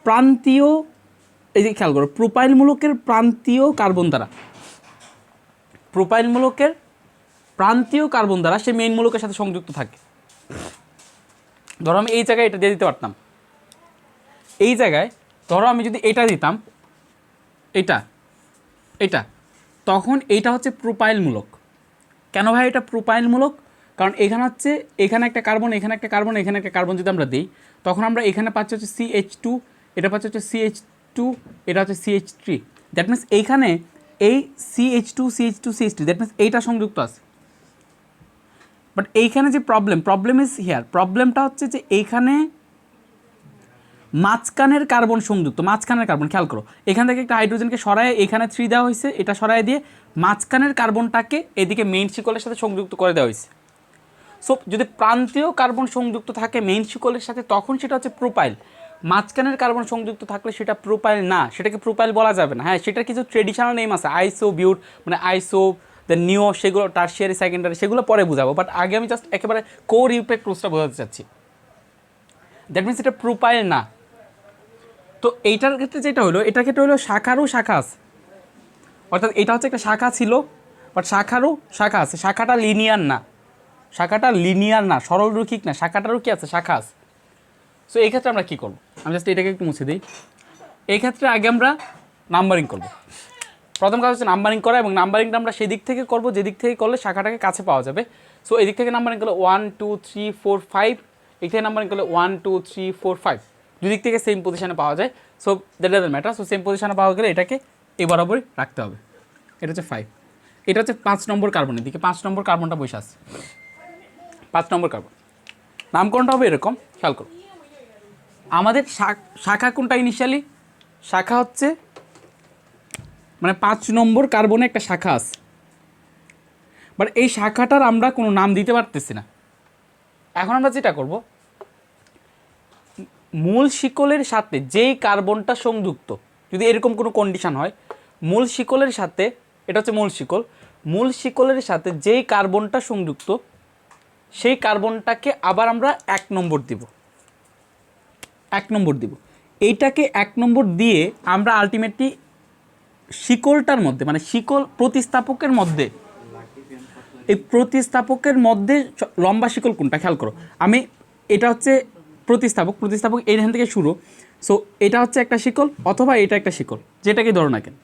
প্রান্তীয়, এই যে খেয়াল করো, প্রোপাইলমূলকের প্রান্তীয় কার্বন দ্বারা, প্রোপাইলমূলকের প্রান্তীয় কার্বন দ্বারা সে মেইন মূলকের সাথে সংযুক্ত থাকে। ধরো আমি এই জায়গায় এটা দিয়ে দিতে পারতাম, এই জায়গায় ধরো আমি যদি এটা দিতাম, এটা এটা তখন এইটা হচ্ছে প্রোপাইলমূলক। কেন ভাই এটা প্রোপাইলমূলক? কারণ এখানে হচ্ছে, এখানে একটা কার্বন, এখানে একটা কার্বন, এখানে একটা কার্বন যদি আমরা দিই, তখন আমরা এখানে পাচ্ছি হচ্ছে CH2, এটা পাচ্ছি হচ্ছে CH2, এটা হচ্ছে CH3। দ্যাট মিনস এইখানে এই CH2 CH2 CH3, that means এইটা সংযুক্ত আছে। বাট এইখানে যে প্রবলেম ইজ হিয়ার, প্রবলেমটা হচ্ছে যে এইখানে মাঝখানের কার্বন সংযুক্ত, মাঝখানের কার্বন, খেয়াল করো, এখান থেকে একটা হাইড্রোজেনকে সরায় এখানে 3 দেওয়া হয়েছে, এটা সরায় দিয়ে মাঝখানের কার্বনটাকে এদিকে মেইন শিকলের সাথে সংযুক্ত করে দেওয়া হয়েছে। সো যদি প্রান্তীয় কার্বন সংযুক্ত থাকে মেইন শিকলের সাথে তখন সেটা হচ্ছে প্রোপাইল। মাঝখানের কার্বন সংযুক্ত থাকলে সেটা প্রোপাইল না, সেটাকে প্রোপাইল বলা যাবে না। হ্যাঁ, সেটার কিছু ট্রেডিশনাল নেম আছে, আইসো বিউট, মানে আইসো, দেন নিও, সেগুলো টার্সিয়ারি সেকেন্ডারি, সেগুলো পরে বোঝাবো। বাট আগে আমি জাস্ট একেবারে কোর ইউপেক ক্লোজটা বোঝাতে চাচ্ছি। দ্যাট মিনস এটা প্রোপাইল না। তো এইটার ক্ষেত্রে যেটা হলো, এটার ক্ষেত্রে হলো শাখারও শাখা আছে, অর্থাৎ এটা হচ্ছে একটা শাখা ছিল, বাট শাখারও শাখা আছে, শাখাটা লিনিয়ার না, শাখাটা লিনিয়ার না, সরলরৈখিক না, শাখাটারও কি আছে, শাখা আছে। সো এই ক্ষেত্রে আমরা কী করবো, আমি জাস্ট এটাকে একটু মুছে দিই। এই ক্ষেত্রে আগে আমরা নাম্বারিং করব। প্রথম কাজ হচ্ছে নাম্বারিং করা, এবং নাম্বারিংটা আমরা সেই দিক থেকে করবো যে দিক থেকে করলে শাখাটাকে কাছে পাওয়া যাবে। সো এই দিক থেকে নাম্বারিং করলে 1 2 3 4 5, এই থেকে নাম্বারিং করলে 1 2 3 4 5, দুদিক থেকে সেম পজিশনে পাওয়া যায়। So that doesn't matter. So same পজিশনে পাওয়া গেলে এটাকে এই বরাবরই রাখতে হবে। এটা হচ্ছে 5, এটা হচ্ছে 5 নম্বর কার্বনের দিকে, 5 নম্বর কার্বনটা বসে আছে, 5 নম্বর কার্বন। নামকরণটা হবে এরকম, খেয়াল করো, আমাদের শাখা কোনটা ইনিশিয়ালি, শাখা হচ্ছে মানে 5 নম্বর কার্বনে একটা শাখা আছে, বাট এই শাখাটার আমরা কোনো নাম দিতে পারতেছি না। এখন আমরা যেটা করব, মূল শিকলের সাথে যেই কার্বনটা সংযুক্ত, যদি এরকম কোনো কন্ডিশন হয়, মূল শিকলের সাথে, এটা হচ্ছে মূল শিকল, মূল শিকলের সাথে যেই কার্বনটা সংযুক্ত সেই কার্বনটাকে আবার আমরা 1 নম্বর দিব, 1 নম্বর দিব। এইটাকে 1 নম্বর দিয়ে আমরা আলটিমেটলি শিকলটার মধ্যে, মানে শিকল প্রতিস্থাপকের মধ্যে, এই প্রতিস্থাপকের মধ্যে লম্বা শিকল কোনটা খেয়াল করো, আমি এটা হচ্ছে প্রতিস্থাপক, প্রতিস্থাপক এইখান থেকে শুরু। সো এটা হচ্ছে একটা শিকল, অথবা এটা একটা শিকল, যেটাকে ধরো না কেন।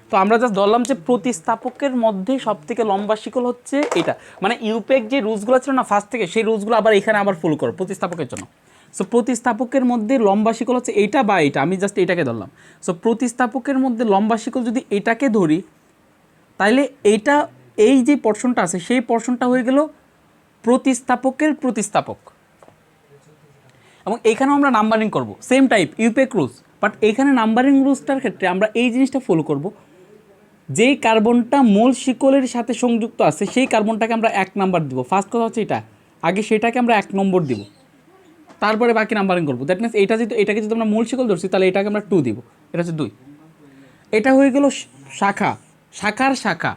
তো আমরা জাস্ট ধরলাম যে প্রতিস্থাপকের মধ্যে সবথেকে লম্বা শিকল হচ্ছে এটা, মানে ইউপেক যে রুলসগুলো ছিল না ফার্স্ট থেকে, সেই রুলসগুলো আবার এখানে আবার ফলো করো প্রতিস্থাপকের জন্য। সো প্রতিস্থাপকের মধ্যে লম্বা শিকল হচ্ছে এইটা বা এইটা, আমি জাস্ট এটাকে ধরলাম। সো প্রতিস্থাপকের মধ্যে লম্বা শিকল যদি এটাকে ধরি, তাইলে এইটা, এই যে পোর্শনটা আছে সেই পোর্শনটা হয়ে গেল প্রতিস্থাপকের প্রতিস্থাপক। এবং এইখানেও আমরা নাম্বারিং করব, সেম টাইপ ইউপেক রুলস, বাট এইখানে নাম্বারিং রুলসটার ক্ষেত্রে আমরা এই জিনিসটা ফলো করব, যেই কার্বনটা মূল শিকলের সাথে সংযুক্ত আছে সেই কার্বনটাকে আমরা 1 নাম্বার দিব। ফার্স্ট কথা হচ্ছে এটা, আগে সেটাকে আমরা 1 নম্বর দিব, তারপরে বাকি নাম্বারিং করবো। দ্যাট মিনস এটা যদি, এটাকে যদি আমরা মূল শিকল ধরছি তাহলে এটাকে আমরা 2 দিব, এটা হচ্ছে 2। এটা হয়ে গেল শাখা, শাখার শাখা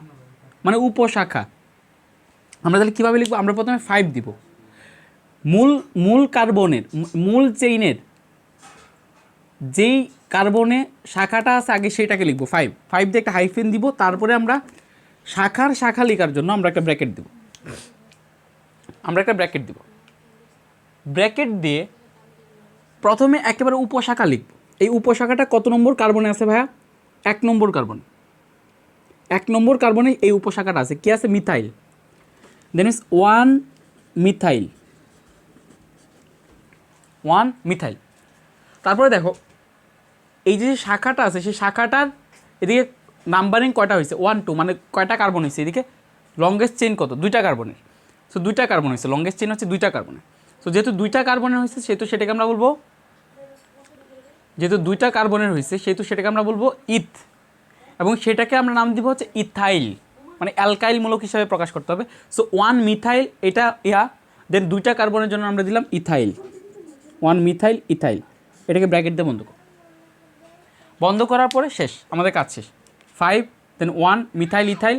মানে উপশাখা। আমরা তাহলে কীভাবে লিখবো, আমরা প্রথমে 5 দিব, মূল কার্বনের, মূল চেইনের যেই কার্বনে শাখাটা আছে আগে সেইটাকে লিখবো 5, 5 দিয়ে একটা হাইফেন দিব, তারপরে আমরা শাখার শাখা লেখার জন্য আমরা একটা ব্র্যাকেট দিব, আমরা একটা ব্র্যাকেট দিব। ব্র্যাকেট দিয়ে প্রথমে একেবারে উপশাখা লিখব। এই উপশাখাটা কত নম্বর কার্বনে আছে ভাইয়া, 1 নম্বর কার্বনে, 1 নম্বর কার্বনে এই উপশাখাটা আছে, কি আছে, methyl. Then is 1 methyl, 1 methyl. তারপরে দেখো এই যে শাখাটা আছে সেই শাখাটার এদিকে নাম্বারিং কয়টা হয়েছে, 1 2, মানে কয়টা কার্বন হয়েছে, এদিকে লংগেস্ট চেইন কত, 2টা কার্বনের। সো 2টা কার্বন হয়েছে, লংগেস্ট চেইন হচ্ছে 2টা কার্বনের। সো যেহেতু 2টা কার্বনের হয়েছে সেহেতু সেটাকে আমরা বলবো, যেহেতু 2টা কার্বনের হয়েছে সেহেতু সেটাকে আমরা বলবো ইথ, এবং সেটাকে আমরা নাম দিব হচ্ছে ইথাইল, মানে অ্যালকাইল মূলক হিসাবে প্রকাশ করতে হবে। সো 1 মিথাইল এটা দেন 2টা কার্বনের জন্য আমরা দিলাম ইথাইল, 1 মিথাইল ইথাইল, এটাকে ব্র্যাকেট দিয়ে বন্ধ করো। বন্ধ করার পরে শেষ, আমাদের কাজ শেষ। 5 দেন 1 মিথাইল ইথাইল,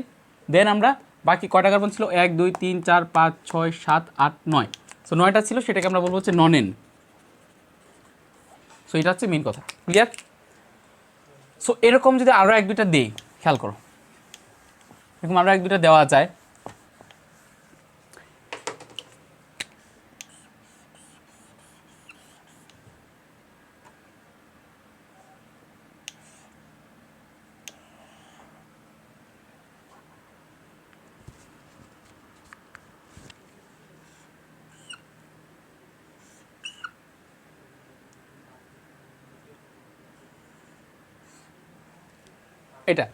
দেন আমরা বাকি কয়টা কার্বন ছিল 1 2 3 4 5 6 7 8 9, সো 9টা ছিল, সেটাকে আমরা বলবো হচ্ছে নন এন। সো এটা হচ্ছে মেন কথা, ক্লিয়ার? সো এরকম যদি আরও এক দুইটা দিই, খেয়াল করো, এরকম আরও এক দুইটা দেওয়া যায়। এটা,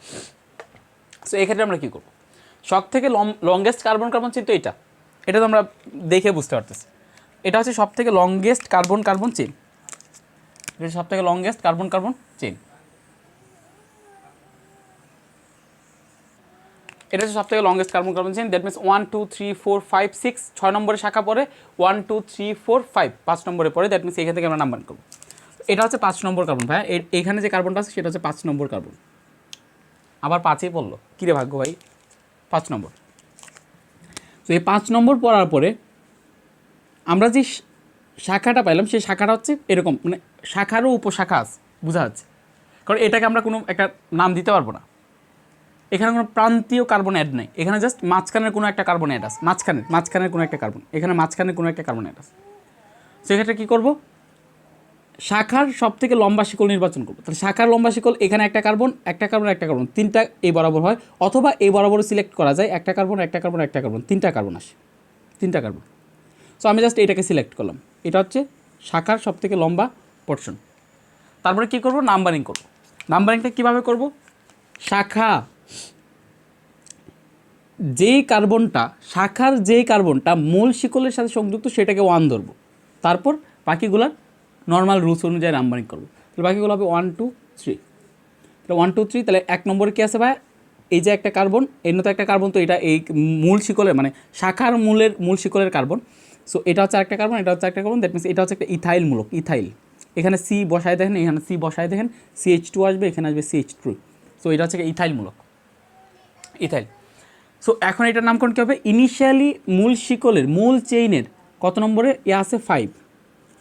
সো এক্ষেত্রে আমরা কী করবো, সব থেকে লংগেস্ট কার্বন কার্বন চেন তো এটা, এটা তো আমরা দেখে বুঝতে পারতেছি, এটা হচ্ছে সব থেকে লংগেস্ট কার্বন কার্বন চেন, এটা সব থেকে লংগেস্ট কার্বন কার্বন চেন, এটা হচ্ছে সব থেকে longest carbon carbon chain. That means 1 2 3 4 5 6, 6 নম্বরে শাখা পরে 1 2 3 4 5, 5 নম্বরে পরে, দ্যাট মিনস এখান থেকে আমরা নাম্বার করবো। এটা হচ্ছে 5 নম্বর কার্বন ভাই, এখানে যে কার্বনটা আছে সেটা হচ্ছে 5 নম্বর কার্বন, আবার 5ই পড়লো, কিরে ভাগ্য ভাই, 5 নম্বর। তো এই 5 নম্বর পড়ার পরে আমরা যে শাখাটা পাইলাম, সেই শাখাটা হচ্ছে এরকম, মানে শাখারও উপশাখা আছে, বোঝা যাচ্ছে, কারণ এটাকে আমরা কোনো একটা নাম দিতে পারবো না, এখানে কোনো প্রান্তীয় কার্বন অ্যাড নেই, এখানে জাস্ট মাঝখানের কোনো একটা কার্বন অ্যাড আছে, মাঝখানের কোনো একটা কার্বন, এখানে মাঝখানের কোনো একটা কার্বন অ্যাড আছে। সেক্ষেত্রে কী করবো, শাখার সব থেকে লম্বা শিকল নির্বাচন করবো। তাহলে শাখার লম্বা শিকল, এখানে একটা কার্বন একটা কার্বন একটা কার্বন, তিনটা এই বরাবর হয়, অথবা এই বরাবর সিলেক্ট করা যায়, একটা কার্বন একটা কার্বন একটা কার্বন, তিনটা কার্বন আসে, তিনটা কার্বন। সো আমি জাস্ট এটাকে সিলেক্ট করলাম, এটা হচ্ছে শাখার সব থেকে লম্বা পোর্শন। তারপরে কী করবো, নাম্বারিং করবো। নাম্বারিংটা কীভাবে করব, শাখা যেই কার্বনটা, শাখার যেই কার্বনটা মূল শিকলের সাথে সংযুক্ত সেটাকে 1 ধরবো, তারপর বাকিগুলার নর্মাল রুলস অনুযায়ী নাম্বারিং করবো। তাহলে বাকিগুলো হবে 1 2 3, তাহলে 1 2 3, তাহলে 1 নম্বরে কী আছে ভাই, এই যে একটা কার্বন, এর মতো একটা কার্বন, তো এটা এই মূল শিকলের মানে শাখার মূল শিকলের কার্বন। সো এটা হচ্ছে একটা কার্বন, এটা হচ্ছে একটা কার্বন, দ্যাট মিনস এটা হচ্ছে একটা ইথাইল মূলক, ইথাইল। এখানে সি বসায় দেখেন, এখানে সি বসায় দেখেন, CH2 আসবে, এখানে আসবে CH3। সো এটা হচ্ছে ইথাইল মূলক, ইথাইল। সো এখন এটার নামকরণ কী হবে, ইনিশিয়ালি মূল শিকলের মূল চেইনের কত নম্বরে এ আছে 5,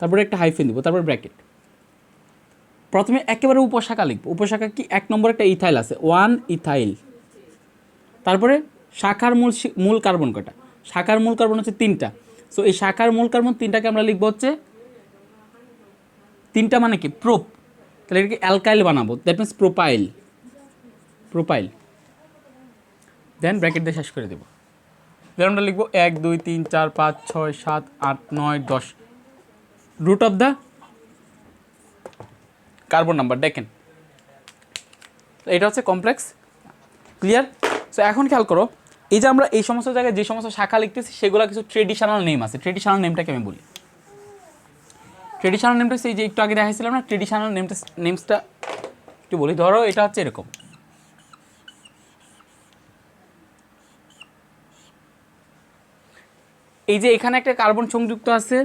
তারপরে একটা হাইফেন দিব, তারপর ব্র্যাকেট। প্রথমে একেবারে উপশাখা লিখব, উপশাখা কি, 1 নম্বরে একটা ইথাইল আছে, 1 ইথাইল। তারপরে শাখার মূল কার্বন কটা, শাখার মূল কার্বন হচ্ছে 3টা। সো এই শাখার মূল কার্বন 3টাকে আমরা লিখবো হচ্ছে, 3টা মানে কি, প্রোপ, তাহলে এটাকে অ্যালকাইল বানাবো, that means propyl, propyl. Then bracket দিয়ে শেষ করে দেবো। দেন আমরা লিখবো 1 2 3 4 5 6 7 8 9 10, root of the carbon number দেখেন, এটা হচ্ছে কমপ্লেক্স, ক্লিয়ার? সো এখন খেয়াল করো, এই যে আমরা এই সমস্ত জায়গায় যে সমস্ত শাখা লিখতেছি সেগুলো কিছু ট্রেডিশনাল নেম আছে। ট্রেডিশনাল নেমটাকে আমি বলি, ট্রেডিশনাল নেমটা এই যে একটু আগে দেখাইছিলাম না, ট্রেডিশনাল নেমসটা একটু বলি। ধরো এটা হচ্ছে এরকম, এই যে এখানে একটা কার্বন সংযুক্ত আছে,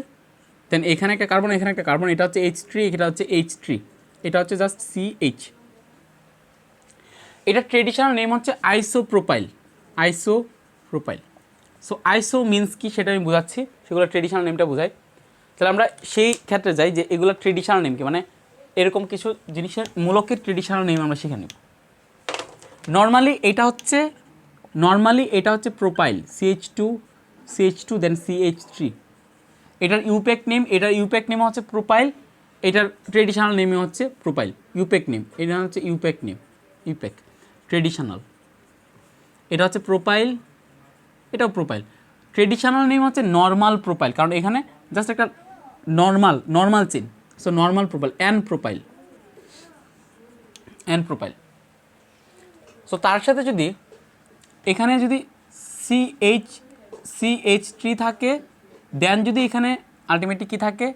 দেন এখানে একটা কার্বন, এখানে একটা কার্বন, এটা হচ্ছে H3, এটা হচ্ছে H3, এটা হচ্ছে জাস্ট CH। এটা ট্রেডিশনাল নেম হচ্ছে আইসোপ্রোপাইল, আইসোপ্রোপাইল। সো আইসো মিন্স কি সেটা আমি বোঝাচ্ছি, সেগুলো ট্রেডিশনাল নেমটা বোঝাই। তাহলে আমরা সেই ক্ষেত্রে যাই যে এগুলো ট্রেডিশনাল নেম কি, মানে এরকম কিছু জিনিসের মূলকের ট্রেডিশনাল নেম আমরা শিখে নেব। নর্মালি এটা হচ্ছে প্রোপাইল, CH2 দেন CH3, এটার ইউপ্যাক নেম হচ্ছে প্রোপাইল, এটার ট্রেডিশনাল নেমে হচ্ছে প্রোপাইল, ইউপ্যাক নেম, এটা হচ্ছে ইউপ্যাক নেম, ইউপ্যাক ট্রেডিশনাল, এটা হচ্ছে প্রোপাইল, এটাও প্রোপাইল। ট্রেডিশনাল নেম হচ্ছে নর্মাল প্রোপাইল, কারণ এখানে জাস্ট একটা normal chain, so normal propyl, an propyl. So তার সাথে যদি এখানে যদি CH3 থাকে, দেন যদি এখানে আলটিমেটলি কী থাকে,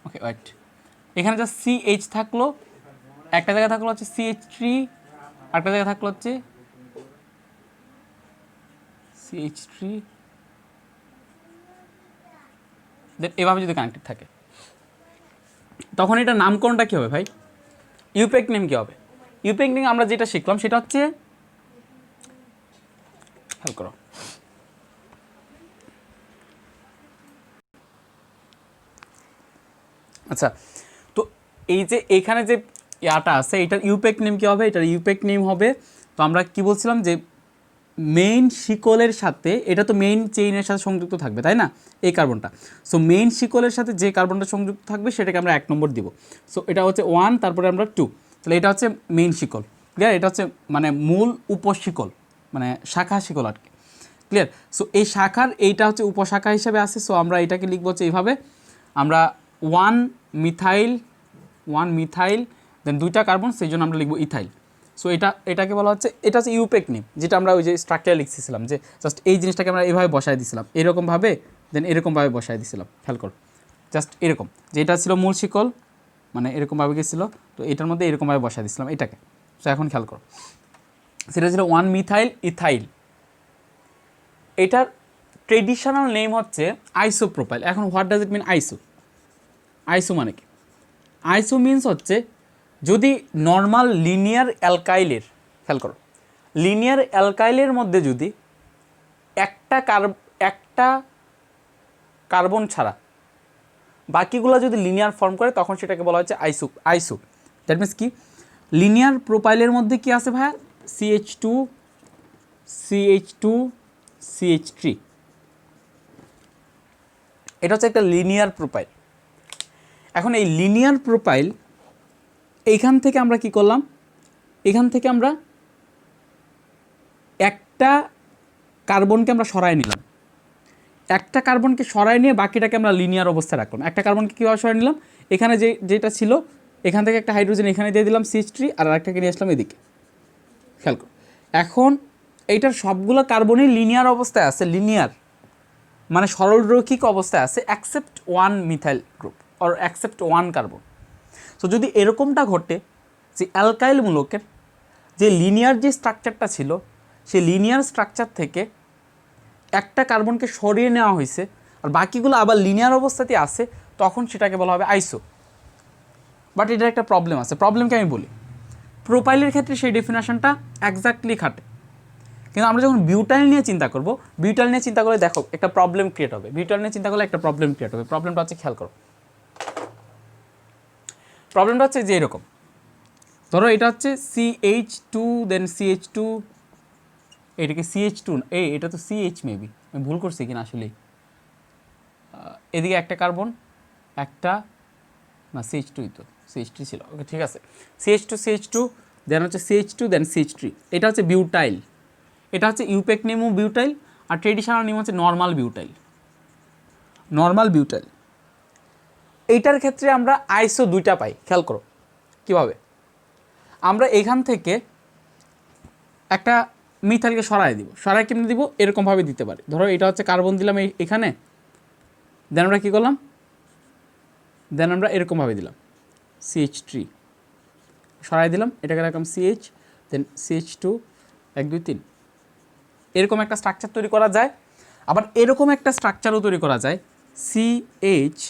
ওকে ওয়েট, এখানে জাস্ট CH থাকলো, একটা জায়গায় থাকলো হচ্ছে CH3, একটা জায়গায় থাকলো হচ্ছে CH3, দেন এভাবে যদি কানেক্টেড থাকে, তখন এটা নামকরণটা কী হবে ভাই, ইউপেক নেম কী হবে? ইউপেক নেম আমরা যেটা শিখলাম সেটা হচ্ছে, খেয়াল করো, আচ্ছা, তো এই যে এখানে যে ইয়াটা আছে এটার ইউপেক নেম কী হবে? এটার ইউপেক নেম হবে, তো আমরা কি বলছিলাম যে মেইন শিকলের সাথে, এটা তো মেইন চেইনের সাথে সংযুক্ত থাকবে তাই না এই কার্বনটা। সো মেইন শিকলের সাথে যে কার্বনটা সংযুক্ত থাকবে সেটাকে আমরা 1 নম্বর দিব। সো এটা হচ্ছে 1, তারপরে আমরা 2, তাহলে এটা হচ্ছে মেইন শিকল। ক্লিয়ার? এটা হচ্ছে মানে মূল উপশিকল, মানে শাখা শিকল আর কি। ক্লিয়ার? সো এই শাখার এইটা হচ্ছে উপশাখা হিসেবে আছে। সো আমরা এটাকে লিখবো হচ্ছে এইভাবে, আমরা 1 মিথাইল দেন 2টা কার্বন, সেই জন্য আমরা লিখবো ইথাইল। সো এটাকে বলা হচ্ছে, এটা হচ্ছে ইউপেক নেম, যেটা আমরা ওই যে স্ট্রাকচার লিখছিলাম যে জাস্ট এই জিনিসটাকে আমরা এইভাবে বসায় দিছিলাম, এরকমভাবে দেন এরকমভাবে বসায় দিছিলাম। খেয়াল করো, জাস্ট এরকম, যে এটা ছিল মূল শিকল, মানে এরকমভাবে গেছিলো, তো এটার মধ্যে এরকমভাবে বসায় দিছিলাম এটাকে। সো এখন খেয়াল করো, সেটা ছিল 1 মিথাইল ইথাইল। এটার ট্রেডিশনাল নেম হচ্ছে আইসোপ্রোপাইল। এখন হোয়াট ডাজ ইট মিন আইসো? আইসো মানে কি? আইসো মিনস হচ্ছে যদি নর্মাল লিনিয়ার অ্যালকাইলের, খেয়াল করো, লিনিয়ার অ্যালকাইলের মধ্যে যদি একটা কার্বন ছাড়া বাকিগুলো যদি লিনিয়ার ফর্ম করে তখন সেটাকে বলা হচ্ছে আইসো। দ্যাট মিনস কি? লিনিয়ার প্রোপাইলের মধ্যে কি আছে ভাইয়া? CH2 CH3। এটা হচ্ছে একটা লিনিয়ার প্রোপাইল। এখন এই লিনিয়ার প্রোপাইল, এইখান থেকে আমরা কি করলাম? এখান থেকে আমরা একটা কার্বনকে আমরা সরায় নিলাম, একটা কার্বনকে সরায় নিয়ে বাকিটাকে আমরা লিনিয়ার অবস্থায় রাখলাম। একটা কার্বনকে কীভাবে সরাই নিলাম? এখানে যেটা ছিল এখান থেকে একটা হাইড্রোজেন এখানে দিয়ে দিলাম CH3, আর আরেকটাকে নিয়ে আসলাম এদিকে। খেয়াল করো, এখন এইটার সবগুলো কার্বনই লিনিয়ার অবস্থায় আছে, লিনিয়ার মানে সরলরৈখিক অবস্থায় আছে, accept 1 methyl group or accept 1 carbon. So যদি এরকমটা ঘটে যে অ্যালকাইল মূলকের যে লিনিয়ার যে স্ট্রাকচারটা ছিল সেই লিনিয়ার স্ট্রাকচার থেকে একটা কার্বনকে সরিয়ে নেওয়া হয়েছে আর বাকিগুলো আবার লিনিয়ার অবস্থাতে আছে, তখন সেটাকে বলা হবে আইসো। বাট এটার একটা প্রবলেম আছে। প্রবলেমকে আমি বলি, প্রোপাইলের ক্ষেত্রে সেই ডেফিনেশনটা একজাক্টলি খাটে, কিন্তু আমরা যখন বিউটাইল নিয়ে চিন্তা করব, বিউটাইল নিয়ে চিন্তা করলে দেখো একটা প্রবলেম ক্রিয়েট হবে। বিউটাইল নিয়ে চিন্তা করলে একটা প্রবলেম ক্রিয়েট হবে। প্রবলেমটা হচ্ছে, খেয়াল করো, প্রবলেমটা হচ্ছে যে এরকম, ধরো এটা হচ্ছে CH2 দেন CH2, এটাকে CH2, এটা তো CH মেবি, আমি ভুল করছি কিনা আসলে। এদিকে একটা কার্বন, একটা না CH2ই তো, CH3 ছিল, ওকে ঠিক আছে, CH2 দেন হচ্ছে CH2 দেন CH3। এটা হচ্ছে বিউটাইল, এটা হচ্ছে ইউপেক নেমও বিউটাইল, আর ট্রেডিশনাল নেম হচ্ছে নর্মাল বিউটাইল। এইটার ক্ষেত্রে আমরা আইসো 2টা পাই। খেয়াল করো কীভাবে? আমরা এখান থেকে একটা মিথাইলকে সরাই দিব। সরাই কেমনি দিব? এরকমভাবে দিতে পারি। ধরো এটা হচ্ছে কার্বন দিলাম এখানে, দেন আমরা কী করলাম? দেন আমরা এরকমভাবে দিলাম CH3, সরাই দিলাম, এটাকে রাখলাম CH, দেন CH2, 1 2 3। এরকম একটা স্ট্রাকচার তৈরি করা যায়। আবার এরকম একটা স্ট্রাকচারও তৈরি করা যায়, CH,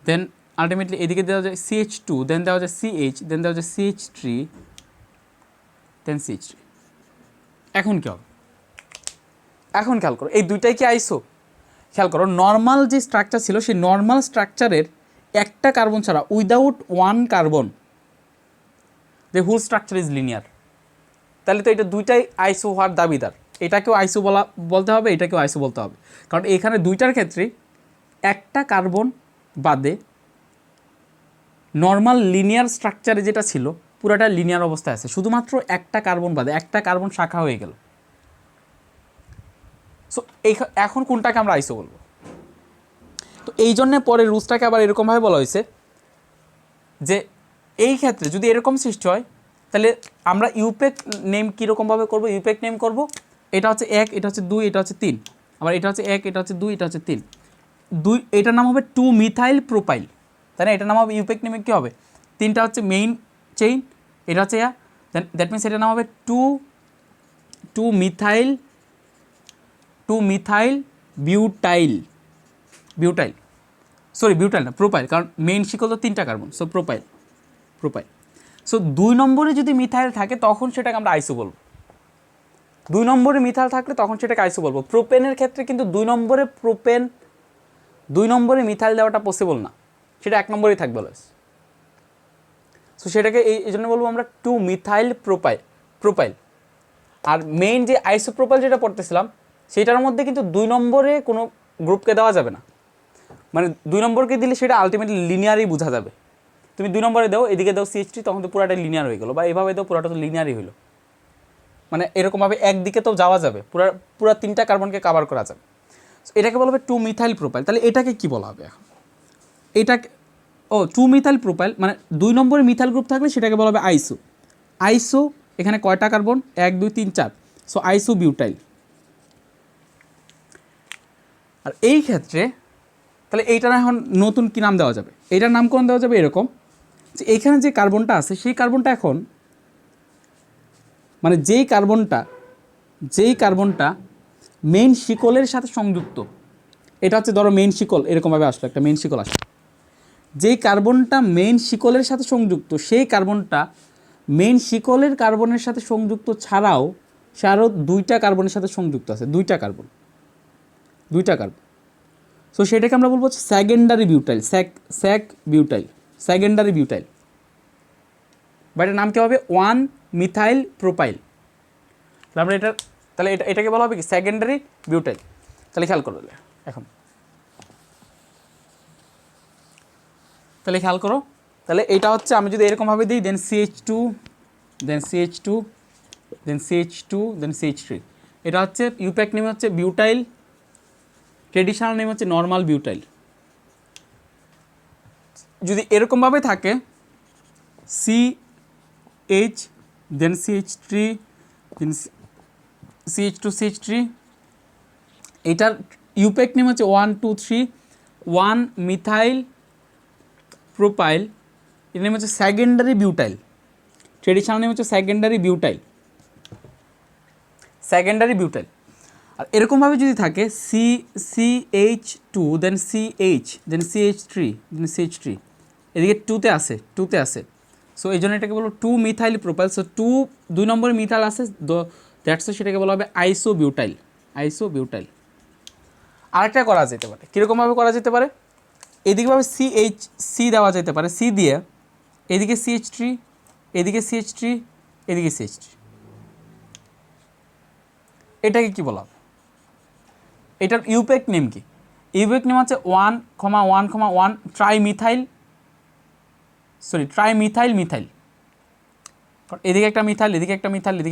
দেন আলটিমেটলি এদিকে দেওয়া যায় CH2, দেন দেওয়া যায় CH, দেন দেওয়া যায় CH3, দেন CH3। এখন কী হবে? এখন খেয়াল করো, এই দুইটাই কি আইসো? খেয়াল করো, নর্মাল যে স্ট্রাকচার ছিল সেই নর্মাল স্ট্রাকচারের একটা কার্বন ছাড়া, without 1 carbon, the whole structure is linear. তাহলে তো এটা দুইটাই আইসো হওয়ার দাবিদার। এটাকেও আইসো বলতে হবে, এটাকেও আইসো বলতে হবে, কারণ এখানে দুইটার ক্ষেত্রেই একটা কার্বন বাদে নর্মাল লিনিয়ার স্ট্রাকচারে যেটা ছিল পুরাটা লিনিয়ার অবস্থায় আছে, শুধুমাত্র একটা কার্বন বাদে, একটা কার্বন শাখা হয়ে গেল। সো এখন কোনটাকে আমরা আইসো বলবো? তো এই জন্যে পরে রুলসটাকে আবার এরকমভাবে বলা হয়েছে যে এই ক্ষেত্রে যদি এরকম সৃষ্টি হয় তাহলে আমরা ইউপেক নেম কীরকমভাবে করবো? ইউপেক নেম করব, এটা হচ্ছে 1, এটা হচ্ছে 2, এটা হচ্ছে 3, আবার এটা হচ্ছে 1, এটা হচ্ছে 2, এটা হচ্ছে 3, এটার নাম হবে 2 মিথাইল প্রোপাইল, তাই না? এটার নাম হবে ইউপেক নেমে কী হবে? 3টা হচ্ছে মেইন চেইন, এটা হচ্ছে দ্যাট মিনস এটার নাম হবে 2 মিথাইল বিউটাইল। সরি বিউটাইল না, প্রোপাইল, কারণ মেইন শিকল তো 3টা কার্বন, সো প্রোপাইল। সো 2 নম্বরে যদি মিথাইল থাকে তখন সেটাকে আমরা আইসো বলবো। 2 নম্বরে মিথাইল থাকলে তখন সেটাকে আইসো বলবো। প্রোপেনের ক্ষেত্রে কিন্তু 2 নম্বরে প্রোপেন, 2 নম্বরে মিথাইল দেওয়াটা পসিবল না, সেটা 1 নম্বরেই থাকবে অলওয়েজ। সো সেটাকে এই জন্য বলবো আমরা 2 মিথাইল প্রোপাইল। আর মেইন যে আইসোপ্রোপাইল যেটা পড়তেছিলাম সেটার মধ্যে কিন্তু 2 নম্বরে কোনো গ্রুপকে দেওয়া যাবে না, মানে 2 নম্বরকে দিলে সেটা আলটিমেটলি লিনিয়ারই বোঝা যাবে। তুমি 2 নম্বরে দাও, এদিকে দাও CH3, তখন তো পুরাটা লিনিয়ার হয়ে গেলো, বা এভাবে দাও পুরাটা তো লিনিয়ারই হলো। মানে এরকমভাবে একদিকে তো যাওয়া যাবে, পুরা 3টা কার্বনকে কভার করা যাবে। এটাকে বলা হবে 2 মিথাইল প্রোপাইল। তাহলে এটাকে কি বলা হবে এখন? এটাকে 2 মিথাইল প্রোপাইল, মানে 2 নম্বরে মিথাইল গ্রুপ থাকলে সেটাকে বলা হবে আইসো। এখানে কয়টা কার্বন? 1 2 3 4, সো আইসো বিউটাইল। আর এই ক্ষেত্রে তাহলে এইটার এখন নতুন কি নাম দেওয়া যাবে? এইটার নামকরণ দেওয়া যাবে এরকম যে এইখানে যে কার্বনটা আছে সেই কার্বনটা এখন, মানে যেই কার্বনটা মেইন শিকলের সাথে সংযুক্ত, এটা হচ্ছে ধরো মেইন শিকল, এরকমভাবে আসলো একটা মেইন শিকল আসলো, যেই কার্বনটা মেইন শিকলের সাথে সংযুক্ত সেই কার্বনটা মেইন শিকলের কার্বনের সাথে সংযুক্ত ছাড়াও সে আরও 2টা কার্বনের সাথে সংযুক্ত আছে, 2টা কার্বন। সো সেটাকে আমরা বলবো সেকেন্ডারি বিউটাইল, সেকেন্ডারি বিউটাইল, বা এটার নাম কী হবে? 1 মিথাইল প্রোপাইল। তাহলে আমরা এটাকে বলা হবে কি? Secondary butyl. তাহলে খেয়াল করো এখন, তাহলে এটা হচ্ছে, আমি যদি এরকমভাবে দিই, দেন CH2, এটা হচ্ছে ইউপ্যাক নেম হচ্ছে বিউটাইল, ট্রেডিশনাল নেম হচ্ছে নর্মাল বিউটাইল। যদি এরকমভাবে থাকে CH, দেন CH3, দেন CH2, এটার ইউপ্যাক নেম হচ্ছে 1 2 3, 1 মিথাইল প্রোপাইল, এর নেম হচ্ছে সেকেন্ডারি বিউটাইল, ট্রেডিশনাল নেম হচ্ছে সেকেন্ডারি বিউটাইল। আর এরকমভাবে যদি থাকে CH2, দেন CH3, এদিকে 2তে আছে, সো এই জন্য এটাকে বলবো 2 মিথাইল প্রোপাইল। সো 2 নম্বরে মিথাইল আছে, দ্যাটস সেটাকে বলা হবে আইসো বিউটাইল। আরেকটা করা যেতে পারে, কীরকমভাবে করা যেতে পারে? এদিকেভাবে CH দেওয়া যেতে পারে, C দিয়ে এদিকে CH3, এদিকে CH3, এদিকে CH3। এটাকে কি বলা হবে? এটার ইউপ্যাক নেম কি? ইউপ্যাক নেম হচ্ছে 1,1,1 ট্রাইমিথাইল। কারণ এদিকে একটা মিথাইল, এদিকে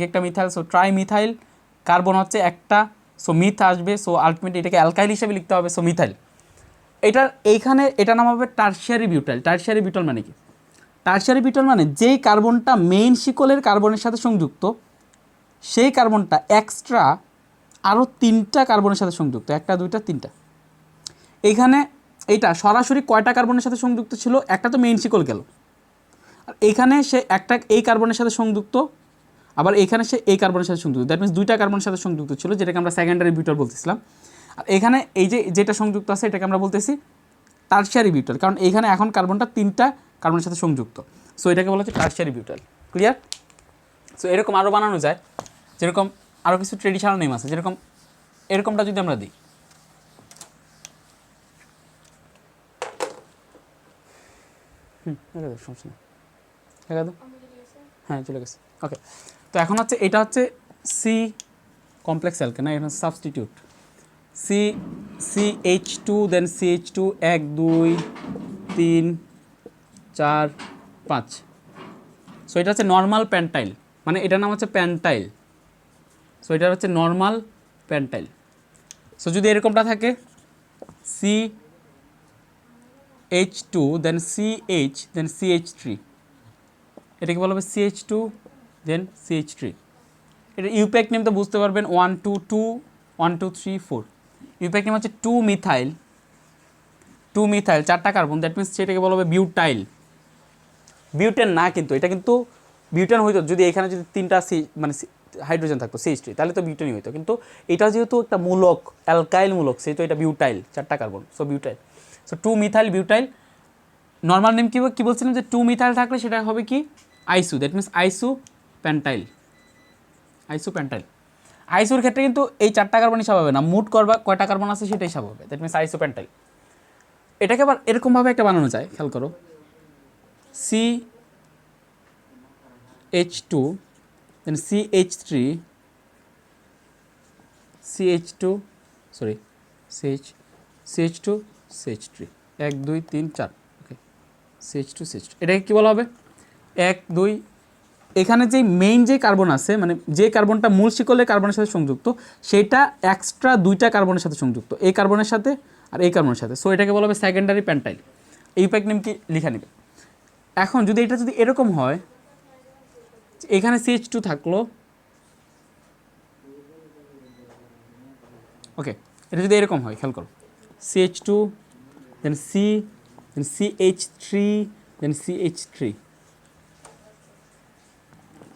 একটা মিথাইল, সো ট্রাইমিথাইল কার্বন হচ্ছে একটা, সো মিথ আসবে, সো আলটিমেটলি এটাকে অ্যালকাইল হিসেবে লিখতে হবে, সো মিথাইল। এটার নাম হবে টারশিয়ারি বিউটাইল। টারশিয়ারি বিউটাইল মানে কি? টারশিয়ারি বিউটাইল মানে যেই কার্বনটা মেইন শিকলের কার্বনের সাথে সংযুক্ত সেই কার্বনটা এক্সট্রা আরও 3টা কার্বনের সাথে সংযুক্ত, 1 2 3টা। এইখানে এইটা সরাসরি কয়টা কার্বনের সাথে সংযুক্ত ছিল? একটা তো মেইন শিকল গেল, আর এইখানে সে একটা এই কার্বনের সাথে সংযুক্ত, আবার এইখানে সে এই কার্বনের সাথে সংযুক্ত, দ্যাট মিনস 2টা কার্বনের সাথে সংযুক্ত ছিল, যেটাকে আমরা সেকেন্ডারি বিউটাইল বলতেছিলাম। আর এখানে এই যেটা সংযুক্ত আছে এটাকে আমরা বলতেছি টারশিয়ারি বিউটাইল, কারণ এইখানে এখন কার্বনটা 3টা কার্বনের সাথে সংযুক্ত, সো এটাকে বলা হচ্ছে টারশিয়ারি বিউটাইল। ক্লিয়ার? সো এরকম আরও বানানো যায়, যেরকম আরও কিছু ট্রেডিশনাল নেম আছে, যেরকম এরকমটা যদি আমরা দিই, সমস্যা নেই, হ্যাঁ চলে গেছে, ওকে। তো এখন হচ্ছে এটা হচ্ছে সি কমপ্লেক্স অ্যালকেন, না এটা সাবস্টিটিউট, CH2, দেন CH2 1 2 3 4 5, সো এটা হচ্ছে নর্মাল প্যান্টাইল, মানে এটার নাম হচ্ছে প্যান্টাইল, সো এটা হচ্ছে নর্মাল প্যান্টাইল। সো যদি এরকমটা থাকে CH2, দেন CH, দেন CH3, এটাকে বলা হবে CH2, দেন CH3। এটা ইউপ্যাক নেম তো বুঝতে পারবেন, 1 2 2 1 2 3 4। ইউপ্যাক নেম হচ্ছে 2 মিথাইল 4টা কার্বন, দ্যাট মিনস সেটাকে বলা হবে বিউটাইল। বিউটেন না, কিন্তু এটা কিন্তু বিউটেন হইতো যদি এখানে যদি 3টা মানে হাইড্রোজেন থাকতো CH3, তাহলে তো বিউটেনই হইতো, কিন্তু এটা যেহেতু একটা মূলক, অ্যালকাইল মূলক, সেহেতু এটা বিউটাইল, 4টা carbon, so butyl. So 2 methyl butyl, normal name কী বলছিলাম যে 2 মিথাইল থাকলে সেটা হবে কি আইসু, দ্যাট মিনস আইসু প্যান্টাইল। আইসুর ক্ষেত্রে কিন্তু এই 4টা কার্বন হিসাব হবে না, মোট কয়টা কার্বন আছে সেটাই হিসাব হবে, দ্যাট মিনস আইসু প্যান্টাইল। এটাকে আবার এরকমভাবে একটা বানানো যায়, খেয়াল করো, CH2 দেন CH3 CH2 CH3 1 2 3 4, ওকে, CH2 এটাকে কী বলা হবে 1 2, এখানে যে মেইন যে কার্বন আছে মানে যে কার্বনটা মূল শিকলে কার্বনের সাথে সংযুক্ত সেটা এক্সট্রা 2টা কার্বনের সাথে সংযুক্ত, এই কার্বনের সাথে আর এই কার্বনের সাথে, সো এটাকে বলা হবে সেকেন্ডারি প্যান্টাইল। এই প্যাক নেম কি লিখে নেবে। এখন যদি এটা যদি এরকম হয়, এখানে CH2 থাকলো, ওকে, এটা যদি এরকম হয় খেয়াল করো, CH2 দেন CH3 দেন CH3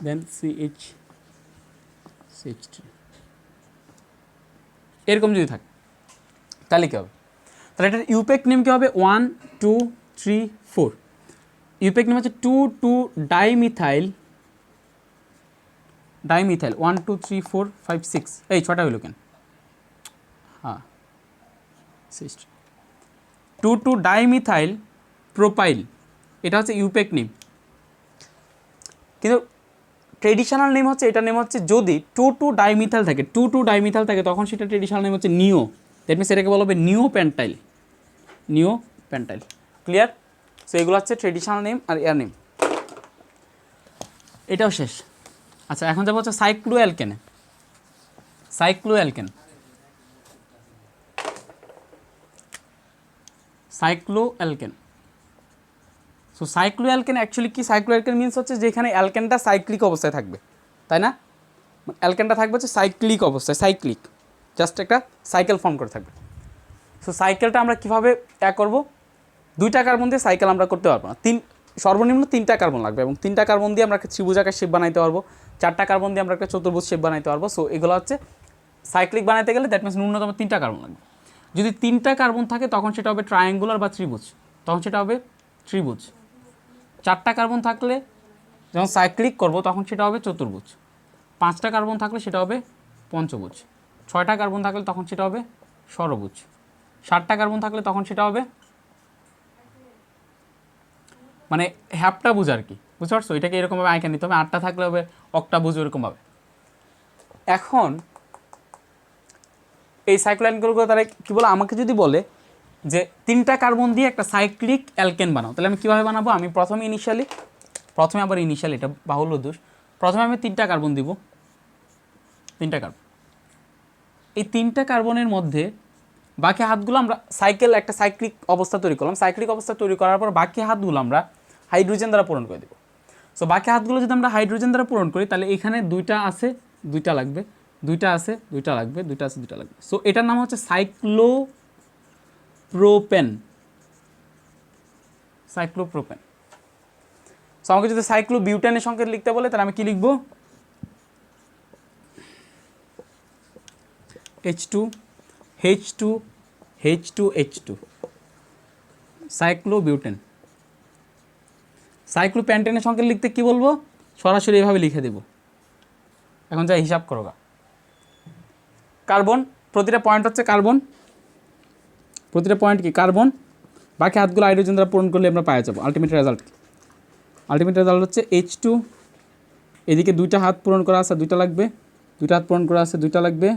দেন CH3, এরকম যদি থাকে তাহলে কী হবে, তাহলে এটার ইউপেক নেম কী হবে 1 2 3 4, ইউপেক নেম হচ্ছে 2 2 ডাইমিথাইল 1 2 3 4 5 6, এই 6টা হইল কেন, হ্যাঁ 2 2 ডাইমিথাইল প্রোপাইল, এটা হচ্ছে ইউপেক নেম। কিন্তু ট্রেডিশনাল নেম হচ্ছে, এটার নেম হচ্ছে যদি 2 2 ডাইমিথাইল থাকে তখন সেটা ট্রেডিশনাল নেম হচ্ছে নিও, দ্যাট মিনস এটাকে বলা হবে নিও প্যান্টাইল। ক্লিয়ার? সো এগুলো হচ্ছে ট্রেডিশনাল নেম আর এয়ার নেম। এটাও শেষ। আচ্ছা, এখন যাবো হচ্ছে সাইক্লোঅ্যালকেন। সো সাইক্লোঅ্যালকেন অ্যাকচুয়ালি কি, সাইক্লোঅ্যালকেন মিনস হচ্ছে যেখানে অ্যালকেনটা সাইক্লিক অবস্থায় থাকবে, তাই না? অ্যালকেনটা থাকবে হচ্ছে সাইক্লিক অবস্থায়, জাস্ট একটা সাইকেল ফর্ম করে থাকবে। সো সাইকেলটা আমরা কীভাবে করব, 2টা কার্বন দিয়ে সাইকেল আমরা করতে পারবো না, সর্বনিম্ন 3টা কার্বন লাগবে, এবং 3টা কার্বন দিয়ে আমরা একটা ত্রিভুজাকার শেপ বানাইতে পারবো, 4টা কার্বন দিয়ে আমরা একটা চতুর্ভুজ শেপ বানাইতে পারবো। সো এগুলো হচ্ছে সাইক্লিক বানাইতে গেলে দ্যাট মিনস ন্যূনতম 3টা কার্বন লাগবে। যদি 3টা কার্বন থাকে তখন সেটা হবে ট্রায়াঙ্গুলার বা ত্রিভুজ, 4টা কার্বন থাকলে যখন সাইক্লিক করব তখন সেটা হবে চতুর্ভুজ, 5টা কার্বন থাকলে সেটা হবে পঞ্চভুজ, 6টা কার্বন থাকলে তখন সেটা হবে ষড়ভুজ, 7টা কার্বন থাকলে তখন সেটা হবে মানে হ্যাপটাভুজ আর কি, বুঝতে পারছো? এটাকে এরকমভাবে আঁকে নিতে হবে, 8টা থাকলে হবে অক্টাভুজ, এরকমভাবে। এখন এই সাইক্লোঅ্যালকেনগুলো তারা কী বলে, আমাকে যদি বলে যে 3টা কার্বন দিয়ে একটা সাইক্লিক অ্যালকেন বানাও, তাহলে আমি কীভাবে বানাবো? আমি প্রথমে এটা বাহুল্য দোষ, প্রথমে আমি 3টা কার্বন দিব, 3টা কার্বন, এই 3টা কার্বনের মধ্যে বাকি হাতগুলো আমরা একটা সাইক্লিক অবস্থা তৈরি করলাম, সাইক্লিক অবস্থা তৈরি করার পর বাকি হাতগুলো আমরা হাইড্রোজেন দ্বারা পূরণ করে দেবো। সো বাকি হাতগুলো যদি আমরা হাইড্রোজেন দ্বারা পূরণ করি তাহলে এখানে 2টা আছে, 2টা লাগবে, 2টা আছে, 2টা লাগবে, 2টা আছে, 2টা লাগবে। সো এটার নাম হচ্ছে সাইক্লোপ্রোপেন। সো আমাকে যদি সাইক্লোবিউটেনের সংকেত লিখতে বলে তাহলে আমি কি লিখবো? H2 H2 cyclobutane. সাইক্লোপ্যান্টেনের সংকেত লিখতে কি বলবো? সরাসরি এভাবে লিখে দেব। এখন যা হিসাব করো, কার্বন, প্রতিটা পয়েন্ট হচ্ছে কার্বন, প্রতিটা পয়েন্ট কি কার্বন, বাকি হাতগুলো হাইড্রোজেন দ্বারা পূরণ করলে আমরা পাওয়া যাবো আলটিমেট রেজাল্ট হচ্ছে H2, এদিকে 2টা হাত পূরণ করা আছে, 2টা লাগবে, 2টা হাত পূরণ করা আছে, 2টা লাগবে,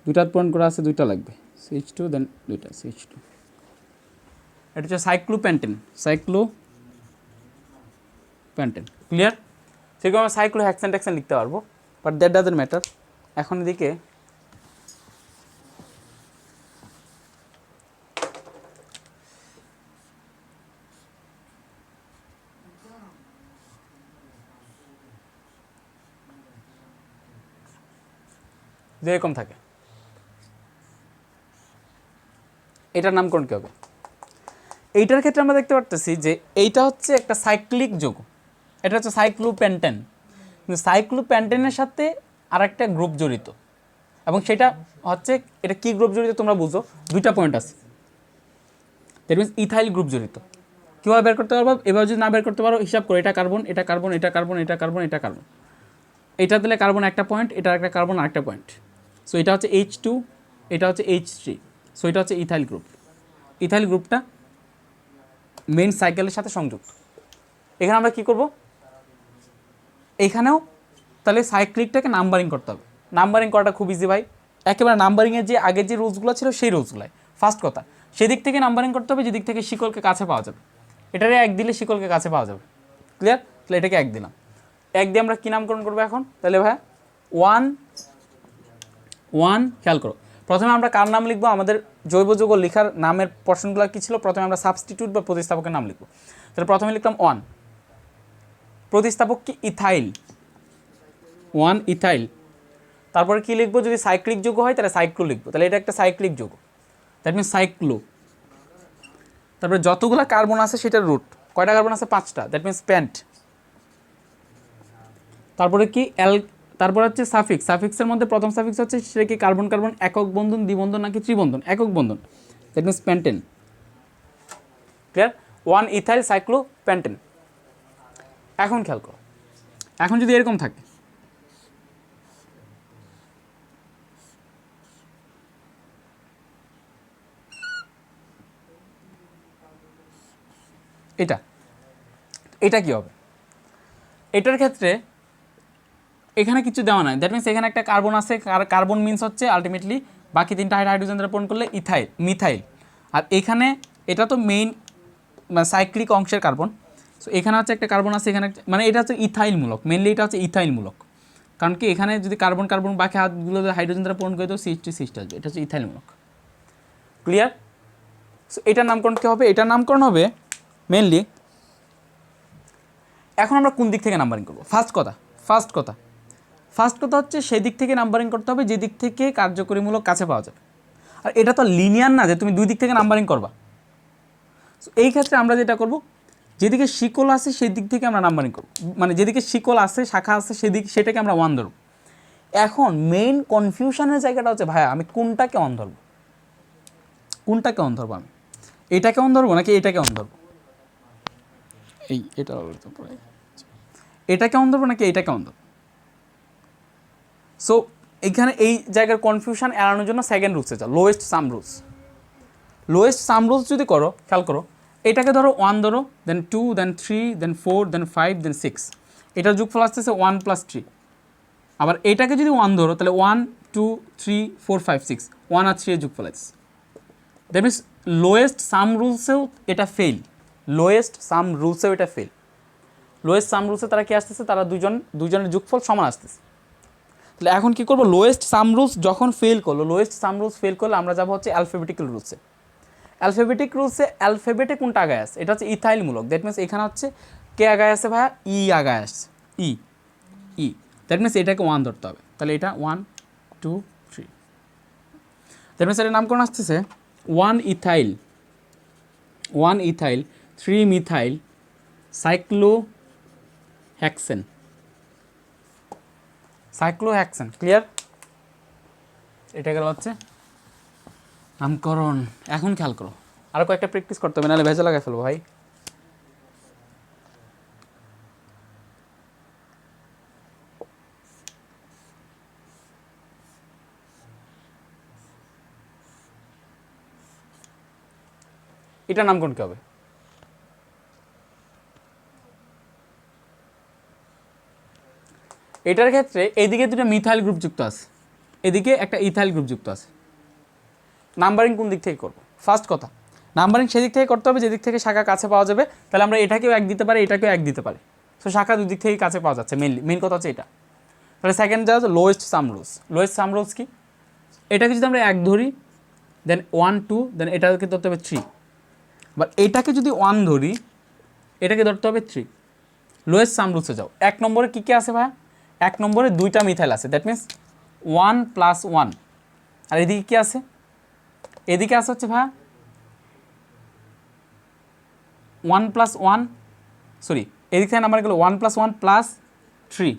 2টা হাত পূরণ করা আছে, 2টা লাগবে, CH2 দেন 2টা CH2। এটা হচ্ছে সাইক্লোপ্যান্টেন। ক্লিয়ার? সেরকম আমরা সাইক্লোহেক্সেন লিখতে পারবো, বাট দ্যাট ডাজন্ট ম্যাটার। এখন এদিকে যেরকম থাকে, এটার নামকরণ কী হবে? এইটার ক্ষেত্রে আমরা দেখতে পারতেছি যে এইটা হচ্ছে একটা সাইক্লিক যৌগ, এটা হচ্ছে সাইক্লোপ্যান্টেন, কিন্তু সাইক্লোপ্যান্টেনের সাথে আর একটা গ্রুপ জড়িত, এবং সেটা হচ্ছে, এটা কি গ্রুপ জড়িত তোমরা বুঝো, 2টা পয়েন্ট আছে, দ্যাট মিনস ইথাইল গ্রুপ জড়িত। কীভাবে বের করতে পারবো? এবার যদি না বের করতে পারো হিসাব করো, এটা কার্বন, এটা কার্বন, এটা কার্বন, এটা কার্বন, এটা কার্বন, এটা দিলে কার্বন একটা পয়েন্ট, এটা একটা কার্বন আরেকটা পয়েন্ট। সো এটা হচ্ছে H2, এটা হচ্ছে H3, সো এটা হচ্ছে ইথাইল গ্রুপ। ইথাইল গ্রুপটা মেইন সাইকেলের সাথে সংযুক্ত। এখানে আমরা কী করব? এখানেও তাহলে সাইক্লিকটাকে নাম্বারিং করতে হবে। নাম্বারিং করাটা খুব ইজি ভাই, একেবারে নাম্বারিংয়ের যে আগের যে রুলসগুলো ছিল সেই রুলসগুলাই। ফার্স্ট কথা, সেদিক থেকে নাম্বারিং করতে হবে যেদিক থেকে শিকলকে কাছে পাওয়া যাবে। এটারে 1 দিলে শিকলকে কাছে পাওয়া যাবে। ক্লিয়ার? তাহলে এটাকে 1 দিলাম। 1 দিয়ে আমরা কী নামকরণ করবো এখন? তাহলে ভাই 1 খেয়াল করো, প্রথমে আমরা কার নাম লিখবো? আমাদের জৈব যৌগ লেখার নামের পোর্শনগুলো কী ছিল? প্রথমে আমরা সাবস্টিটিউট বা প্রতিস্থাপকের নাম লিখবো। তাহলে প্রথমে লিখতাম 1, প্রতিস্থাপক কি? Ethyl, 1 ethyl. তারপরে কী লিখবো? যদি সাইক্লিক যৌগ হয় তাহলে সাইক্লো লিখবো, তাহলে এটা একটা সাইক্লিক যৌগ, দ্যাট মিনস সাইক্লো। তারপরে যতগুলো কার্বন আছে সেটার রুট, কয়টা কার্বন আছে? 5টা, দ্যাট মিনস প্যান্ট। তারপরে কি? তারপর হচ্ছে সাফিক্স, সাফিক্সের মধ্যে প্রথম সাফিক্স হচ্ছে সেটা কি? কার্বন কার্বন একক বন্ধন, দ্বিবন্ধন নাকি ত্রিবন্ধন? একক বন্ধন, that means pentane. Clear? 1 ethyl cyclopentane. এখন খেয়াল করো, এখন যদি এরকম থাকে, এটা এটা কি হবে? এটার ক্ষেত্রে এখানে কিছু দেওয়া নাই, দ্যাট মিনস এখানে একটা কার্বন আছে, কার্বন মিনস হচ্ছে আলটিমেটলি বাকি 3টা হাইড্রোজেন দ্বারা পূরণ করলে ইথাইল, মিথাইল। আর এখানে এটা তো মেইন সাইক্লিক অংশের কার্বন, সো এখানে হচ্ছে একটা কার্বন আছে, এখানে মানে এটা হচ্ছে ইথাইলমূলক, মেনলি এটা হচ্ছে ইথাইলমূলক। কারণ কি এখানে যদি কার্বন কার্বন বাকি হাতগুলো হাইড্রোজেন দ্বারা পূরণ করে দেবো, CH2 আসবে, এটা হচ্ছে ইথাইলমূলক। ক্লিয়ার? সো এটার নামকরণ কী হবে? এটার নামকরণ হবে মেনলি, এখন আমরা কোন দিক থেকে নাম্বারিং করবো? ফার্স্ট কথা হচ্ছে সেদিক থেকে নাম্বারিং করতে হবে যে দিক থেকে কার্যকরীমূলক কাছে পাওয়া যাবে। আর এটা তো লিনিয়ার না যে তুমি 2 দিক থেকে নাম্বারিং করবা। সো এই ক্ষেত্রে আমরা যেটা করব, যেদিকে শিকল আছে সেই দিক থেকে আমরা নাম্বারিং করব, মানে যেদিকে শিকল আছে, শাখা আছে, সেটাকে আমরা 1 ধরব। এখন মেইন কনফিউশনের জায়গাটা হচ্ছে ভাইয়া আমি কোনটাকে অন ধরবো? আমি এটাকে অন ধরবো নাকি এটাকে অন ধরবো? এটাকে অন ধরবো নাকি এটাকে অন ধরবো? সো এখানে এই জায়গার কনফিউশন এড়ানোর জন্য সেকেন্ড রুলসে যাও, লোয়েস্ট সাম রুলস যদি করো, খেয়াল করো, এটাকে ধরো 1 ধরো, দেন 2, দেন 3, দেন 4, দেন 5, দেন 6, এটার যোগফল আসতেছে 1 + 3। আবার এটাকে যদি 1 ধরো তাহলে 1, 2, 3, 4, 5, 6, 1 আর 3 এর যোগফল আছে। দ্যাট মিনস লোয়েস্ট সাম রুলসেও এটা ফেল। লোয়েস্ট সাম রুলসে তারা কি আসতেছে? তারা দুজনের যোগফল সমান আসতেছে। তাহলে এখন কি করবো? লোয়েস্ট সাম রুলস যখন ফেল করলো, আমরা যাবো হচ্ছে অ্যালফাবেটিক্যাল রুলসে। অ্যালফাবেটে কোনটা আগায় আছে? এটা হচ্ছে ইথাইলমূলক, দ্যাট মিনস এখানে হচ্ছে কে আগায় আছে ভাইয়া? ই আগায় আসছে, ই। দ্যাট মিনস এটাকে 1 ধরতে হবে। তাহলে এটা 1, 2, 3, দ্যাট মিনস এটার নামকরণ আসতেছে 1 ইথাইল 3 মিথাইল সাইক্লোহেক্সেন। ক্লিয়ার? এটা গেল হচ্ছে নামকরণ। এখন খেয়াল করো, আরও কয়েকটা প্র্যাকটিস করতে হবে, নাহলে ভেজা লাগাই ফেলবো ভাই। এটার নামকরণ কী হবে? এটার ক্ষেত্রে এদিকে 2টা মিথাইল গ্রুপ যুক্ত আছে, এদিকে একটা ইথাইল গ্রুপ যুক্ত আছে। নাম্বারিং কোন দিক থেকে করবো? ফার্স্ট কথা, নাম্বারিং সেদিক থেকে করতে হবে যেদিক থেকে শাখা কাছে পাওয়া যাবে। তাহলে আমরা এটাকেও 1 দিতে পারি, এটাকেও 1 দিতে পারি। সো শাখা 2 দিক থেকেই কাছে পাওয়া যাচ্ছে, মেইন কথা হচ্ছে এটা। তাহলে সেকেন্ড যা হচ্ছে লোয়েস্ট সাম রুলস কি? এটাকে যদি আমরা 1 ধরি, দেন 1, 2, দেন এটাকে ধরতে হবে 3। বাট এটাকে যদি 1 ধরি, এটাকে ধরতে হবে 3। লোয়েস্ট সাম রুলসে যাও। 1 নম্বরে কী আছে ভাইয়া? 1 নম্বরে 2টা মিথাইল আছে, দ্যাট মিনস 1 + 1। আর এদিকে কী আছে? এদিকে আছে হচ্ছে ভাইয়া 1 + 1, সরি এদিক থেকে নাম্বার গেলো 1 + 1 + 3।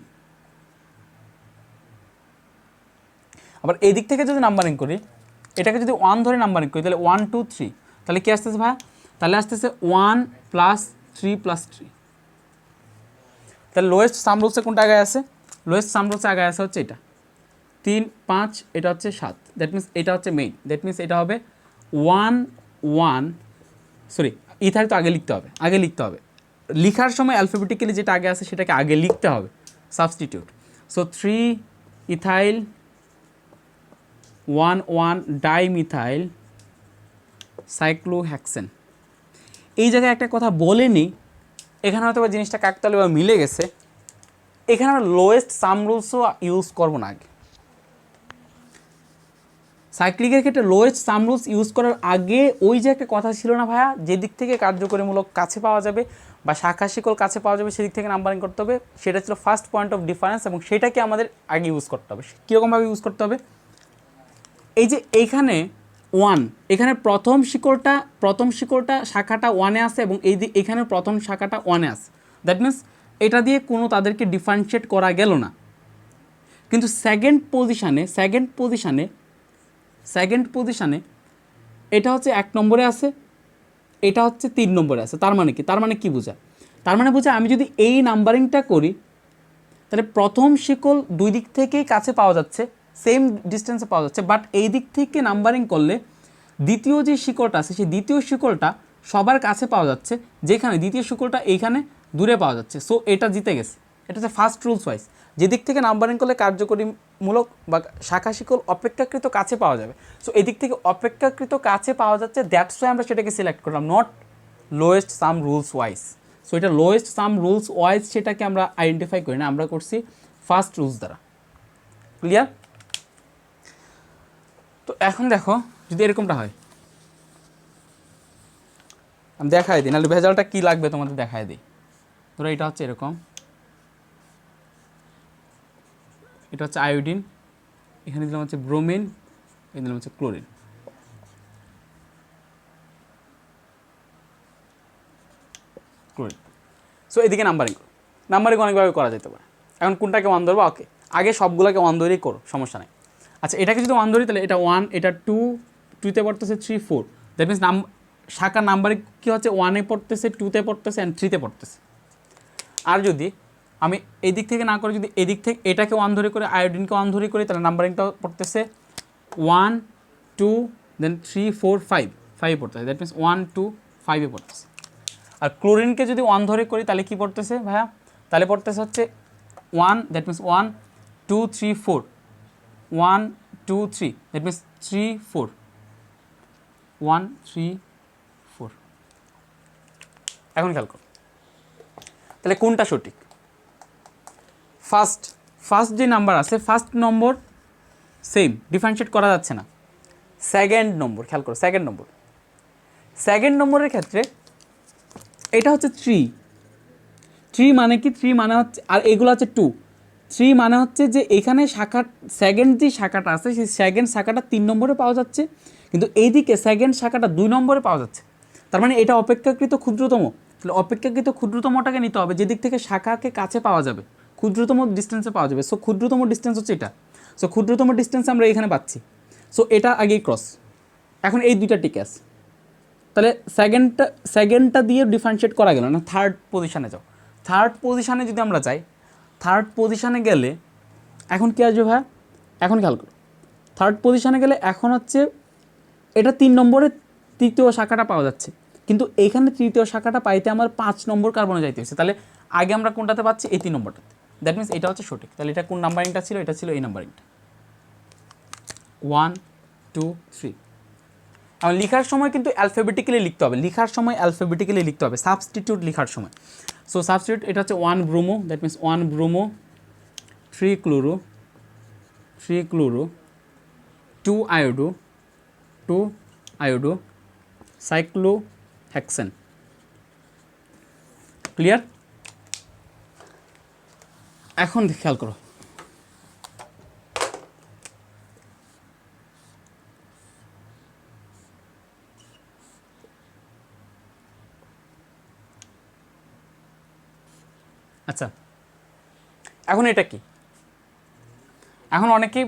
আবার এদিক থেকে যদি নাম্বারিং করি, এটাকে যদি 1 ধরে নাম্বারিং করি, তাহলে 1, 2, 3, তাহলে কী আসতেছে ভাইয়া? তাহলে আসতেছে 1 প্লাস 3 প্লাস 3। তাহলে লোয়েস্ট সাম রুলসে কোনটা আগে আছে? লোয়েস্ট সাম রুলসে আগে আছে হচ্ছে এটা 3 5, এটা হচ্ছে 7, দ্যাট মিনস এটা হচ্ছে মেইন, দ্যাট মিনস এটা হবে 1 1, সরি ইথাইল তো আগে লিখতে হবে, লিখার সময় অ্যালফাবেটিক্যালি যেটা আগে আছে সেটাকে আগে লিখতে হবে, substitute. So 3 ethyl 1 1 dimethyl cyclohexane. এই জায়গায় একটা কথা বলে নিই, এখানে হয়তো বা জিনিসটা কাকতালীয় বা মিলে গেছে, এখানে আমরা লোয়েস্ট সাম রুলসও ইউজ করবো না আগে। সাইক্লিকের ক্ষেত্রে লোয়েস্ট সাম রুলস ইউজ করার আগে ওই যে একটা কথা ছিল না ভাইয়া, যে দিক থেকে কার্যকরীমূলক কাছে পাওয়া যাবে বা শাখা শিকল কাছে পাওয়া যাবে সেদিক থেকে নাম্বারিং করতে হবে, সেটা ছিল ফার্স্ট পয়েন্ট অফ ডিফারেন্স, এবং সেটাকে আমাদের আগে ইউজ করতে হবে। কীরকমভাবে ইউজ করতে হবে? এই যে এইখানে 1, এখানে প্রথম শিকলটা শাখাটা 1-এ আছে এবং এখানে প্রথম শাখাটা 1-এ আছে, দ্যাট মিনস এটা দিয়ে কোনো তাদেরকে ডিফারেন্সিয়েট করা গেল না। কিন্তু সেকেন্ড পজিশানে এটা হচ্ছে 1 নম্বরে আছে, এটা হচ্ছে 3 নম্বরে আছে। তার মানে কি? তার মানে কি বোঝায়? তার মানে বোঝায় আমি যদি এই নাম্বারিংটা করি তাহলে প্রথম শিকল দুই দিক থেকেই কাছে পাওয়া যাচ্ছে, সেম ডিস্টেন্সে পাওয়া যাচ্ছে, বাট এই দিক থেকে নাম্বারিং করলে দ্বিতীয় যে শিকলটা আছে সেই দ্বিতীয় শিকলটা সবার কাছে পাওয়া যাচ্ছে, যেখানে দ্বিতীয় শিকলটা এইখানে দূরে পাওয়া যাচ্ছে। সো এটা জিতে গেছে। এটা হচ্ছে ফার্স্ট রুলস ওয়াইজ, যেদিক থেকে নাম্বারিং করলে কার্যকরীমূলক বা শাখা শিকল অপেক্ষাকৃত কাছে পাওয়া যাবে। সো এদিক থেকে অপেক্ষাকৃত কাছে পাওয়া যাচ্ছে, দ্যাটস ওয়াই আমরা সেটাকে সিলেক্ট করলাম, not lowest some rules wise. So এটা লোয়েস্ট সাম রুলস ওয়াইজ সেটাকে আমরা আইডেন্টিফাই করি না, আমরা করছি ফার্স্ট রুলস দ্বারা। ক্লিয়ার? তো এখন দেখো যদি এরকমটা হয়, আমি দেখাই দিই, নাহলে ভেজালটা কী লাগবে তোমাদের দেখাই দিই। ধরো এটা হচ্ছে এরকম, এটা হচ্ছে আয়োডিন, এখানে দিলাম হচ্ছে ব্রোমিন, এখানে দিলাম হচ্ছে ক্লোরিন। সো এদিকে নাম্বারিং অনেকভাবে করা যেতে পারে। এখন কোনটাকে 1 ধরবো? ওকে, আগে সবগুলোকে 1 ধরেই করো, সমস্যা নেই। আচ্ছা, এটাকে যদি 1 ধরি তাহলে এটা 1, এটা 2, 2তে পড়তেছে 3 4, দ্যাট মিনস শাখার নাম্বারিং কী হচ্ছে 1-এ পড়তেছে, 2তে পড়তেছে অ্যান্ড 3তে পড়তেছে। আর যদি আমি এই দিক থেকে না করে যদি এদিক থেকে এটাকে 1 ধরে করে আয়োডিনকে 1 ধরে করি তাহলে নাম্বারিংটা পড়তেছে 1 2 দেন 3 4 5, 5 পড়তেছে, দ্যাট মিনস 1 2 5-এ পড়তেছে। আর ক্লোরিনকে যদি 1 ধরে করি তাহলে কি পড়তেছে ভাইয়া? তাহলে পড়তেছে হচ্ছে 1, দ্যাট মিনস 1 2 3 4, 1 2 3, দ্যাট মিনস 3 4, 1 3 4। এখন খেয়াল করো তাহলে কোনটা সঠিক? ফার্স্ট যে নাম্বার আছে, ফার্স্ট নম্বর সেম, ডিফারেন্সিয়েট করা যাচ্ছে না। সেকেন্ড নম্বর খেয়াল করো, সেকেন্ড নম্বরের ক্ষেত্রে এটা হচ্ছে 3 মানে কি? 3 মানে হচ্ছে, আর এগুলো হচ্ছে 2। 3 মানে হচ্ছে যে এখানে সেকেন্ড যে শাখাটা আছে সেই সেকেন্ড শাখাটা 3 নম্বরে পাওয়া যাচ্ছে, কিন্তু এইদিকে সেকেন্ড শাখাটা 2 নম্বরে পাওয়া যাচ্ছে। তার মানে এটা অপেক্ষাকৃত ক্ষুদ্রতম। তাহলে অপেক্ষাকৃত ক্ষুদ্রতমটাকে নিতে হবে, যেদিক থেকে শাখাকে কাছে পাওয়া যাবে, ক্ষুদ্রতম ডিস্টেন্সে পাওয়া যাবে। সো ক্ষুদ্রতম ডিস্টেন্স হচ্ছে এটা। সো ক্ষুদ্রতম ডিস্টেন্স আমরা এখানে পাচ্ছি। সো এটা আগেই ক্রস। এখন এই দুইটা টিকে আছে, তাহলে সেকেন্ডটা দিয়ে ডিফারেন্সিয়েট করা গেল না। থার্ড পজিশানে যাও। থার্ড পজিশানে যদি আমরা যাই, থার্ড পজিশানে গেলে এখন কী আসবে ভাই? এখন খেয়াল করো, থার্ড পজিশানে গেলে এখন হচ্ছে এটা 3 নম্বরে তৃতীয় শাখাটা পাওয়া যাচ্ছে, কিন্তু এইখানে তৃতীয় শাখাটা পাইতে আমার 5 নম্বর কার্বনে যাইতে হচ্ছে। তাহলে আগে আমরা কোনটাতে পাচ্ছি? এই 3 নম্বরটাতে, দ্যাট মিনস এটা হচ্ছে সঠিক। তাহলে এটা কোন নাম্বারিংটা ছিল? এটা ছিল এই নাম্বারিংটা 1 2 3। এখন লেখার সময় কিন্তু অ্যালফাবেটিক্যালি লিখতে হবে, সাবস্টিটিউট লেখার সময়। সো সাবস্টিটিউট এটা হচ্ছে 1 bromo, that means 1 bromo 3 chloro 2 iodo cyclohexane. Clear? এখন খেয়াল করো, আচ্ছা এখন এটা কি? এখন অনেকেই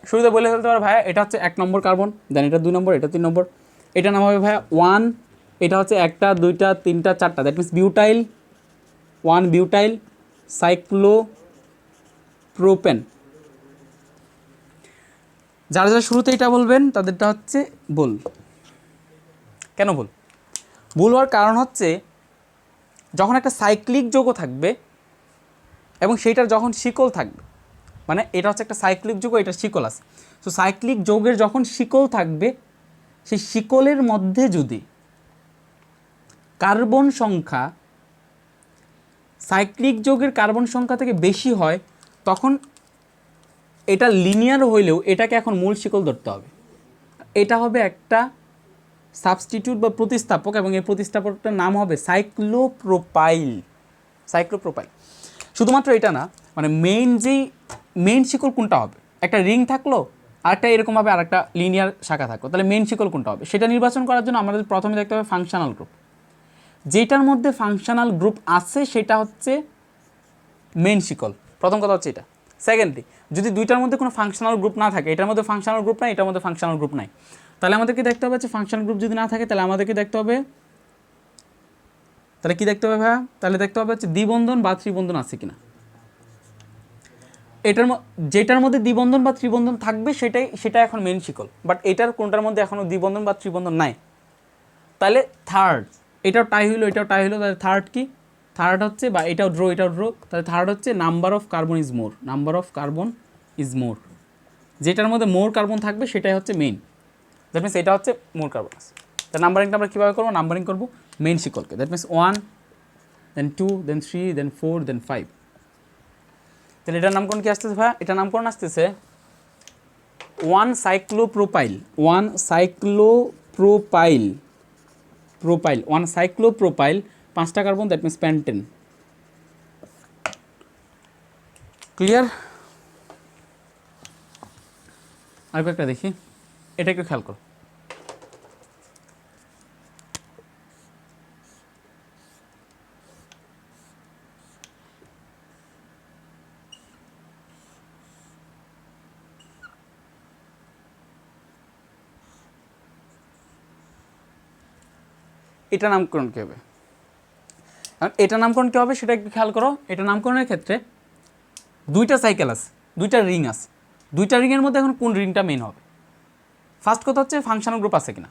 শুরুতে বলে ফেলতে পারে ভাইয়া এটা হচ্ছে 1 নম্বর কার্বন, দেন এটা 2 নম্বর, এটা 3 নম্বর, এটা নাম হবে ভাইয়া 1 এটা হচ্ছে একটা, দুইটা, তিনটা, চারটা, that means butyl, 1 butyl cyclopropane. যারা যারা শুরুতে এটা বলবেন তাদেরটা হচ্ছে ভুল। কেন ভুল? ভুল হওয়ার কারণ হচ্ছে যখন একটা সাইক্লিক যৌগ থাকবে এবং সেইটার যখন শিকল থাকবে, মানে এটা হচ্ছে একটা সাইক্লিক যৌগ, এটা শিকল আছে। সো সাইক্লিক যৌগের যখন শিকল থাকবে, সেই শিকলের মধ্যে যদি কার্বন সংখ্যা সাইক্লিক যৌগের কার্বন সংখ্যা থেকে বেশি হয়, তখন এটা লিনিয়ার হইলেও এটাকে এখন মূল শিকল ধরতে হবে। এটা হবে একটা সাবস্টিটিউট বা প্রতিস্থাপক, এবং এই প্রতিস্থাপকটার নাম হবে সাইক্লোপ্রোপাইল। সাইক্লোপ্রোপাইল। শুধুমাত্র এটা না, মানে মেইন শিকল কোনটা হবে? একটা রিং থাকলো, আরেকটা এরকমভাবে আরেকটা লিনিয়ার শাখা থাকলো, তাহলে মেইন শিকল কোনটা হবে? সেটা নির্বাচন করার জন্য আমাদের প্রথমে দেখতে হবে ফাংশনাল গ্রুপ। যেটার মধ্যে ফাংশনাল গ্রুপ আছে সেটা হচ্ছে মেইন শিকল। প্রথম কথা হচ্ছে এটা। সেকেন্ডলি, যদি দুইটার মধ্যে কোনো ফাংশনাল গ্রুপ না থাকে, এটার মধ্যে ফাংশনাল গ্রুপ নাই, এটার মধ্যে ফাংশনাল গ্রুপ নাই, তাহলে আমাদেরকে দেখতে হবে যে ফাংশনাল গ্রুপ যদি না থাকে, তাহলে আমাদেরকে দেখতে হবে, তাহলে কি দেখতে হবে ভাইয়া? তাহলে দেখতে হবে হচ্ছে দ্বিবন্ধন বা ত্রিবন্ধন আছে কিনা। যেটার মধ্যে দ্বিবন্ধন বা ত্রিবন্ধন থাকবে সেটা এখন মেইন শিকল, বাট এটার কোনটার মধ্যে এখনও দ্বিবন্ধন বা ত্রিবন্ধন নাই। তাহলে থার্ড, এটাও টাই হইলো, এটাও টাই হইলো, তাহলে থার্ড কি? থার্ড হচ্ছে, বা এটাও ড্র, এটাও ড্র, তাহলে থার্ড হচ্ছে number of carbon is more. Number of carbon is more, যেটার মধ্যে মোর কার্বন থাকবে সেটাই হচ্ছে মেইন। দ্যাট মিনস এটা হচ্ছে মোর কার্বন আছে। তাহলে নাম্বারিংটা আমরা কীভাবে করবো? নাম্বারিং করবো মেইন শিকলকে। দ্যাট মিনস 1, দেন 2, দেন 3, দেন 4, দেন 5। তাহলে এটার নামকরণ কি আসতেছে ভাই? এটার নামকরণ আসতেছে 1 সাইক্লোপ্রোপাইল। 1 সাইক্লোপ্রোপাইল, 1 সাইক্লোপ্রোপাইল, 5টা carbon, that means pentane. Clear? আর একটা দেখি, এটা একটু খেয়াল করো। এটা নামকরণ কী হবে? এটা নামকরণ কী হবে সেটা একটু খেয়াল করো। এটা নামকরণের ক্ষেত্রে দুইটা সাইকেল আছে, দুইটা রিং আছে, দুইটা রিংয়ের মধ্যে এখন কোন রিংটা মেইন হবে? ফার্স্ট কথা হচ্ছে ফাংশনাল গ্রুপ আছে কিনা,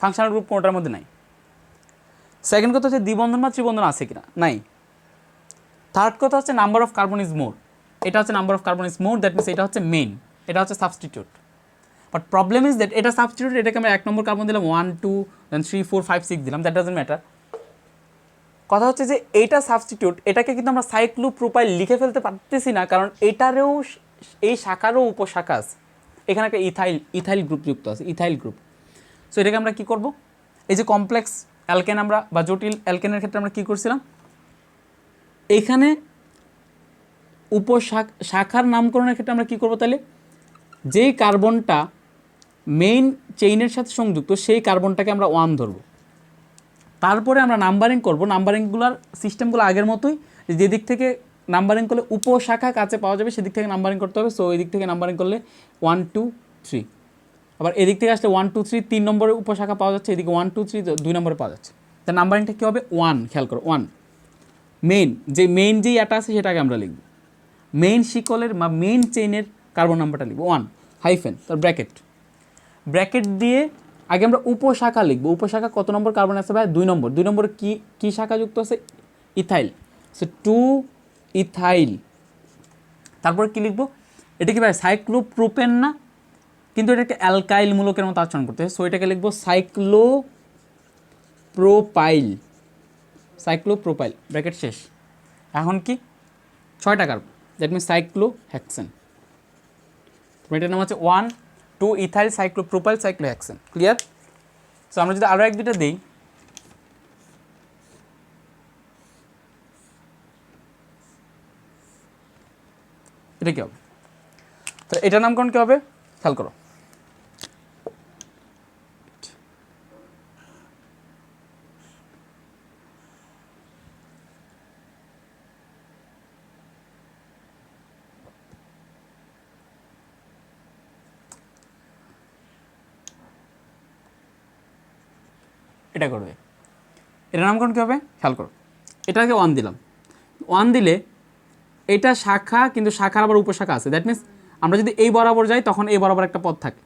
ফাংশনাল গ্রুপ কোনটার মধ্যে নাই। সেকেন্ড কথা হচ্ছে দ্বিবন্ধন বা ত্রিবন্ধন আছে কিনা, নাই। থার্ড কথা হচ্ছে number of carbon is more, এটা হচ্ছে number of carbon is more, that means এটা হচ্ছে মেইন, এটা হচ্ছে substitute. But problem is that এটা সাবস্টিটিউট, এটাকে আমরা 1 নম্বর কার্বন দিলাম, 1, 2, দেন 3, 4, 5, 6 দিলাম, দ্যাট ডাজন্ট ম্যাটার। কথা হচ্ছে যে এইটা সাবস্টিটিউট, এটাকে কিন্তু আমরা সাইক্লোপ্রোপাইল লিখে ফেলতে পারতেছি না, কারণ এটারও এই শাখারও উপশাখা আছে। এখানে একটা ইথাইল গ্রুপ যুক্ত আছে, ইথাইল গ্রুপ। সো এটাকে আমরা কী করব? এই যে কমপ্লেক্স অ্যালকেন আমরা বা জটিল অ্যালকেনের ক্ষেত্রে আমরা কী করছিলাম, এখানে শাখার নামকরণের ক্ষেত্রে আমরা কী করব? তাহলে যেই কার্বনটা মেইন চেইনের সাথে সংযুক্ত সেই কার্বনটাকে আমরা 1 ধরব। তারপরে আমরা নাম্বারিং করব। নাম্বারিংগুলোর সিস্টেমগুলো আগের মতোই, যেদিক থেকে নাম্বারিং করলে উপশাখা কাছে পাওয়া যাবে সেদিক থেকে নাম্বারিং করতে হবে। সো এই দিক থেকে নাম্বারিং করলে 1, 2, 3, আবার এদিক থেকে আসলে 1, 2, 3 3 নম্বরে উপশাখা পাওয়া যাচ্ছে, এদিকে 1, 2, 3 2 নম্বরে পাওয়া যাচ্ছে। তা নাম্বারিংটা কী হবে? 1, খেয়াল করো 1। মেইন যেই এটা আছে সেটাকে আমরা লিখব, মেইন শিকলের বা মেইন চেইনের কার্বন নাম্বারটা লিখব 1, হাইফেন, তার ব্র্যাকেট দিয়ে আগে আমরা উপশাখা লিখবো। উপশাখা কত নম্বর কার্বন আছে ভাই? 2 নম্বর। 2 নম্বরে কি শাখা যুক্ত আছে? ইথাইল। So 2 ethyl. তারপরে কি লিখবো? এটা কি ভাই সাইক্লোপ্রোপেন না? কিন্তু এটাকে অ্যালকাইল মূলকের মতো আচরণ করতে হয়। সো এটাকে লিখবো সাইক্লোপ্রোপাইল। ব্র্যাকেট শেষ। এখন কি 6টা কার্বন, দ্যাট মিনস সাইক্লোহেক্সেন। এটার নাম হচ্ছে 1, 2 ইথাইল সাইক্লোপ্রোপাইল সাইক্লোহেক্সেন। ক্লিয়ার? সো আমরা যদি আরও 1-2টা দিই, এটা কী হবে? তো এটার নামকরণ কী হবে খেয়াল করো। এটা করবে এটার নামকরণ কী হবে খেয়াল করো, এটাকে 1 দিলাম, 1 দিলে এটা শাখা, কিন্তু শাখার আবার উপশাখা আছে, দ্যাট মিনস আমরা যদি এই বরাবর যাই তখন এই বরাবর একটা পথ থাকে,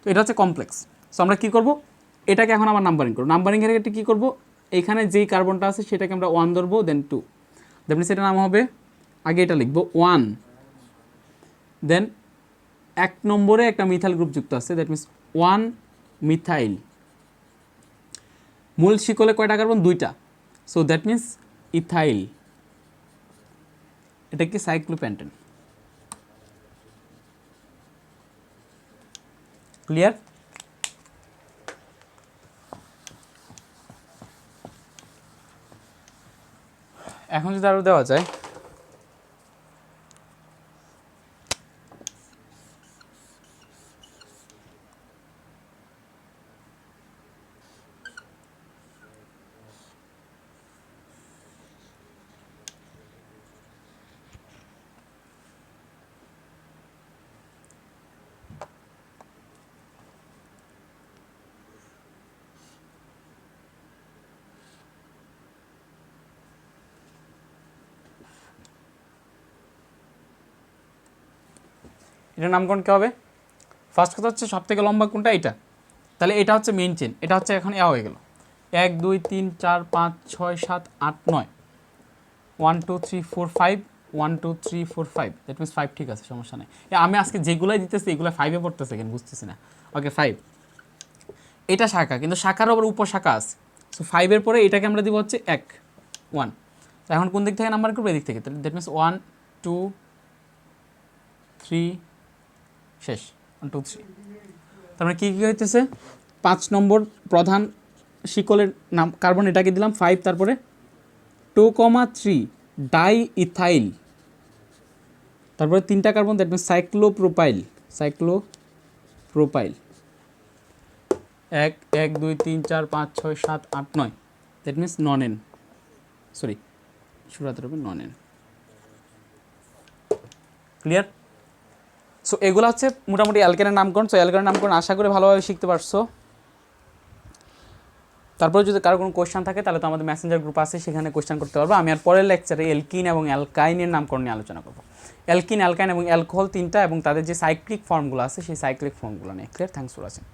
তো এটা হচ্ছে কমপ্লেক্স। সো আমরা কী করব, এটাকে এখন আবার নাম্বারিং করব, নাম্বারিংয়ের ক্ষেত্রে কী করব, এইখানে যেই কার্বনটা আছে সেটাকে আমরা 1 ধরবো, দেন 2, দ্যাট মিনস এটার নাম হবে, আগে এটা লিখবো 1, দেন 1 নম্বরে একটা মিথাইল গ্রুপ যুক্ত আছে, দ্যাট মিনস 1 মিথাইল, মূল শিকলে কয়টা কার্বন, 2টা, সো দ্যাট মিনস ইথাইল, এটা কি সাইক্লোপেন্টেন। ক্লিয়ার? এখন যদি আরো দেওয়া যায়, এটার নামকরণ কী হবে, ফার্স্ট কথা হচ্ছে সব থেকে লম্বা কোনটা, এটা, তাহলে এটা হচ্ছে মেইন চেন, এটা হচ্ছে এখন হয়ে গেল 1 2 3 4 5 6 7 8 9, 1 2 3 4 5, 1 2 3 4 5, দ্যাট মিনস 5, ঠিক আছে সমস্যা নেই। আমি আজকে যেগুলোই দিতেছি এগুলো 5-এ পড়তেছে কেন বুঝতেছি না। ওকে 5, এটা শাখা, কিন্তু শাখার আবার উপশাখা আছে, সো 5-এর পরে এটাকে আমরা দিব হচ্ছে 1 1, এখন কোন দিক থেকে নাম্বার করবো, এদিক থেকে, দ্যাট মিনস 1 2 3, শেষ 1 2 3। তারপরে কী কী হইতেছে, 5 নম্বর প্রধান শিকলের নাম কার্বন, এটাকে দিলাম 5, তারপরে 2,3 ডাই ইথাইল, তারপরে 3টা carbon, that means সাইক্লোপ্রোপাইল 1 1 2 3 4 5 6 7 8 9, that means নন-এন, sorry শুরুতে হবে নন-এন। ক্লিয়ার? সো এগুলো হচ্ছে মোটামুটি অ্যালকেনের নামকরণ। সো অ্যালকেনের নামকরণ আশা করে ভালোভাবে শিখতে পারছো। তারপরে যদি কারো কোনো কোয়েশ্চেন থাকে তাহলে তো আমাদের মেসেঞ্জার গ্রুপ আছে, সেখানে কোয়েশ্চেন করতে পারবো। আমি আর পরের লেকচারে অ্যালকিন এবং অ্যালকাইনের নামকরণ নিয়ে আলোচনা করবো, অ্যালকিন, অ্যালকাইন এবং অ্যালকোহল 3টা এবং তাদের যে সাইক্লিক ফর্মগুলো আছে সেই সাইক্লিক ফর্মগুলো নিয়ে। ক্লিয়ার? Thanks for watching.